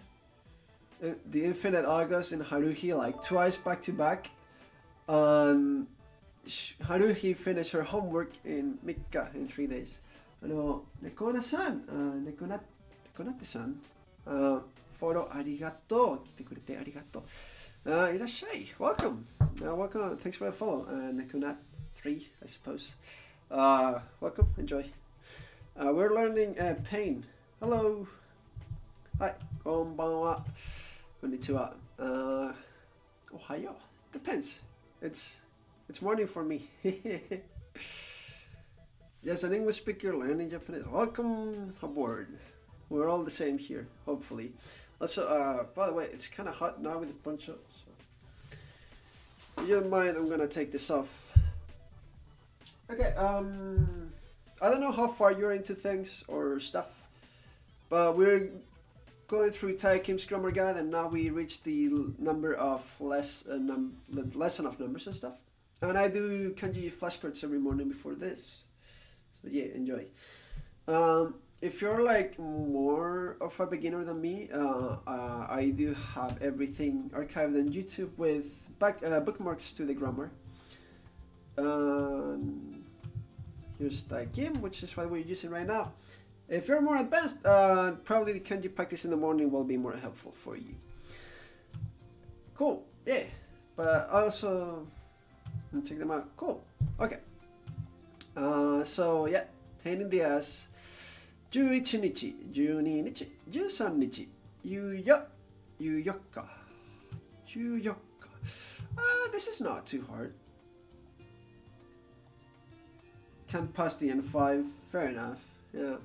The Infinite August, and Haruhi like twice back to back. Haruhi finished her homework in Mika in 3 days. Nekona-san, Nekonate-san, follow arigato, 来てくれてありがとう。いらっしゃい, welcome. Welcome, thanks for the follow. Nekonat 3, I suppose. Welcome, enjoy. We're learning pain. Hello. Hi, konbanwa. Konnichiwa. Ohayo. Depends. It's morning for me. Yes, an English speaker learning Japanese. Welcome aboard. We're all the same here, hopefully. Also, by the way, it's kind of hot now with the poncho. So, if you don't mind, I'm gonna take this off. Okay. I don't know how far you're into things or stuff, but we're going through Tai Kim's grammar guide, and now we reach the number of lesson of numbers and stuff. And I do kanji flashcards every morning before this. So yeah, enjoy. If you're like more of a beginner than me, I do have everything archived on YouTube with bookmarks to the grammar. Here's Tai Kim, which is what we're using right now. If you're more advanced, probably the kanji practice in the morning will be more helpful for you. Cool, yeah. But also, check them out. Cool, okay. So yeah, pain in the ass. 11日、12日、13日、14日。This is not too hard. Can't pass the N5. Fair enough. Yeah.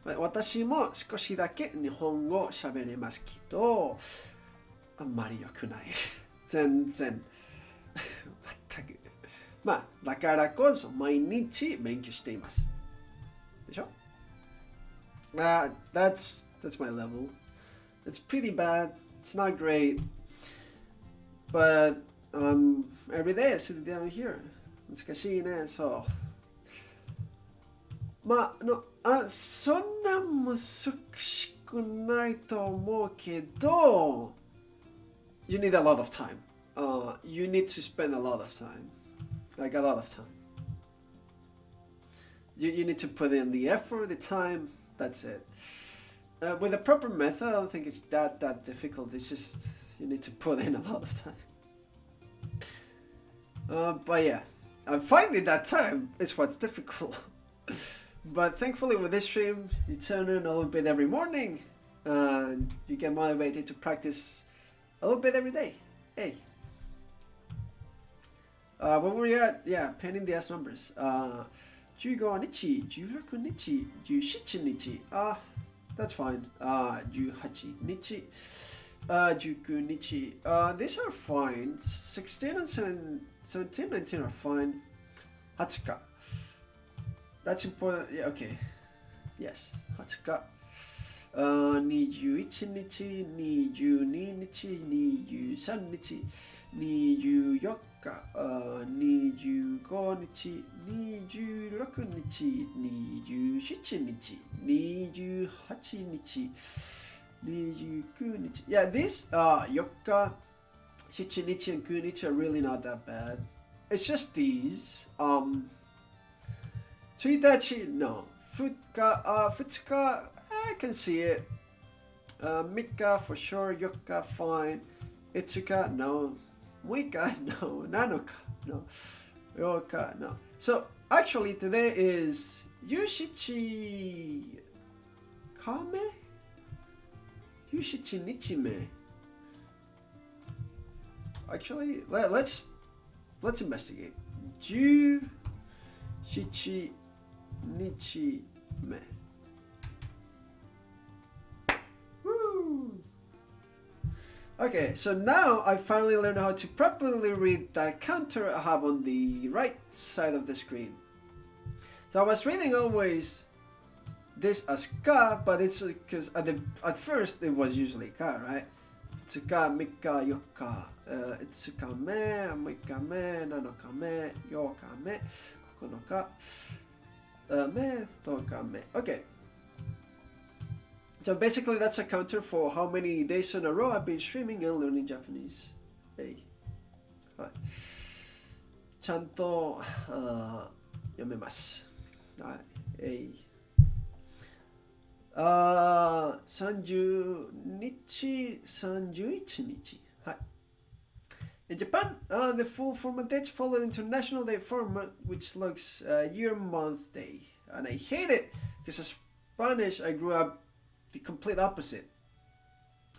私も少しだけ日本語喋れますけど、あんまり良くない。全然。全く。まあ、だからこそ毎日勉強しています。でしょ? That's my level. It's pretty bad. It's not great. But every day I sit down here. 難しいね、そう。まあ、そんな難しくくないと思うけど you need a lot of time. You need to spend a lot of time. Like a lot of time. You need to put in the effort, the time, that's it. With a proper method, I don't think it's that difficult. It's just you need to put in a lot of time. But yeah, finding that time is what's difficult. But thankfully with this stream, you tune in a little bit every morning and you get motivated to practice a little bit every day. Hey. Where were you at? Yeah, painting the ass numbers. 15日、16日、17日. That's fine. 18日、19日. These are fine. 16 and 17, 19 are fine. 20日. That's important. Yeah, okay. Yes. 20日。21日、22日、23日、24日、25日、26日、27日、28日、29日. Yeah, these 4日、7日and 9日 are really not that bad. It's just these. 1日 no. 2日 I can see it. 3日 for sure. 4日 fine. 5日 no. 6日 no. 7日 no. 8日 no. So actually today is 17日目 17日目 Actually, let's investigate. 17日目 Woo! Okay, so now I finally learned how to properly read that counter I have on the right side of the screen. So I was reading always this as ka, but it's because at first it was usually ka, right? Tsuka, mika, yoka. Itsuka me, mika me, nanoka me, yoka me, kokonoka me, toka me. Okay. So basically that's a counter for how many days in a row I've been streaming and learning Japanese. Hey. Right. ちゃんと読めます。はい。30日、31日。はい。In Japan, the full format dates follow the international day format, which looks year, month, day. And I hate it because in Spanish I grew up the complete opposite.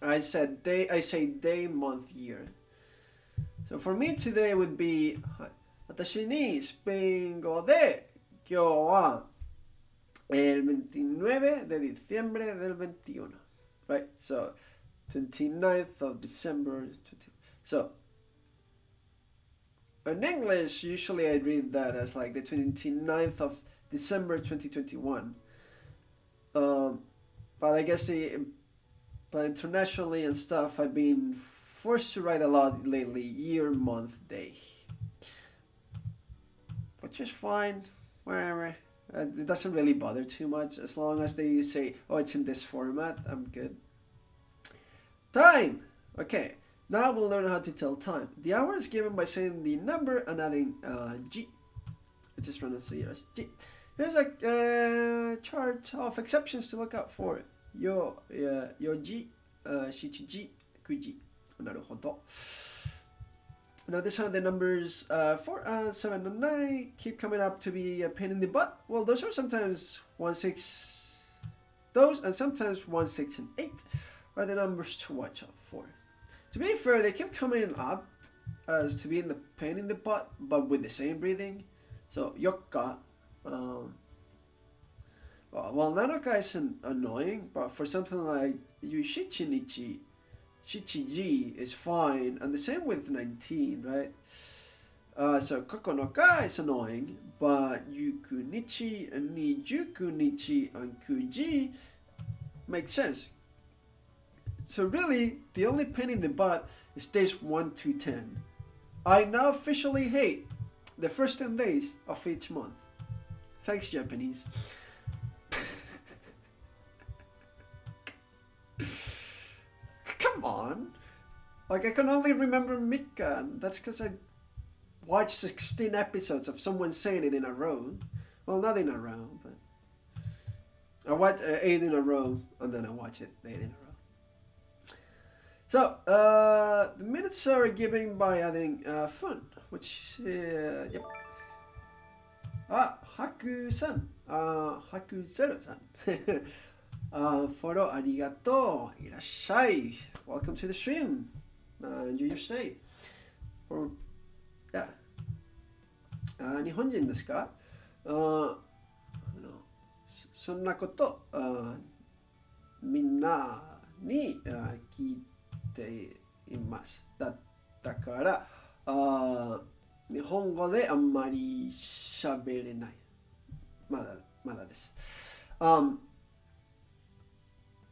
I say day, month, year. So for me today would be 私にスペイン語で今日はel 29 de diciembre del 21. Right? So 29th of December 20. So in English, usually I read that as like the 29th of December 2021. But I guess but internationally and stuff, I've been forced to write a lot lately, year, month, day. Which is fine, wherever. It doesn't really bother too much. As long as they say, oh, it's in this format, I'm good. Time! Okay, now we'll learn how to tell time. The hour is given by saying the number and adding G, which is pronounced as G. Here's a chart of exceptions to look out for. Yo G, shichi kuji. Naruhodo. Now these are the numbers 4, 7, and 9 keep coming up to be a pain in the butt. Well, those are sometimes 1, 6, those, and sometimes 1, 6, and 8 are the numbers to watch out for. To be fair, they keep coming up as to being the pain in the butt, but with the same breathing. So yokka. Well, nanoka is annoying, but for something like yushichinichi, shichiji is fine, and the same with 19, right? So kokonoka is annoying, but yukunichi and nijukunichi and kuji makes sense. So really, the only pain in the butt is days 1 to 10. I now officially hate the first 10 days of each month. Thanks, Japanese. one. Like, I can only remember Mika, and that's because I watched 16 episodes of someone saying it in a row. Well, not in a row, but I watched 8 in a row, and then I watched it 8 in a row. So, the minutes are given by adding fun, which, yep. Haku-san, Haku-zero-san. Follow, arigato, irashai. Welcome to the stream. Enjoy your stay. Or, yeah. 日本人ですか？そんなこと、みんなに聞いています。だから、日本語であんまり喋れない。まだです。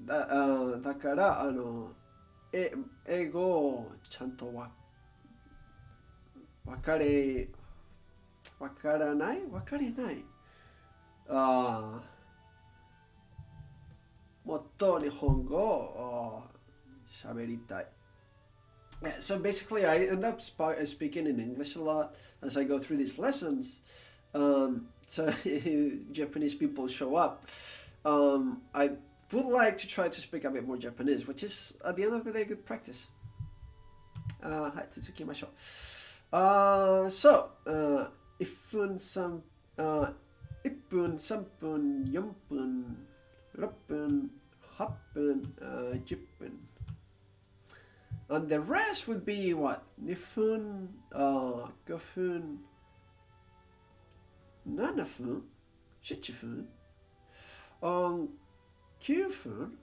だから英語をちゃんとわからないもっと日本語を喋りたい。Yeah, so basically I end up speaking in English a lot as I go through these lessons. So Japanese people show up. I would like to try to speak a bit more Japanese, which is at the end of the day good practice. はい、続きましょう。So, 1分3分4分6分8分10分 and the rest would be what? 2分5分7分7分9分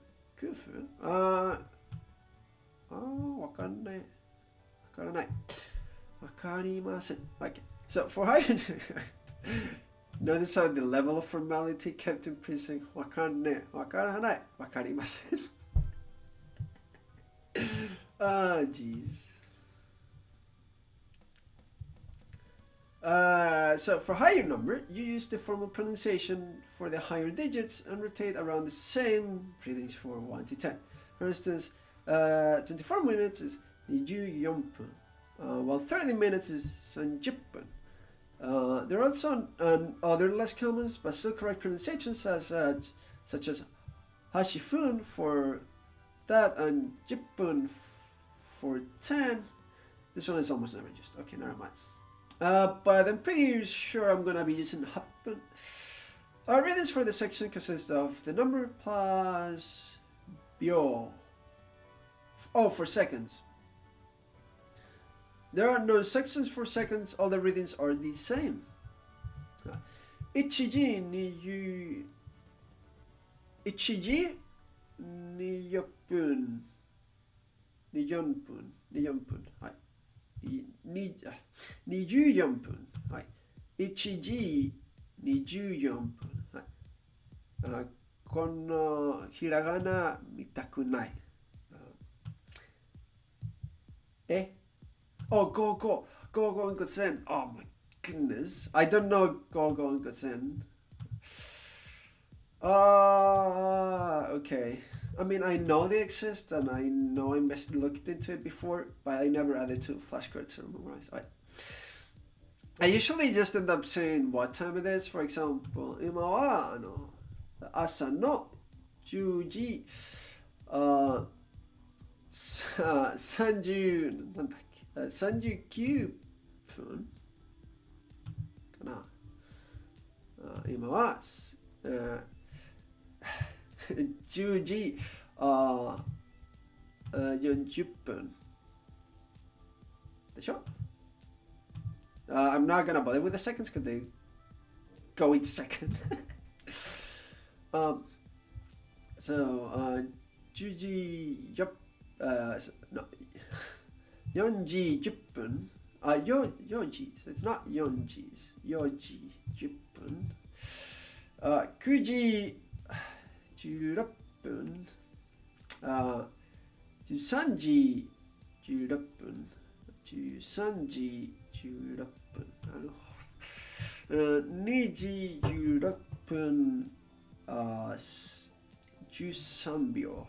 わかりません。Okay. So for how you notice how the level of formality kept increasing. わからない。わかりません。Jeez. So for higher number, you use the formal pronunciation for the higher digits and rotate around the same readings for 1 to 10. For instance, 24 minutes is 24分, while 30 minutes is 30分. There are also other less common but still correct pronunciations such as hashifun for that and jippun for 10. This one is almost never used. Okay, never mind. But I'm pretty sure I'm gonna be using happen. Our readings for this section consist of the number plus bio. Oh, for seconds. There are no sections for seconds. All the readings are the same. Ichiji niyopun. Hai. 24分、はい、1時24分、はい、このひらがな見たくない。go and go send. Oh my goodness, I don't know go and go send. Okay. I mean, I know they exist, and I know I looked into it before, but I never added to flashcards or memorize. I usually just end up saying what time it is. For example, 今は朝の10時39分かな。今は10時40分でしょ? I'm not gonna bother with the seconds because they go each second. So 10時no 4時10分4時 so it's not 4時4時10分9時16分13時16分13時16分2時16分13秒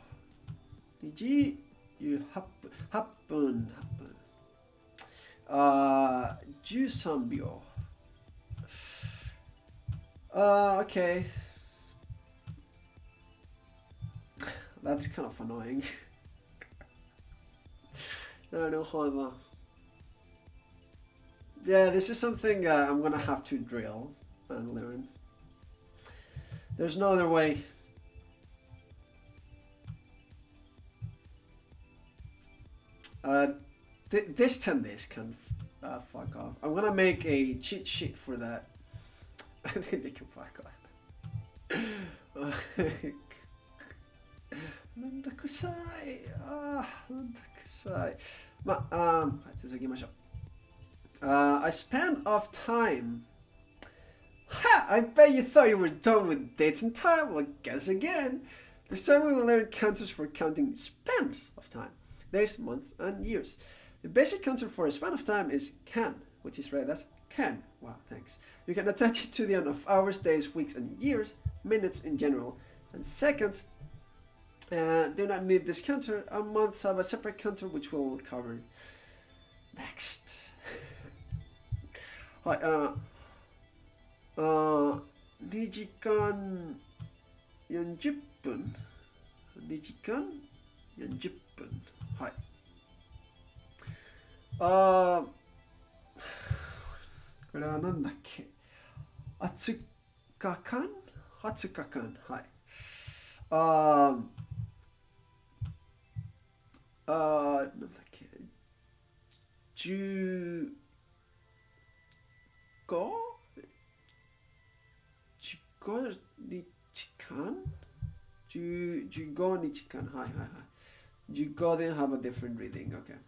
2時8分13秒okay. That's kind of annoying. なるほど Yeah, this is something I'm gonna have to drill and learn. There's no other way. This 10 days can fuck off. I'm gonna make a cheat sheet for that. I think they can fuck off. なんだくさい。なんだくさい。続きましょう。I spent off time. Ha! I bet you thought you were done with dates and time. Well, guess again. This time we will learn counters for counting spans of time. Days, months, and years. The basic counter for a span of time is can, which is read as can. Wow, thanks. You can attach it to the end of hours, days, weeks, and years, minutes in general, and seconds. Do not need this counter. Months have a separate counter, which we'll cover next. はい、2時間40分2時間40分はい。これはなんだっけ20日間20日間はい。なんだっけ15日間15日間はいはいはい15 then have a different reading okay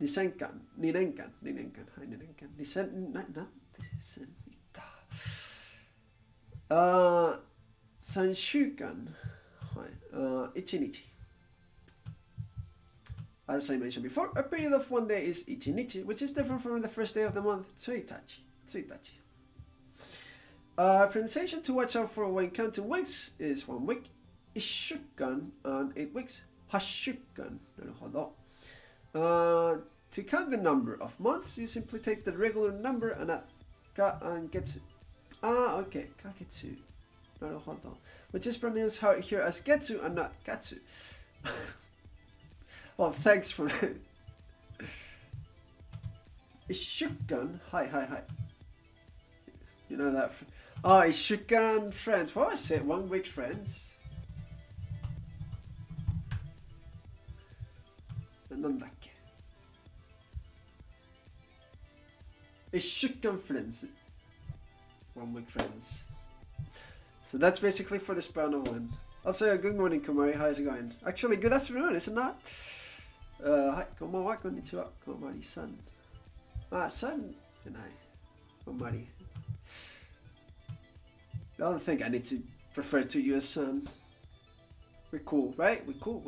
2000間2年間2年間はい2年間2000なんで2000いった3週間はい1日As I mentioned before, a period of one day is ichinichi, which is different from the first day of the month, tsuitachi. Pronunciation to watch out for when counting weeks is 1 week, 1週間 and 8 weeks, 8週間. なるほど. To count the number of months, you simply take the regular number and add ka and getsu. Okay, kaketsu. なるほど. Which is pronounced here as getsu and not katsu. Well, thanks for it. 1週間 Hi. You know that. 1週間 friends. What was it? 1 week friends? なんだっけ 1週間 friends. 1 week friends. So that's basically for the span of one. I'll say good morning, Kumari. How's it going? Actually, good afternoon, is it not? Hi, konbanwa, konnichiwa, Komari-san. San, and I. Komari. I don't think I need to refer to you as son. We're cool, right? We're cool.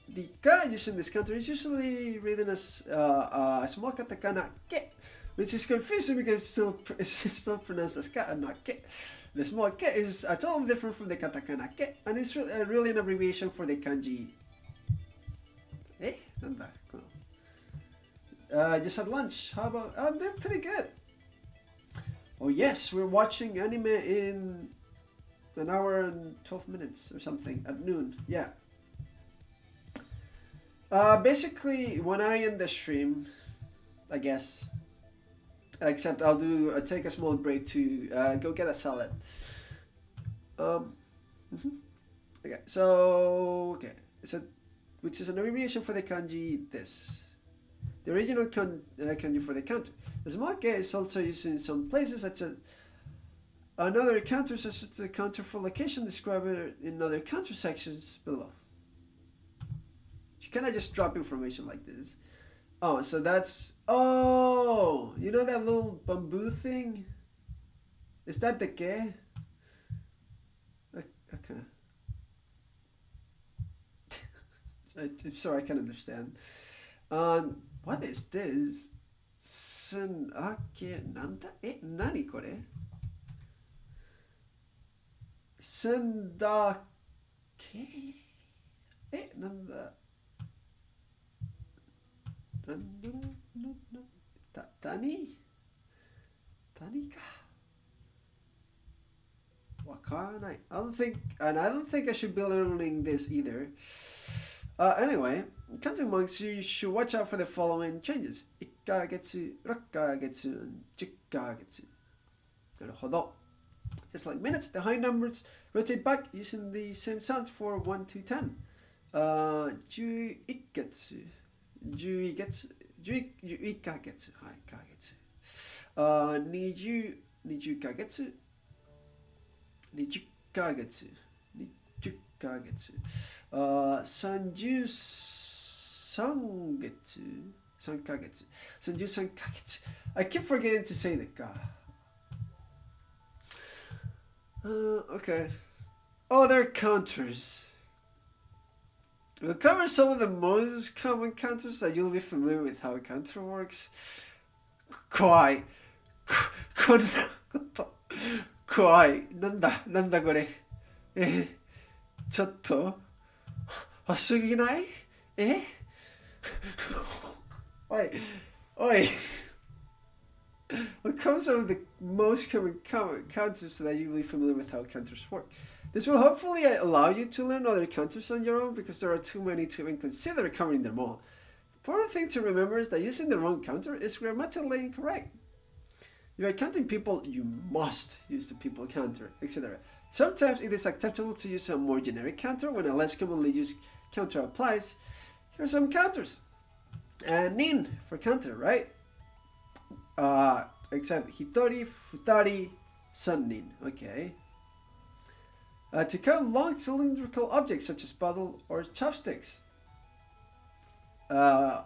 The ka used in this country is usually written as a small katakana ke, which is confusing because it's still pronounced as ka and not ke. The small ke is totally different from the katakana ke, and it's really an abbreviation for the kanji. Nanda. I just had lunch. How about? I'm doing pretty good. Oh yes, we're watching anime in an hour and 12 minutes or something at noon. Yeah. Basically, when I end the stream, I guess. Except I'll take a small break to go get a salad. Okay. So which is an abbreviation for the kanji this. The original kanji for the counter. The small k is also used in some places, such as another counter, such as the counter for location described in other counter sections below. You cannot just drop information like this. Oh, so that's... Oh! You know that little bamboo thing? Is that the ke? Okay. I'm sorry, I can't understand. What is this? Nanda? Nani kore? んだけなんだ谷かわからない I don't think I should be learning this either. Anyway, counting monks, you should watch out for the following changes. 1ヶ月、6ヶ月、10ヶ月。なるほど。Just like minutes, the high numbers rotate back using the same sound for 1 to 10. 11月、11月、11ヶ月、はい、ヶ月。20ヶ月、20ヶ月、20ヶ月。33月、3ヶ月、33ヶ月。I keep forgetting to say that, God. Okay. Oh, they're counters. We'll cover some of the most common counters that you'll be familiar with how a counter works. 怖い。こんなこと。怖い。なんだこれ。ちょっと。遅ぎないおい。What comes of the most common counters so that you'll be familiar with how counters work. This will hopefully allow you to learn other counters on your own because there are too many to even consider covering them all. The important thing to remember is that using the wrong counter is grammatically incorrect. If you are counting people, you must use the people counter, etc. Sometimes it is acceptable to use a more generic counter when a less commonly used counter applies. Here are some counters. Nin for counter, right? Except hitori, futari, sannin. Okay. To count long cylindrical objects such as bottle or chopsticks. Hon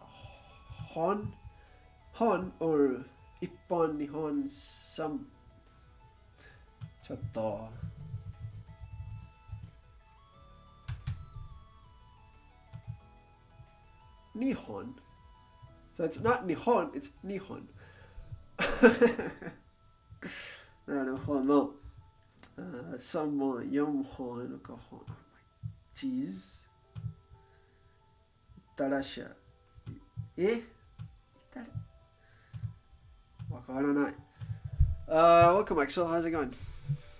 or ippon, nihon, sam. ちょっと。Nihon. So it's not Nihon, it's Nihon. なるほど。3本、4本、5本。チーズ。いったらっしゃい。いったら。わからない。Welcome, Axel. How's it going?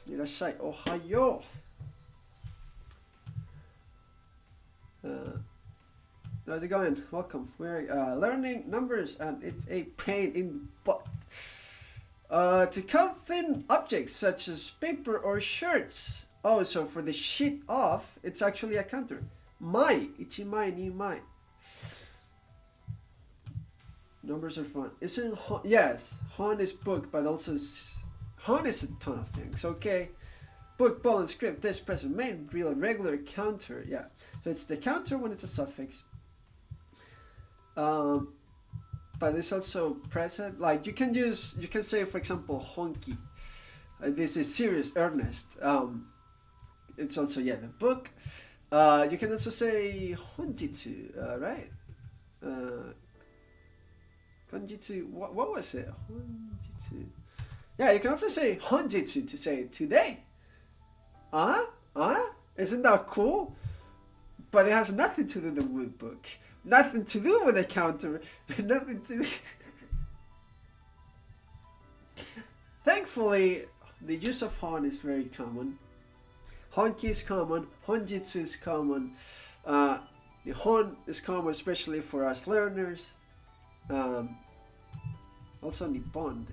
いらっしゃい。おはよう。How's it going? Welcome. We're learning numbers and it's a pain in the butt. To count thin objects such as paper or shirts. Oh, so for the sheet off, it's actually a counter. Mai, ichimai, nimai. Numbers are fun. Isn't hon? Yes, hon is book, but also hon is a ton of things. Okay. Book, ball, and script. This present main, real, regular counter. Yeah. So it's the counter when it's a suffix. But it's also present. Like you can say, for example, honki. This is serious, earnest. It's also the book. You can also say honjitsu, right? Honjitsu. What was it? Honjitsu. Yeah, you can also say honjitsu to say today. Isn't that cool? But it has nothing to do with the book. Nothing to do with the counter. Nothing to. Thankfully, the use of hon is very common. Honki is common. Honjitsu is common. The hon is common, especially for us learners. Also Nippon.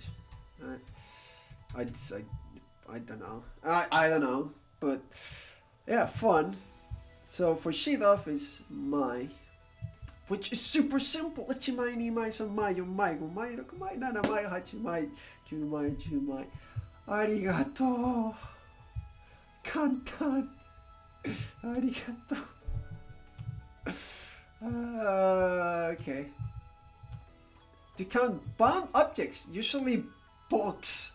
I don't know. I don't know. But yeah, fun. So for sheet off is mai. Which is super simple. Ichimai, nimai, sanmai, yonmai, gomai, rokumai, nanamai, hachimai, kyumai, chumai. Arigato. Kantan. Arigato. Okay. To count bound objects, usually books.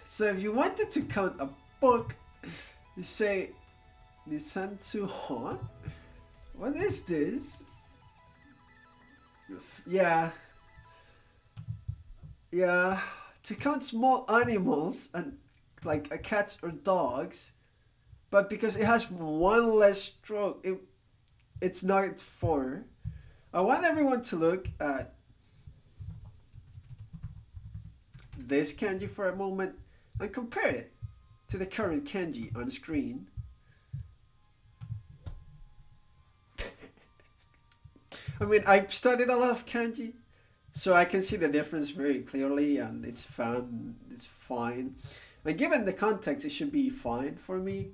So if you wanted to count a book, you say Nisansu hon. What is this? Yeah. To count small animals and like a cats or dogs, but because it has one less stroke, it's not 4. I want everyone to look at this kanji for a moment and compare it to the current kanji on screen. I mean, I've studied a lot of kanji, so I can see the difference very clearly, and it's fun, it's fine. And given the context, it should be fine for me.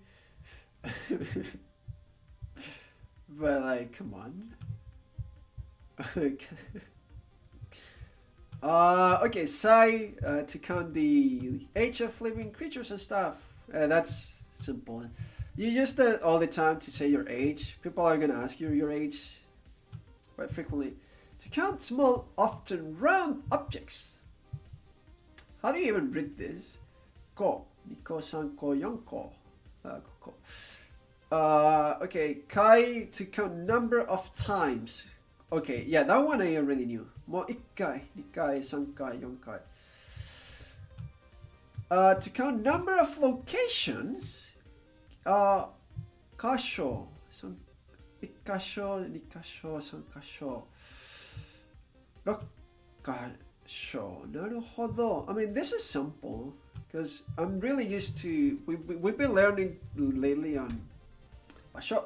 But like, come on. Okay, Sai, to count the age of living creatures and stuff. That's simple. You use that all the time to say your age. People are gonna ask you your age quite frequently. To count small, often round objects. How do you even read this? Ko, niko, sanko, yonko. Okay, kai, to count number of times. Okay, yeah, that one I already knew. Mo ikkai, nikai, sankai, yonkai. To count number of locations. Kasho, ikkasho, nikasho, sankasho, rokkasho. Naruhodo. I mean, this is simple because I'm really used to. We've been learning lately on basho.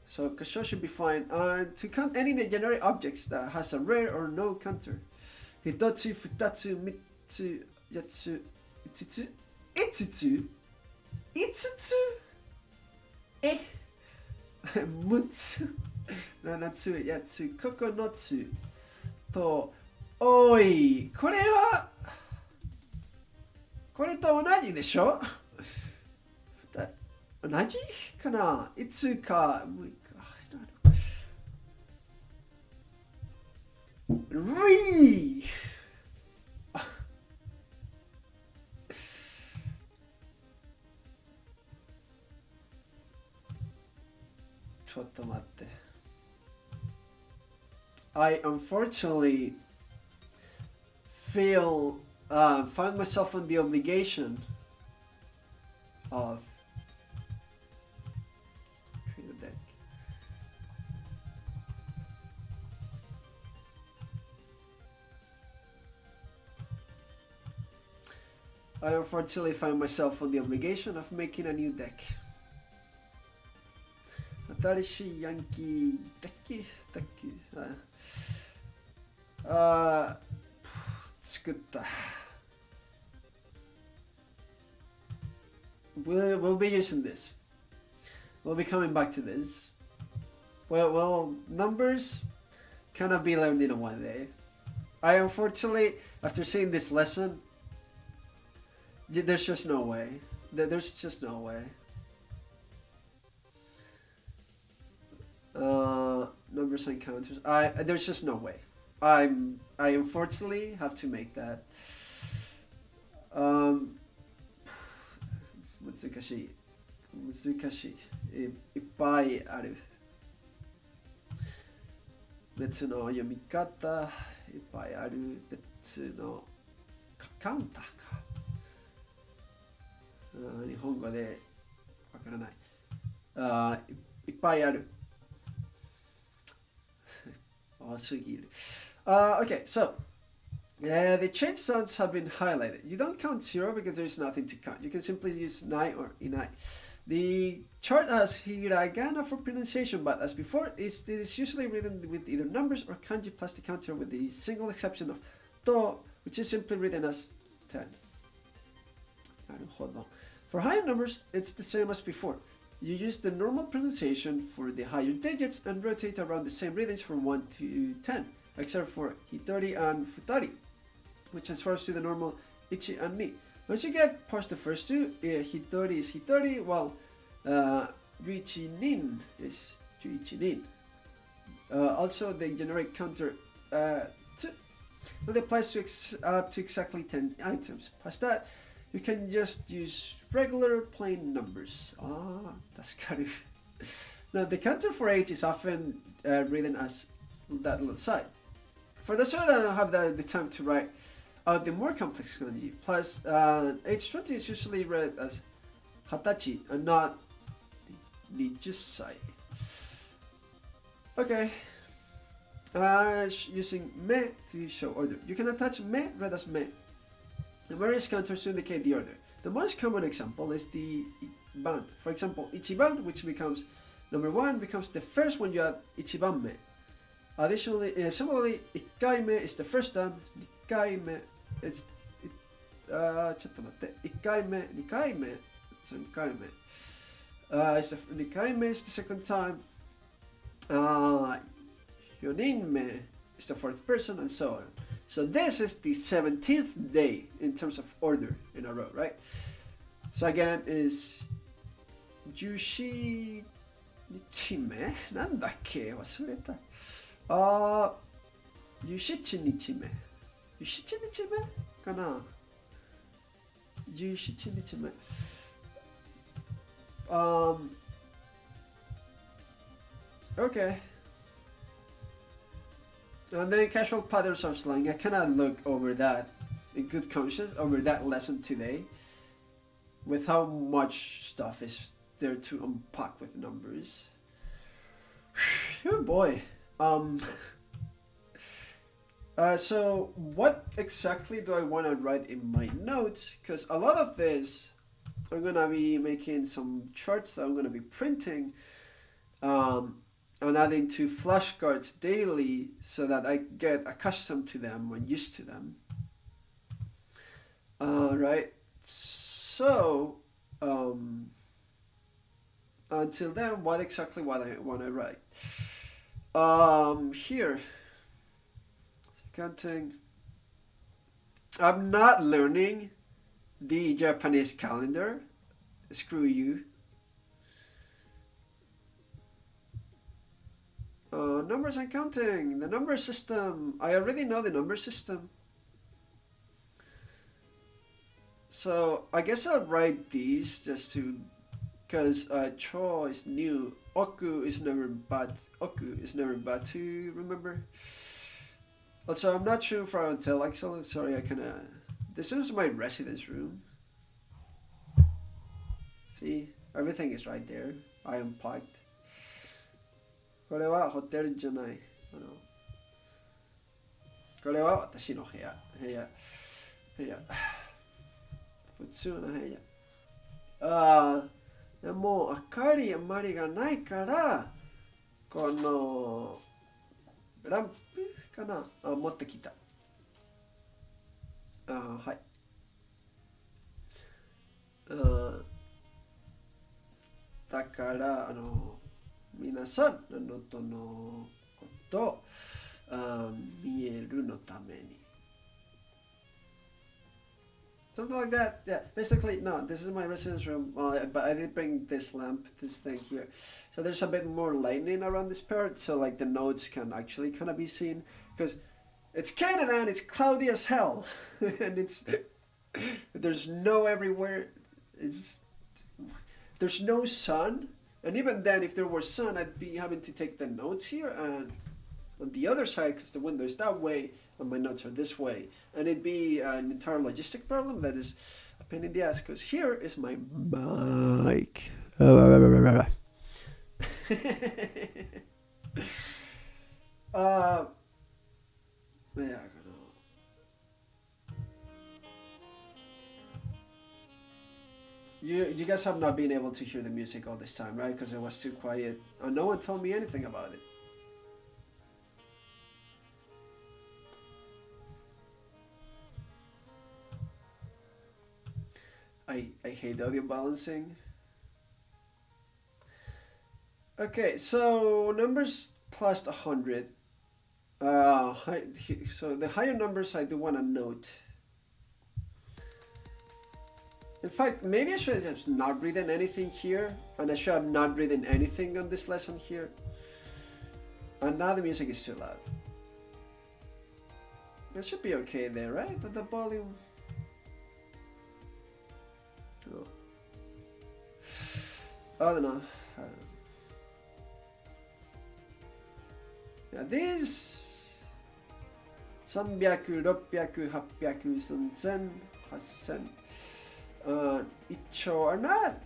So kasho should be fine. To count any generic objects that has a rare or no counter. Hitotsu, futatsu, mitsu, yatsu, itsutsu, itsutsu, mutsu, nanatsu, yatsu, kokonotsu, to, oi. これはこれと同じでしょ？同じかな？いつか、もういいか。Re! ちょっと待って。I unfortunately find myself on the obligation of create a deck. I unfortunately find myself on the obligation of making a new deck. 新しいヤンキーデッキ作った。We'll be using this. We'll be coming back to this. Well, numbers cannot be learned in one day. I unfortunately, after seeing this lesson, there's just no way. There's just no way. Numbers and counters. There's just no way. I unfortunately have to make that. 難しい。いっぱいある。別の読み方いっぱいある。別のカウンターか。日本語でわからない。いっぱいある。多すぎる。Okay, so the change sounds have been highlighted. You don't count 0 because there's nothing to count. You can simply use nai or inai. The chart has hiragana for pronunciation, but as before, it is usually written with either numbers or kanji plus the counter, with the single exception of to, which is simply written as 10. For higher numbers, it's the same as before. You use the normal pronunciation for the higher digits and rotate around the same rhythms from 1 to 10, except for hitori and futari, which transfers to the normal ichi and ni. Once you get past the first two, hitori is hitori, while ruichi nin is juichi nin. Also, they generate counter 2, that applies to up to exactly 10 items. Past that, you can just use regular plain numbers. That's kind of... Now, the counter for 8 is often written as that little side. For those who don't have the time to write, the more complex kanji. Plus, age 20 is usually read as hatachi and not nijusai. Okay. Using me to show order. You can attach me, read as me, and various counters to indicate the order. The most common example is the ichiban. For example, ichiban, which becomes number 1, becomes the first when you add ichiban me. Additionally, similarly, ikkai me is the first time, nikkai me is ikkai me, nikai me, sankai me. Nikai me is the second time. Yonin me is the fourth person, and so on. So this is the 17th day in terms of order in a row, right? So again is Jushi Nichime? Nandakke? Wasureta. Yushichi Nichime. Yushichi Nichime? Kana? Yushichi Nichime. Okay. And then casual patterns of slang. I cannot look over that in good conscience, over that lesson today, with how much stuff is there to unpack with numbers. Oh boy. So what exactly do I want to write in my notes? Because a lot of this, I'm going to be making some charts that I'm going to be printing. And adding to flashcards daily so that I get accustomed to them and used to them. Right? So, until then, what exactly what I want to write? Here, counting. I'm not learning the Japanese calendar. Screw you. Numbers and counting. The number system. I already know the number system. So I guess I'll write these just to, because cho is new. Oku is never bad to remember. Also, I'm not sure if I will tell Axel. Sorry, I kinda. This is my residence room. See, everything is right there. I am packed. これはホテルじゃない。これは私の部屋。普通の部屋。でも明かりあまりがないから、このランプかな持ってきた。はい。だから皆さんのとのこと見えるのために。Something like that. Yeah, basically, no, this is my residence room, but I did bring this lamp, this thing here. So there's a bit more lighting around this part, so like the notes can actually kind of be seen. Because it's Canada and it's cloudy as hell. And there's snow everywhere. There's no sun. And even then, if there was sun, I'd be having to take the notes here and on the other side, because the window is that way and my notes are this way. And it'd be an entire logistic problem that is a pain in the ass, because here is my mic. Yeah, You guys have not been able to hear the music all this time, right? Because it was too quiet. And no one told me anything about it. I hate audio balancing. Okay, so numbers plus 100. So the higher numbers I do want to note. In fact, maybe I should have not written anything here, and I should have not written anything on this lesson here. And now the music is too loud. It should be okay there, right? At the volume. Oh. I don't know. Yeah, these. 300、600、800、3000、8000. 1초 are not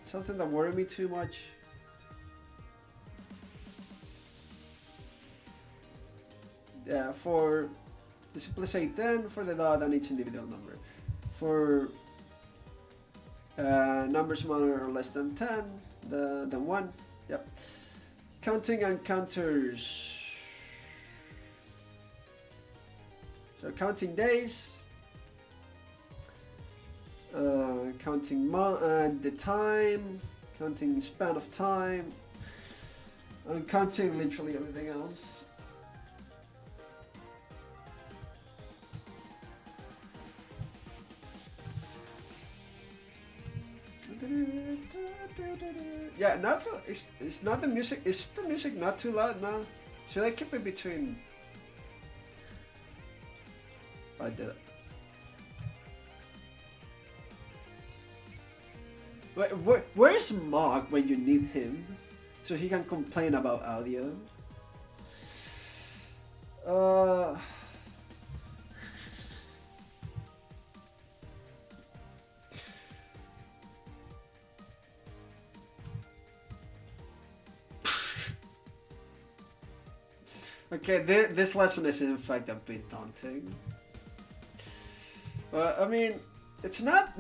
something that worry me too much. Yeah, for simply say 10 for the dot and each individual number. For numbers smaller or less than 10, than 1, yep. Counting and counters. So counting days, counting the time, counting span of time, and counting literally everything else. Yeah, now it's not the music. Is the music not too loud now? Should I keep it between? I did it. Where's Mark when you need him? So he can complain about audio. Okay, this lesson is in fact a bit daunting. I mean, it's not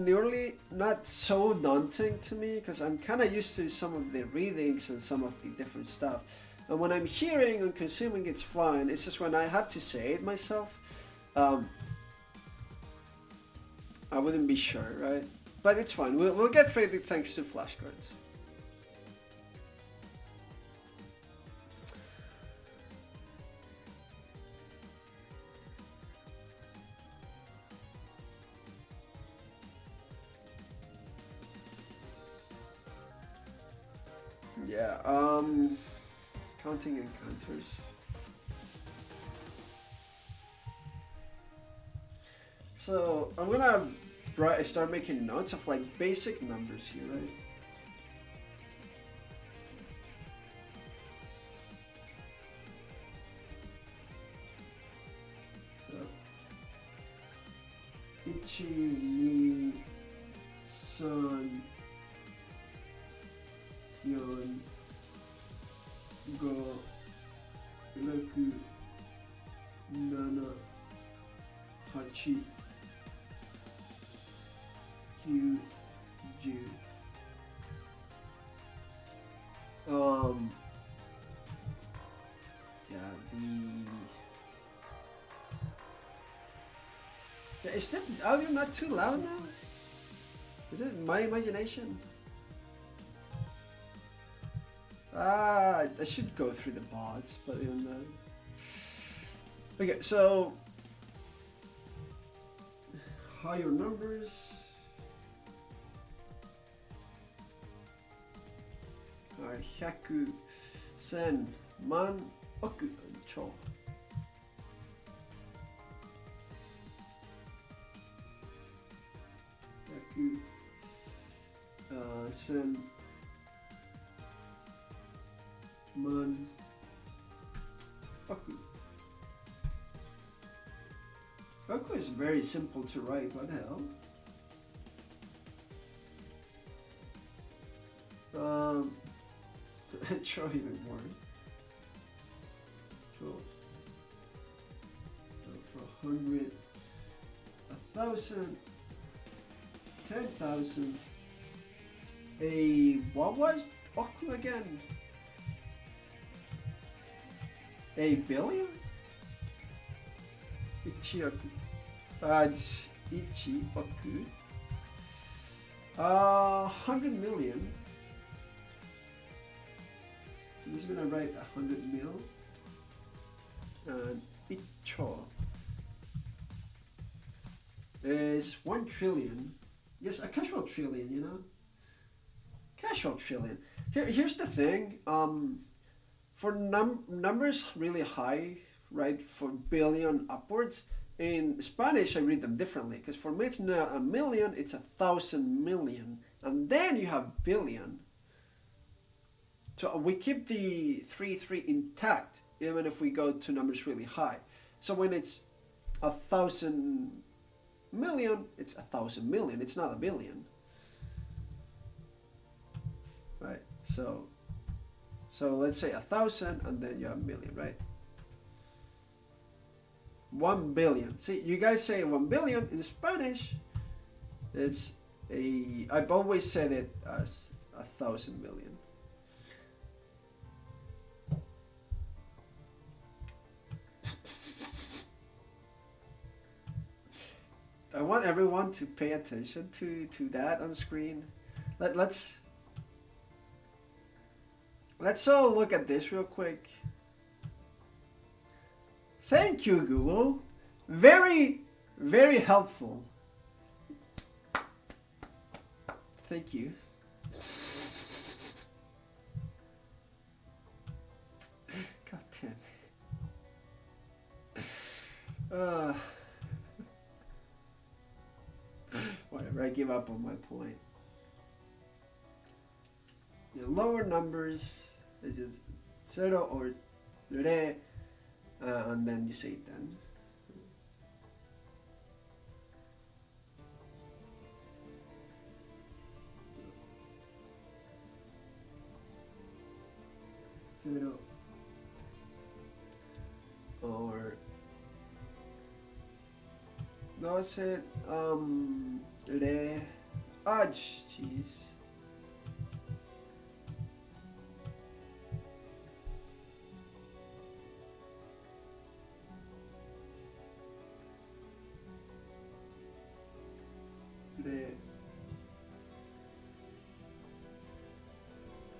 so daunting to me because I'm kind of used to some of the readings and some of the different stuff. And when I'm hearing and consuming, it's fine. It's just when I have to say it myself, I wouldn't be sure, right? But it's fine. We'll get through it thanks to flashcards. Yeah, counting and counters. So I'm gonna start making notes of like basic numbers here, right? So 1, 2, 3, 4, 5, 6, 7, 8, 9, 10. Yeah, is the audio not too loud now? Is it my imagination? I should go through the mods, but even then. Okay, so higher numbers are 100, 1000, 万、億、兆。100、1000、万、億。Oku is very simple to write. What the hell? Try even more. So for 100, 1,000, 10,000. What was Oku again? A billion? Ichioku. Ichioku. 100 million. I'm just gonna write 100 mil. And icho is 1 trillion. Yes, a casual trillion, you know? Casual trillion. Here's the thing. For numbers really high, right, for billion upwards, in Spanish I read them differently, because for me it's not a million, it's 1,000 million, and then you have billion. So we keep the 3 intact, even if we go to numbers really high. So when it's 1,000 million, it's 1,000 million. It's not a billion. Right? So let's say 1,000 and then you have million, right? 1 billion. See, you guys say 1 billion in Spanish. I've always said it as 1,000 million. I want everyone to pay attention to that on screen. Let's all look at this real quick. Thank you, Google. Very, very helpful. Thank you. God damn it. Whatever, I give up on my point. The lower numbers is just 0 or re, and then you say 10. Zero or that's it. Re, jeez.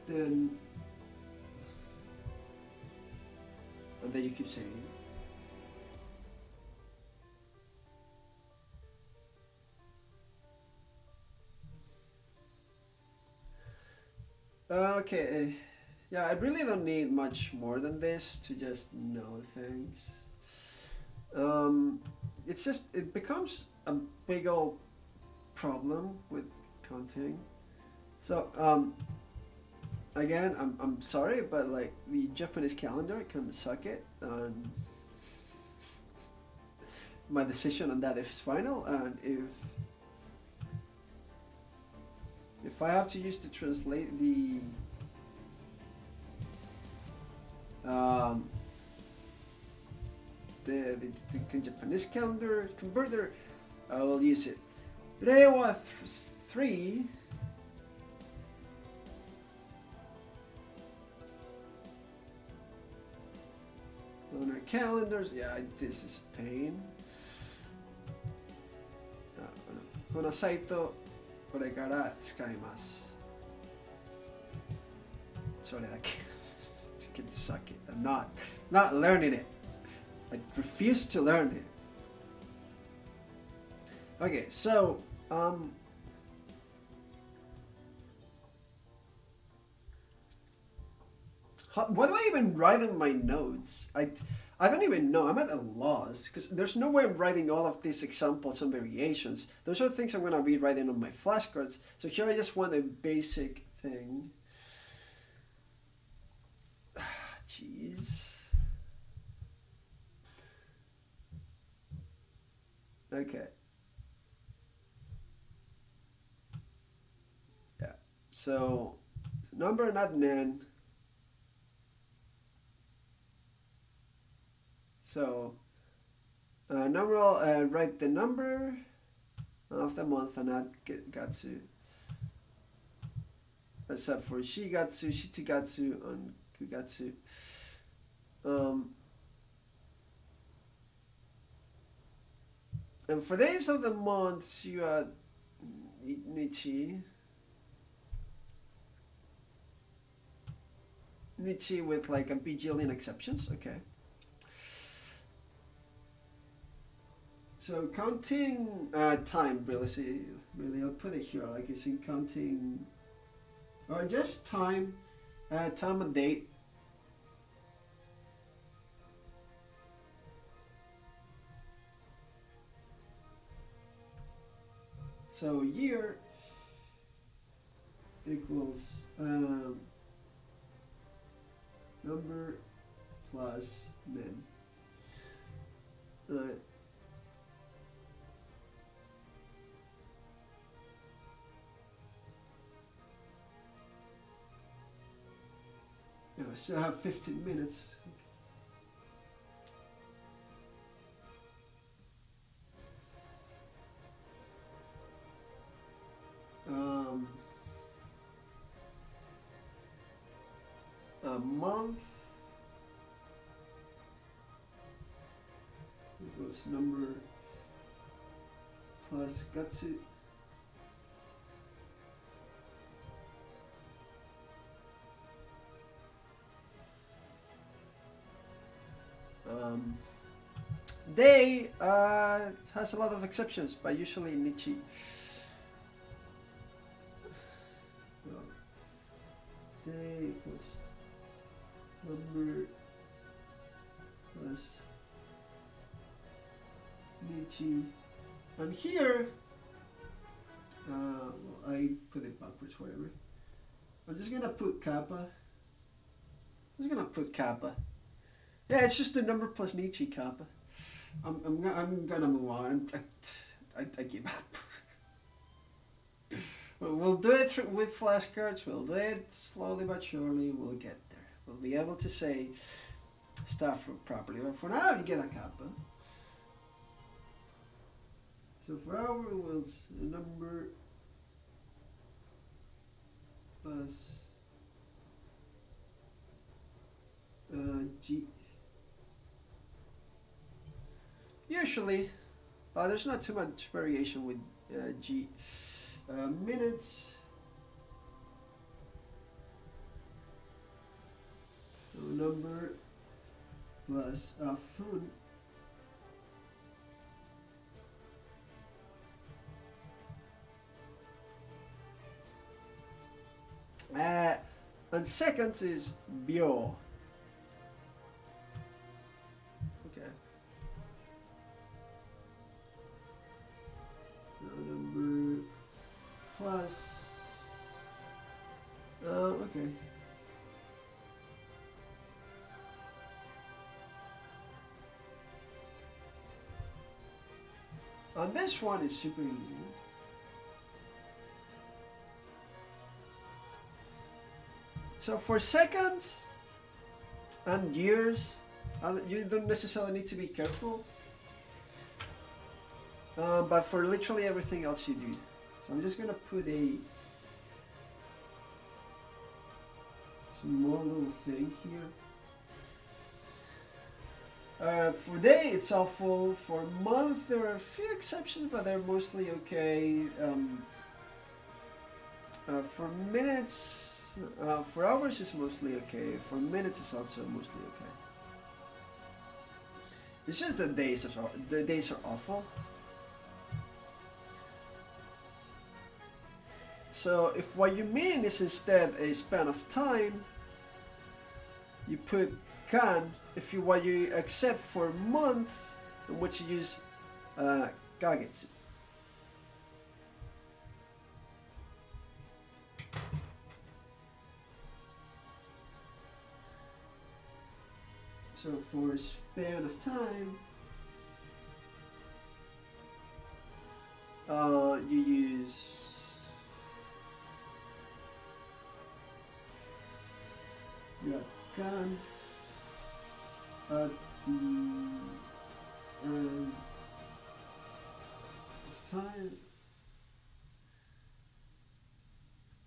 Then and then you keep saying okay, yeah, I really don't need much more than this to just know things. It's just, it becomes a big old problem with counting. So, again, I'm sorry, but like the Japanese calendar can suck it. My decision on that is final, and if I have to use to translate the Japanese calendar converter, I will use it. Reiwa 3. Lunar calendars, yeah, this is a pain. このサイトこれから使います。それだけ。You can suck it. I'm not learning it. I refuse to learn it. Okay, so what do I even write in my notes? I don't even know. I'm at a loss because there's no way I'm writing all of these examples and variations. Those are things I'm going to be writing on my flashcards. So here I just want a basic thing. Jeez. Okay. Yeah. So number, not nen. So, number, write the number of the month and not gatsu. Except for shigatsu, shitigatsu, and kugatsu. And for days of the months, you add nichi. Nichi with like a bajillion exceptions, okay. So counting time, really, I'll put it here, like it's in counting, or just time, time and date. So year equals number plus min. Right. Yeah, I still have 15 minutes. A month equals number plus gatsu. Day has a lot of exceptions, but usually Nichi. Day equals number plus Nichi. And here, well, I put it backwards, whatever. I'm just gonna put kappa. Yeah, it's just the number plus Nichi kappa. I'm gonna move on. I give up. We'll do it with flashcards. We'll do it slowly but surely. We'll get there. We'll be able to say stuff properly. But for now, you get a kappa. So for hour, we'll number plus G. Usually, there's not too much variation with G. Minutes. So number plus fun. And seconds is bio. Okay. Number plus. Okay. And this one is super easy. So for seconds and years, you don't necessarily need to be careful. But for literally everything else you do. So I'm just gonna put a small little thing here. For day, it's awful. For month, there are a few exceptions, but they're mostly okay. For minutes, for hours, it's mostly okay. For minutes, it's also mostly okay. It's just the days are awful. So if what you mean is instead a span of time, you put kan. If what you accept for months, in which you use kagetsu. So for a span of time, you use kan at the end of time,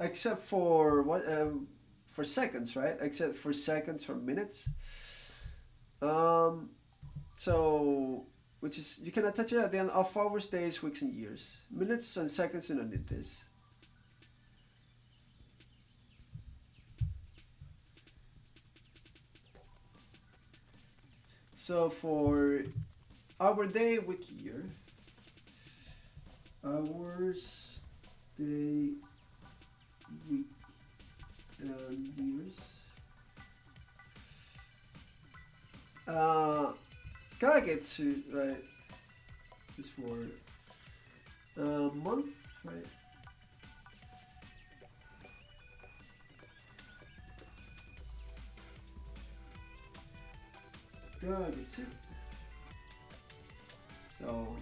except for what for seconds, right? Except for seconds or minutes. So which is you can attach it at the end of hours, days, weeks, and years. Minutes and seconds, you don't need this. So for hour, day, week, year. Hours, day, week, and years. Kagetsu, right, is for month, right? Kagetsu. So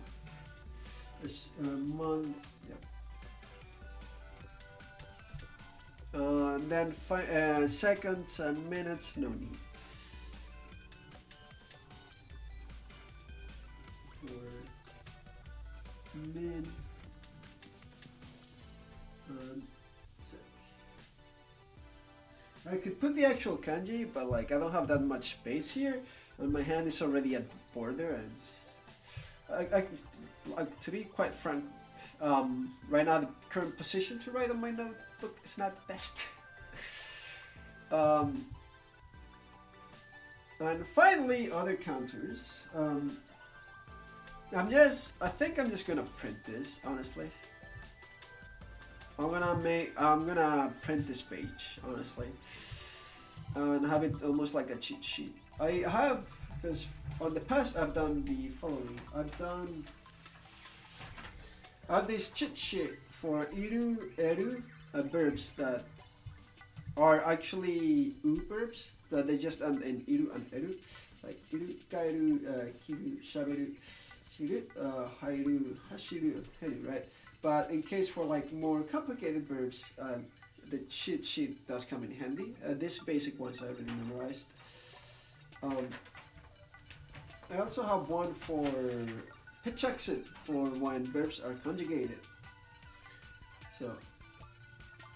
this month, yeah. Then seconds and minutes, no need. Min and sec. I could put the actual kanji, but like I don't have that much space here, and my hand is already at the border. And to be quite frank, right now the current position to write on my notebook is not the best. And finally, other counters. I think I'm just gonna print this, honestly. I'm gonna print this page, honestly, and have it almost like a cheat sheet. I have, because on the past I've done the following. I have this cheat sheet for iru, eru, verbs that are actually u verbs that they just end in iru and eru, like iru, kaeru, kiru, shaberu, shiru, hairu, hashiru, heru, right? But in case for like more complicated verbs, the cheat sheet does come in handy. These basic ones I already memorized. I also have one for pitch accent for when verbs are conjugated. So,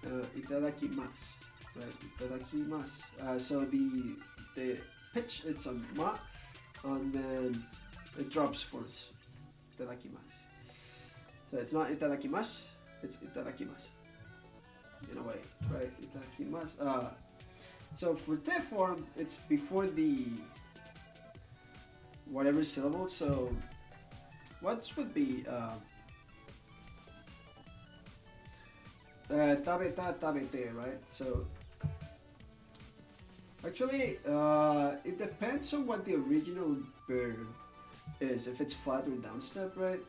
itadakimasu, right? Itadakimasu. So the pitch, it's on ma, and then it drops for itadakimasu. So it's not itadakimasu, it's itadakimasu. In a way, right? Itadakimasu. So for that form, it's before the whatever syllable. So what would be tabeta, tabete, right? So actually, it depends on what the original verb is. If it's flat or down step, right?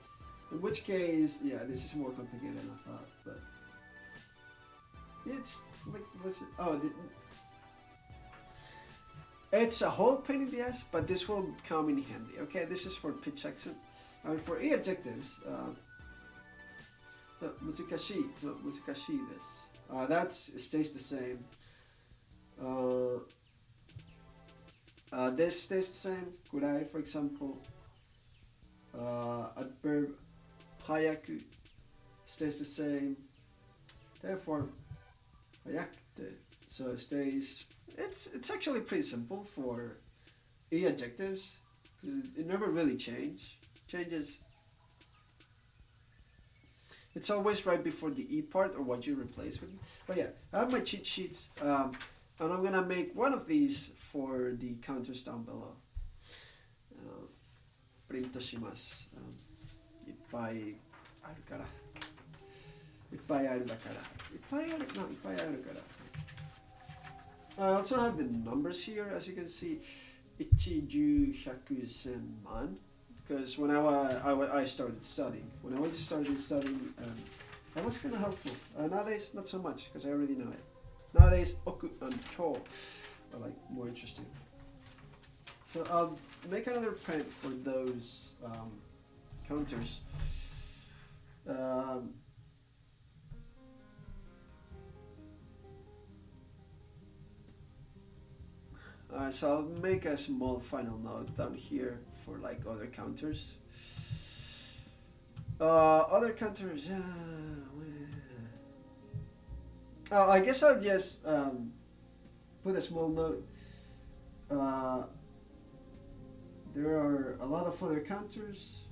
In which case, yeah, this is more complicated than I thought, but it's like, listen, it's a whole pain in the ass, but this will come in handy. Okay, this is for pitch accent. And for e adjectives, muzukashii, so muzukashii desu. That stays the same. This stays the same. Kurai, for example. Adverb hayaku stays the same. Therefore, hayakute. So it stays. It's actually pretty simple for e adjectives because it never really changes. It's always right before the e part or what you replace with. But yeah, I have my cheat sheets, and I'm gonna make one of these for the counters down below. Print します。いっぱいあるから。いっぱいあるだから。いっぱいあるから。I also have the numbers here, as you can see. 1, 10, 100, 1000, 万. Because when I started studying, that was kind of helpful. Nowadays, not so much, because I already know it. Nowadays, oku and cho are like more interesting. So I'll make another print for those counters. So I'll make a small final note down here for like other counters. Other counters. I guess I'll just put a small note. There are a lot of other counters.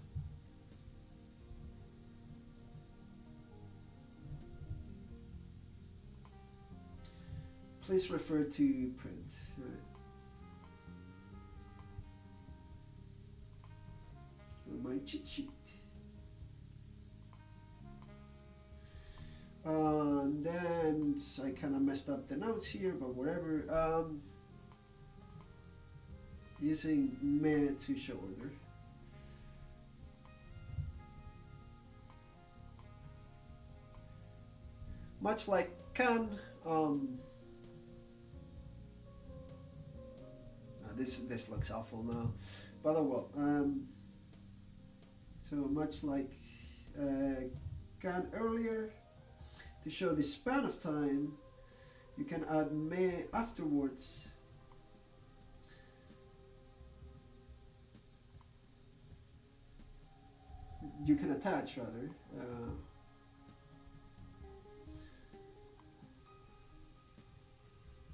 Please refer to print. Right. My cheat sheet. And then I kind of messed up the notes here, but whatever. Using me to show order. Much like can, this looks awful now, but oh well. So much like Gan earlier, to show the span of time, you can add may afterwards. You can attach rather.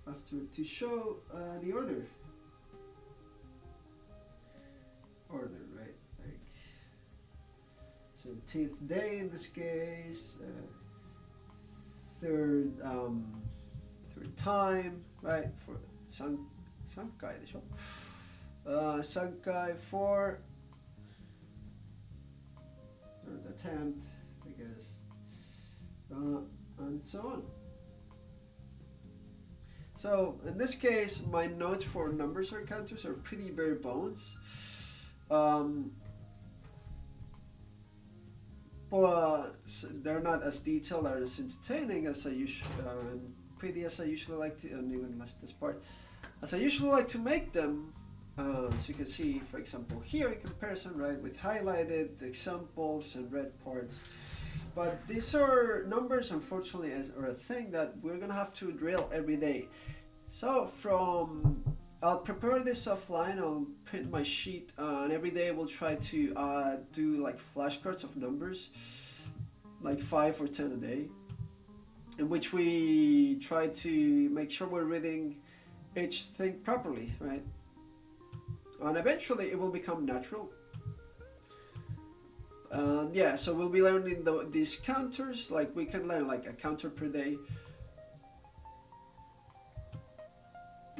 After to show the order. Order, right? Like 17th day in this case, third time, right? For sankai でしょ? Sankai for third attempt, I guess, and so on. So in this case, my notes for numbers or counters are pretty bare bones. But they're not as detailed or as entertaining as I usually, pretty as I usually like to, and even less this part, as I usually like to make them. So you can see, for example, here in comparison, right, with highlighted examples and red parts. But these are numbers, unfortunately, are a thing that we're gonna have to drill every day. So I'll prepare this offline, I'll print my sheet, and every day we'll try to do like flashcards of numbers, like 5 or 10 a day, in which we try to make sure we're reading each thing properly, right? And eventually it will become natural. Yeah, so we'll be learning these counters, like we can learn like a counter per day.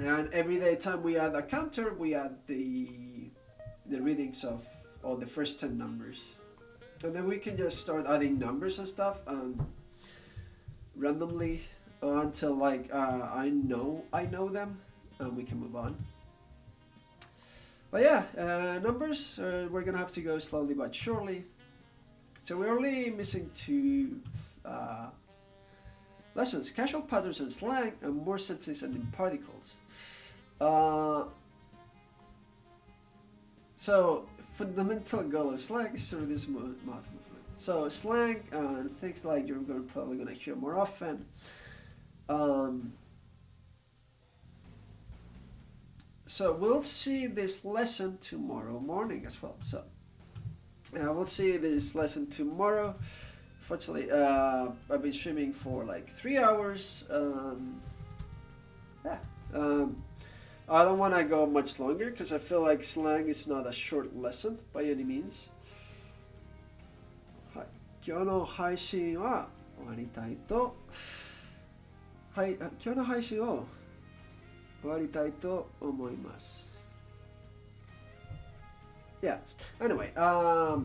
And every day time we add a counter, we add the readings of all the first 10 numbers. And then we can just start adding numbers and stuff randomly until like I know them, and we can move on. But yeah, numbers, we're gonna have to go slowly but surely. So we're only missing 2 lessons: casual patterns and slang, and more sentences and particles. So fundamental goal of slang is to reduce mouth movement. So slang and things like you're probably gonna hear more often. So we'll see this lesson tomorrow morning as well. So we'll see this lesson tomorrow. Fortunately, I've been streaming for like 3 hours. I don't want to go much longer because I feel like slang is not a short lesson by any means. はい、今日の配信は終わりたいと、はい、今日の配信を終わりたいと思います。Yeah. Anyway, I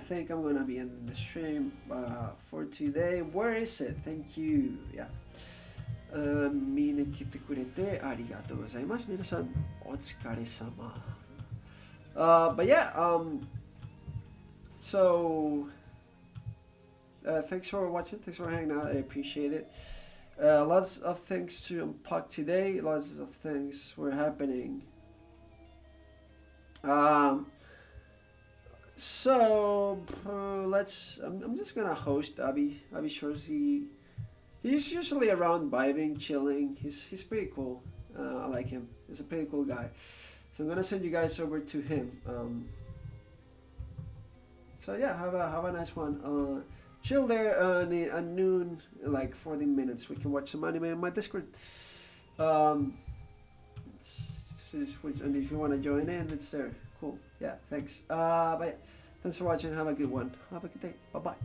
think I'm gonna be in the stream for today. Where is it? Thank you. Yeah. 見に来てくれてありがとうございます。皆さんお疲れ様。But yeah, so thanks for watching. Thanks for hanging out. I appreciate it. Lots of things to unpack today. Lots of things were happening. So I'm just gonna host Abby Shores. He's usually around vibing, chilling. He's pretty cool. I like him. He's a pretty cool guy. So I'm gonna send you guys over to him. So yeah, have a nice one. Chill there at noon, like 40 minutes. We can watch some anime on my Discord. And if you want to join in, it's there. Cool. Yeah, thanks. But yeah, thanks for watching. Have a good one. Have a good day. Bye-bye.